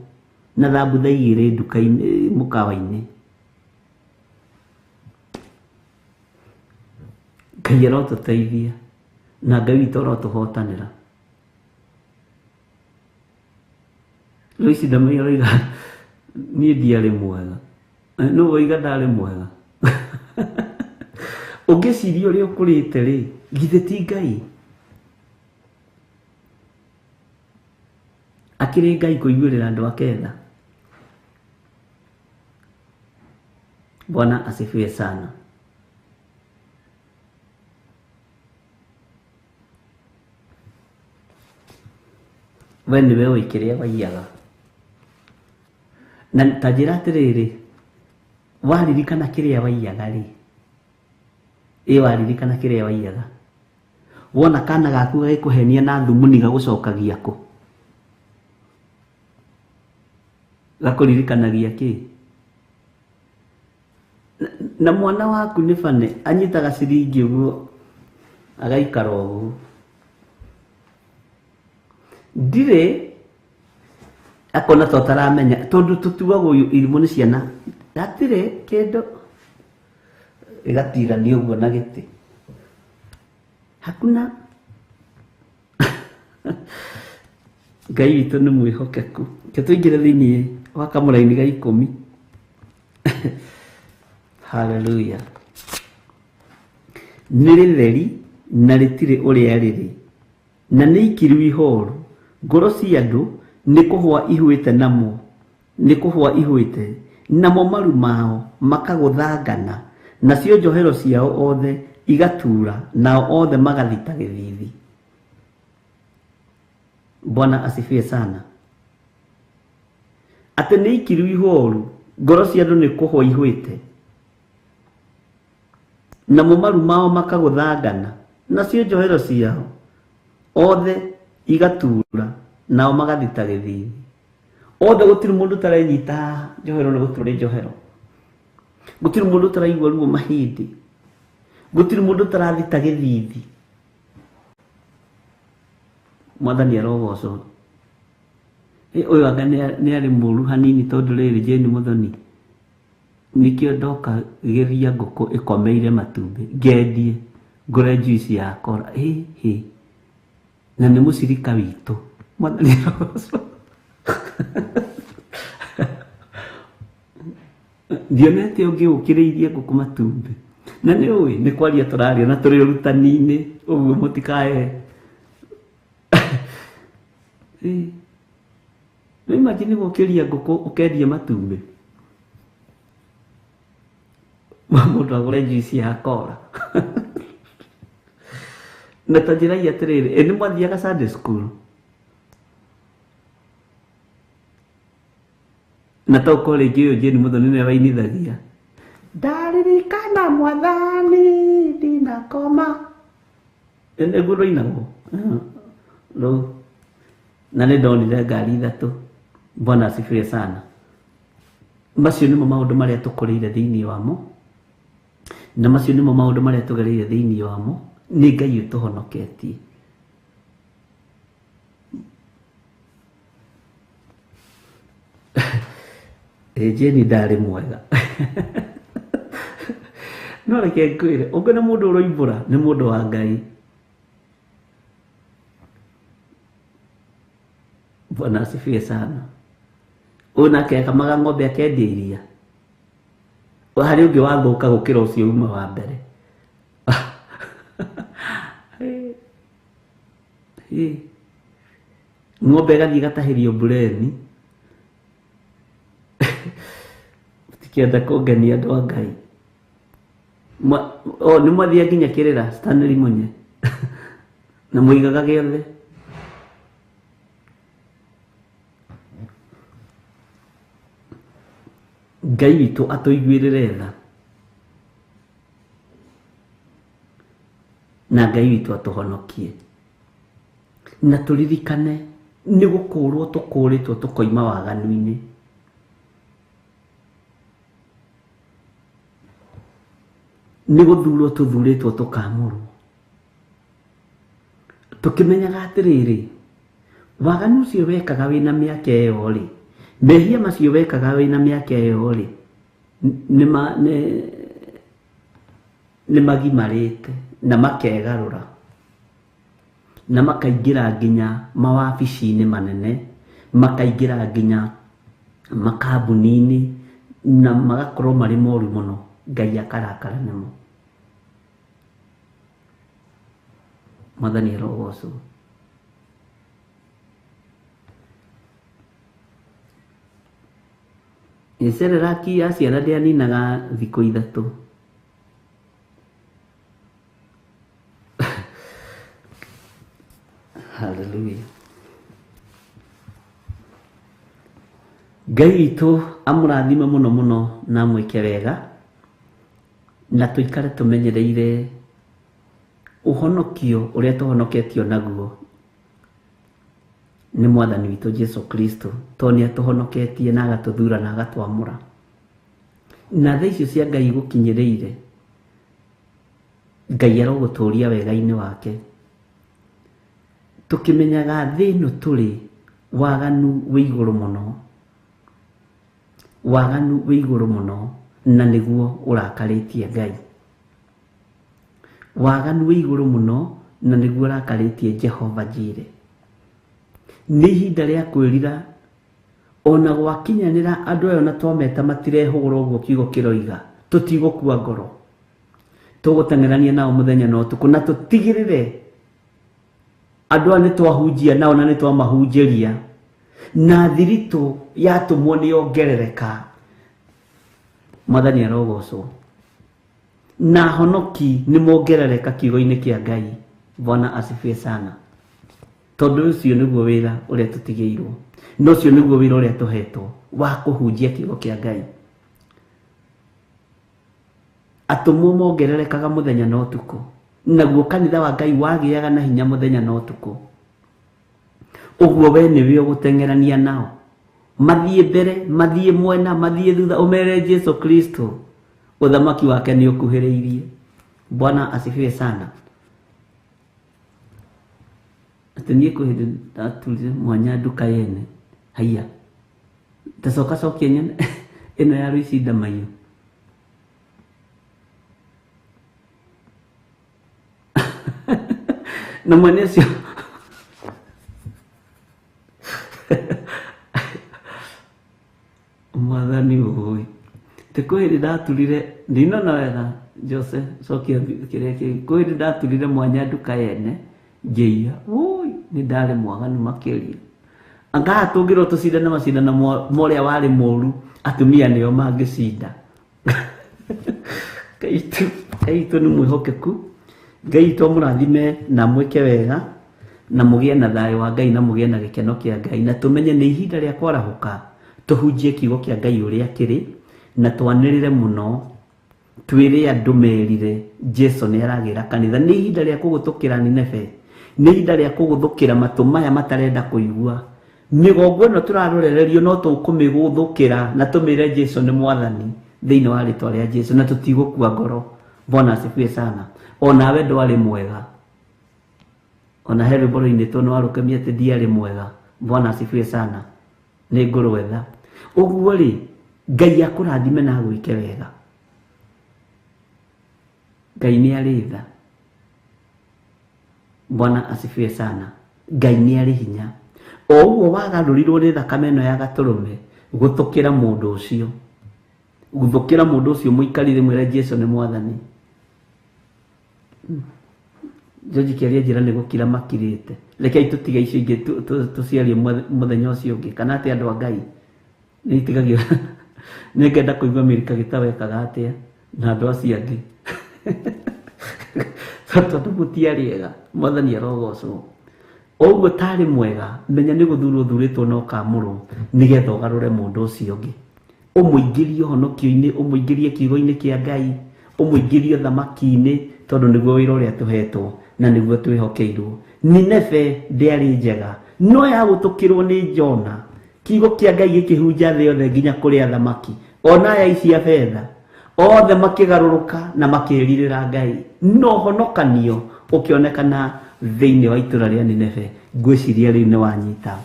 na thambutha igĩrĩ nduka-inĩ mũkawa-inĩ. Ngai arotũteithia na Ngai witũ arotũhotanĩra. Rĩu ici ndamenya oiga niĩ ndiarĩ mwega, no oiga ndarĩ mwega. Ũngĩciria ũrĩa ũkũrĩte rĩ, githĩ ti Ngai? Akĩrĩ Ngai kũiguĩrĩra andũ ake tha. Bwana asifiwe sana. We nĩwe ũĩ kĩrĩa waiyaga. Na ta njĩra atĩrĩrĩ, waririkana kĩrĩa waiyaga rĩ, waririkana kĩrĩa waiyaga, wona kana gaku gagĩkũhenia na thumuni gagũcokagia kũ? Gakũririkanagia kĩ? Na mwana waku nĩ bane anyitaga ciringi ũguo agaikara ũguo. Ndirĩ akona to taramenya tondu tutuagwo irimũ nĩ ciana, hatirĩ kĩndũ ĩgatirania ũguo na gĩtĩ, hakuna. Ngai witũ nĩ mwĩhokeku. Ke tũingĩre thĩinĩ wa kamũra-inĩ ga 10. Hallelujah. Nĩ rĩtheri na rĩtirĩ ũrĩa rĩrĩ, na nĩ ikiru ihoru, ngoro cia andũ nĩ kũhwa ihwĩte namo, nĩ kũhwa ihwĩte namo maru mao makagũthangana, nacio njohero ciao othe igatura, nao othe magathita gĩthithi. Bwana asifiwe sana. Atĩ nĩ ikiru ihoru, ngoro cia andũ nĩ kũhwa ihwĩte, namo maru mao makagũthangana, nacio njohero ciao othe igatura, nao magathita gĩthithi. Othe gũtirĩ mũndũ tarenyita njohero nĩ gũtũrĩ njohero, gũtirĩ mũndũ taraigua ruo mahĩndĩ, gũtirĩ mũndũ tarathita gĩthithi. Mwathani arogocwo. Ũyũ anga nĩ arĩ mũru hanini, tondũ rĩrĩ Jane Muthoni nikĩo ndoka gĩthia ngũkũ ĩkomeire matumbĩ ngendie ngũre juice ya kora na nĩ mũcirika witũ. Mwathani arogocwo. Ndionete ũngĩ ũkĩrĩirie ngũkũ matumbĩ. Na nĩ ũĩ nĩ kwaria tũraria na tũrĩ ũrutani-inĩ ũguo mũtikae. Nĩ imagine gũkĩria ngũkũ ũkendia matumbĩ. Mũndũ agũre juice ya Cola. Na ta njĩra atĩrĩrĩ, nĩ mwathiaga Sunday school? Na ta ũkorwo rĩngĩ ũyũ Jane Muthoni nĩwe wainithagia. Ndaririkana Mwathani ndinakoma. Nĩguo rũinagwo. Rũu. Na nĩ ndonire ngari 3. Bwana asifiwe sana. Macio nĩmo maũndũ marĩa tũkũrĩire thĩinĩ wamo. Na macio nĩmo maũndũ marĩa tũgereire thĩinĩ wamo. Nĩ Ngai ũtũhonoketie. Jeni ndarĩ mwega. No reke ngwĩre, ũngĩ nĩ mũndũ ũroimbũra nĩ mũndũ wa Ngai. Bwana asifiwe sana. Ũnake akamaga ng'ombe akendia iria. Harĩ ũngĩ wathũka gũkĩra ũcio uma wa mbere. Ng'ombe ĩgathiĩ ĩgatahĩrio mbureni. Tikĩenda kũngenia andũ a Ngai. Nĩ mwathiĩ nginya kĩrĩra Stanley Munye. Na mũigaga gĩothe. Ngai witũ atũiguĩrĩre tha. Na Ngai witũ atũhonokie. Na tũririkane nĩ gũkũũrwo tũkũũrĩtwo tũkoima waganu-inĩ. Nĩ gũthurwo tũthurĩtwo tũkamũrwo. Tũkĩmenyaga atĩrĩrĩ, waganu ũcio wekaga wĩna mĩaka ĩyo rĩ, mehia macio wekaga wĩna mĩaka ĩyo rĩ, nĩ magimarĩte na makegarũra na makaingĩra nginya mawabici-inĩ manene, makaingĩra nginya makambuni-inĩ na magakorwo marĩ moru mũno. Ngai akarakara namo. Mwathani arogocwo. Serelaki aciara ndĩaninaga thikũ 3. Hallelujah. Ngai witũ amũrathime mũno mũno na amwĩke wega. Na tũikare tũmenyereire ũhonokio ũrĩa tũhonoketio naguo nĩ Mwathani witũ Jesu Kristo. Tondũ nĩ atũhonoketie na agatũthura na agatwamũra. Na tha icio cia Ngai gũkinyĩrĩire, Ngai arogũtũũria wega-inĩ wake. Tũkĩmenyaga thĩ ĩno tũrĩ waganu wĩ igũrũ mũno. Waganu wĩ igũrũ mũno. Na nĩguo ũrakarĩtie Ngai. Waganu wĩ igũrũ mũno na nĩguo ũrakarĩtie Jehova Jireh. Nĩ ihinda rĩa kwĩrira ona gwakinyanĩra andũ aya na twameta matirehũgũra ũguo kiugo kĩroiga, tũtigũkua ngoro. Tũgũteng'erania nao mũthenya na ũtukũ na tũtigĩrĩre andũ aya nĩ twahunjia nao na nĩ twamahunjĩria na thiritũ yatũmwo nĩ yongerereka. Mwathani arogocwo. Na honoki nĩ mongerereka kiugo-inĩ kĩa Ngai. Bwana asifiwe sana. Tondũ ũcio nĩguo wĩra ũrĩa tũtigĩirwo. Na ũcio nĩguo wĩra ũrĩa tũhetwo wa kũhunjia kiugo kĩa Ngai. Atũmwo mongererekaga mũthenya na ũtukũ. Naguo kanitha wa Ngai wagĩaga na hinya mũthenya na ũtukũ. Ũguo we nĩwe ũgũteng'erania nao. Mathiĩ mbere, mathiĩ mwena, mathiĩ thutha, ũmere Jesu Kristo ũthamaki wake nĩ ũkuhĩrĩirie. Bwana asifiwe sana. Atĩ niĩ kwĩhĩndĩ ndatũrire mwanya nduka yene. Haiya. Tacoka cokia nyene ĩno ya Rũicinda Maiyo. Na mwene ũcio mwathani ui tekwiri ndaturire ndino na wega Jose sokia kireke kwiri ndaturire mwanya nduka yene ngeia ui ni ndare mwaganu makiria anga atungiro tucindana macindana moria wari moru atumia nio mangicinda kaitu ni mwihokeku Ngai to murathime na mwike wega na mugie na thayo wa Ngai na mugie na gikeno kia Ngai na tumenye ni ihinda ria kwarahuka tuhunjie kiugo kia Ngai uria kiri na twanirire muno twire andu merire Jesu ni aragira kanitha ni ihinda ria kugutukira Nineve ni ihinda ria kuguthukira matu maya matarenda kuigua migongo ino turarorererio no tukumiguthukira na tumire Jesu ni mwathani thiini wa ritwa ria Jesu na tutigukua ngoro. Bwana asifiwe sana. Ona we ndwari mwega, ona heri boro-ini tono warukemia ati ndiari mwega. Bwana asifiwe sana. Ni ngurwetha uguo ri Ngai akurathime na gwike wega. Ngai ni ari tha. Bwana asifiwe sana. Ngai ni ari hinya. O uguo wagarurirwo ni thakame ino ya gaturume guthukira mundu ucio, guthukira mundu ucio muikarire mwire Jesu ni mwathani. Joji kiaria njira ni gukira makirite rekei tutiga icio ingi tuciarie muthenya ucio ungi kana ati andu a Ngai ni tigagio ni ngenda kuigua Amerika gitawekaga atia na andu acio angi tondu mutiariega mwathani arogocwo. Oguo tari mwega menya ni guthurwo thuritwo no kamuru nigetha ugarure mundu ucio ungi umuingirie honokio-ini umuingirie kiugo-ini kia Ngai umuingirie thamaki-ini tondu niguo wira uria tuhetwo na niguo twihokeirwo. Nineve ndiari njega no ya gutukirwo ni Jona kiugo kia Ngai gikihunja thi yothe nginya kuria thamaki ona ya icia fedha othe makigaruruka na makiririra Ngai no honokanio ukionekana thiini wa itura ria Nineve. Ngwiciria riu ni wanyita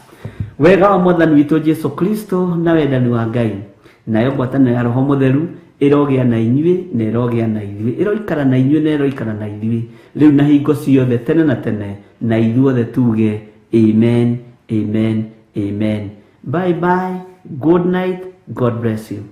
wega wa mwathani witu Jesu Kristo na wendani wa Ngai nayo ngwatanĩro ya Roho Mutheru irogia na inyuĩ na irogia na ithuĩ iroikara na inyuĩ na iroikara na ithuĩ riu na hingo ciothe tene na tene na ithuothe tuge amen, amen, amen. Bye bye, good night, God bless you.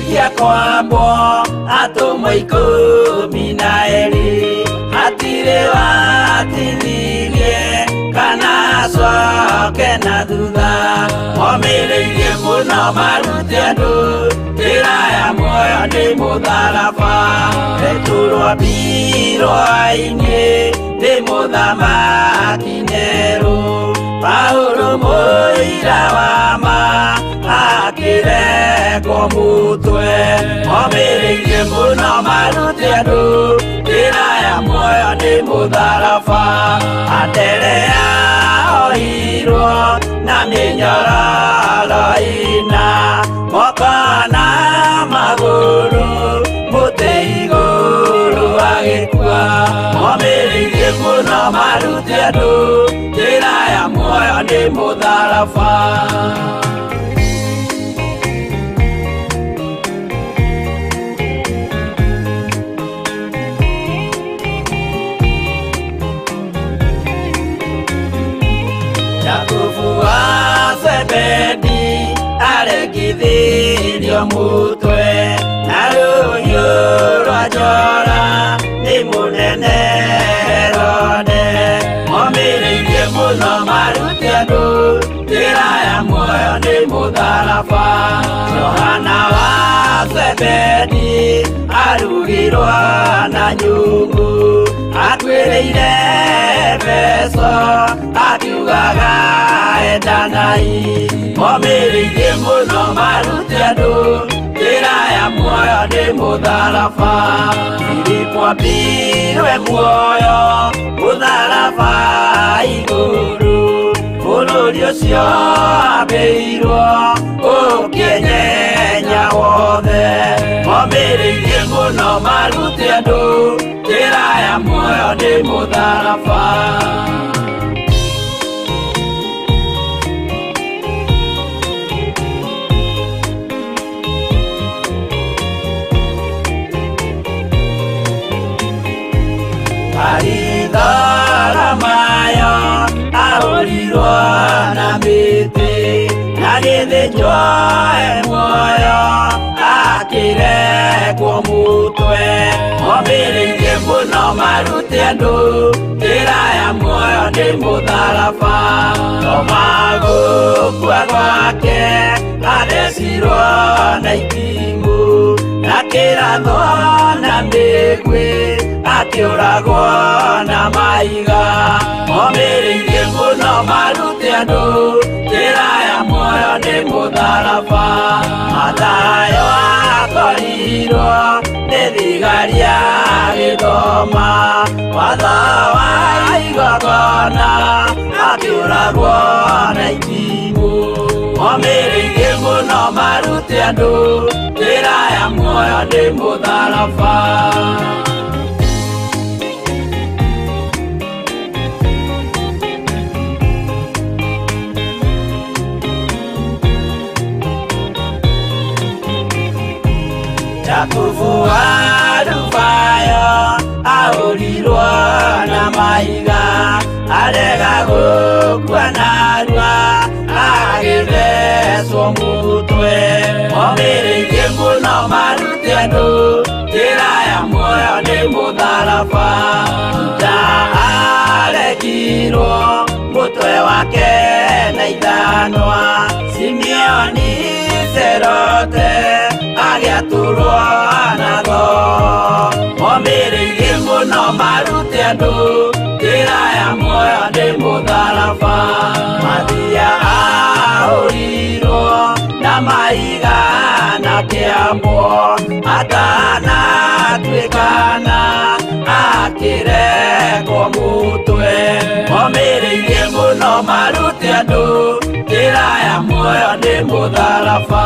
Kia kwambo atumwo 12 hatire watithirie kana coke na thutha momireirie muno marute andu njira ya muoyo ni mutharaba eturwo mbirwa-ini ni muthamaki Neru Paulo muira wa ma akireko mutwe momireirie muno marute andu njira ya muoyo ni mutharaba aterea oirwo na minyororo ina mokana maguru muti iguru agikua momireirie muno marute andu njira ya muoyo ni mutharaba. Zebedi aregithirio mutwe na ruhiũ rwa njora nĩ mũnene Herode momireirie mũno marute andũ njĩra ya muoyo nĩ mũtharaba. Johana wa Zebedi arugirwo na nyungu atuĩrĩire Efeso akiugaga endanai momireirie muno marute andũ njĩra ya muoyo nĩ mũtharaba. Filipo ambirwe muoyo mũtharaba igũrũ bũrũri ũcio ambĩirwo ũkĩnyenya wothe momireirie muno marute andũ njĩra ya muoyo nĩ mũtharaba. agĩnjoe muoyo akĩrekwo mũtwe omĩrĩirie mũno marute andũ njĩra ya muoyo nĩ mũtharaba no magũkua gwake arecirwo na itimũ na kĩratho na mĩguĩ akĩũragwo na maiga omĩrĩirie mũno marute andũ njĩra ya muoyo nĩ mũtharaba Mathayo akorirwo nĩ thigari agĩthoma watho wa igongona akĩũragwo na itimũ omĩrĩirie mũno marute andũ njĩra ya muoyo nĩ mũtharaba Jakubu arubayo ahũrirwo na mahiga arega gũkua narua agĩthecwo mũtwe omĩrĩirie mũno marute andũ njĩra ya muoyo nĩ mũtharaba Juda arekirwo mũtwe wake na ithanwa Simeoni Zelote agĩatũrwo nago omĩrĩirie mũno marute andũ njĩra ya muoyo nĩ mũtharaba Mathia ahũrirwo na mahiga na kĩambo atanatuĩkana akĩrekwo mũtwe omĩrĩirie mũno marute andũ njĩra ya muoyo nĩ mũtharaba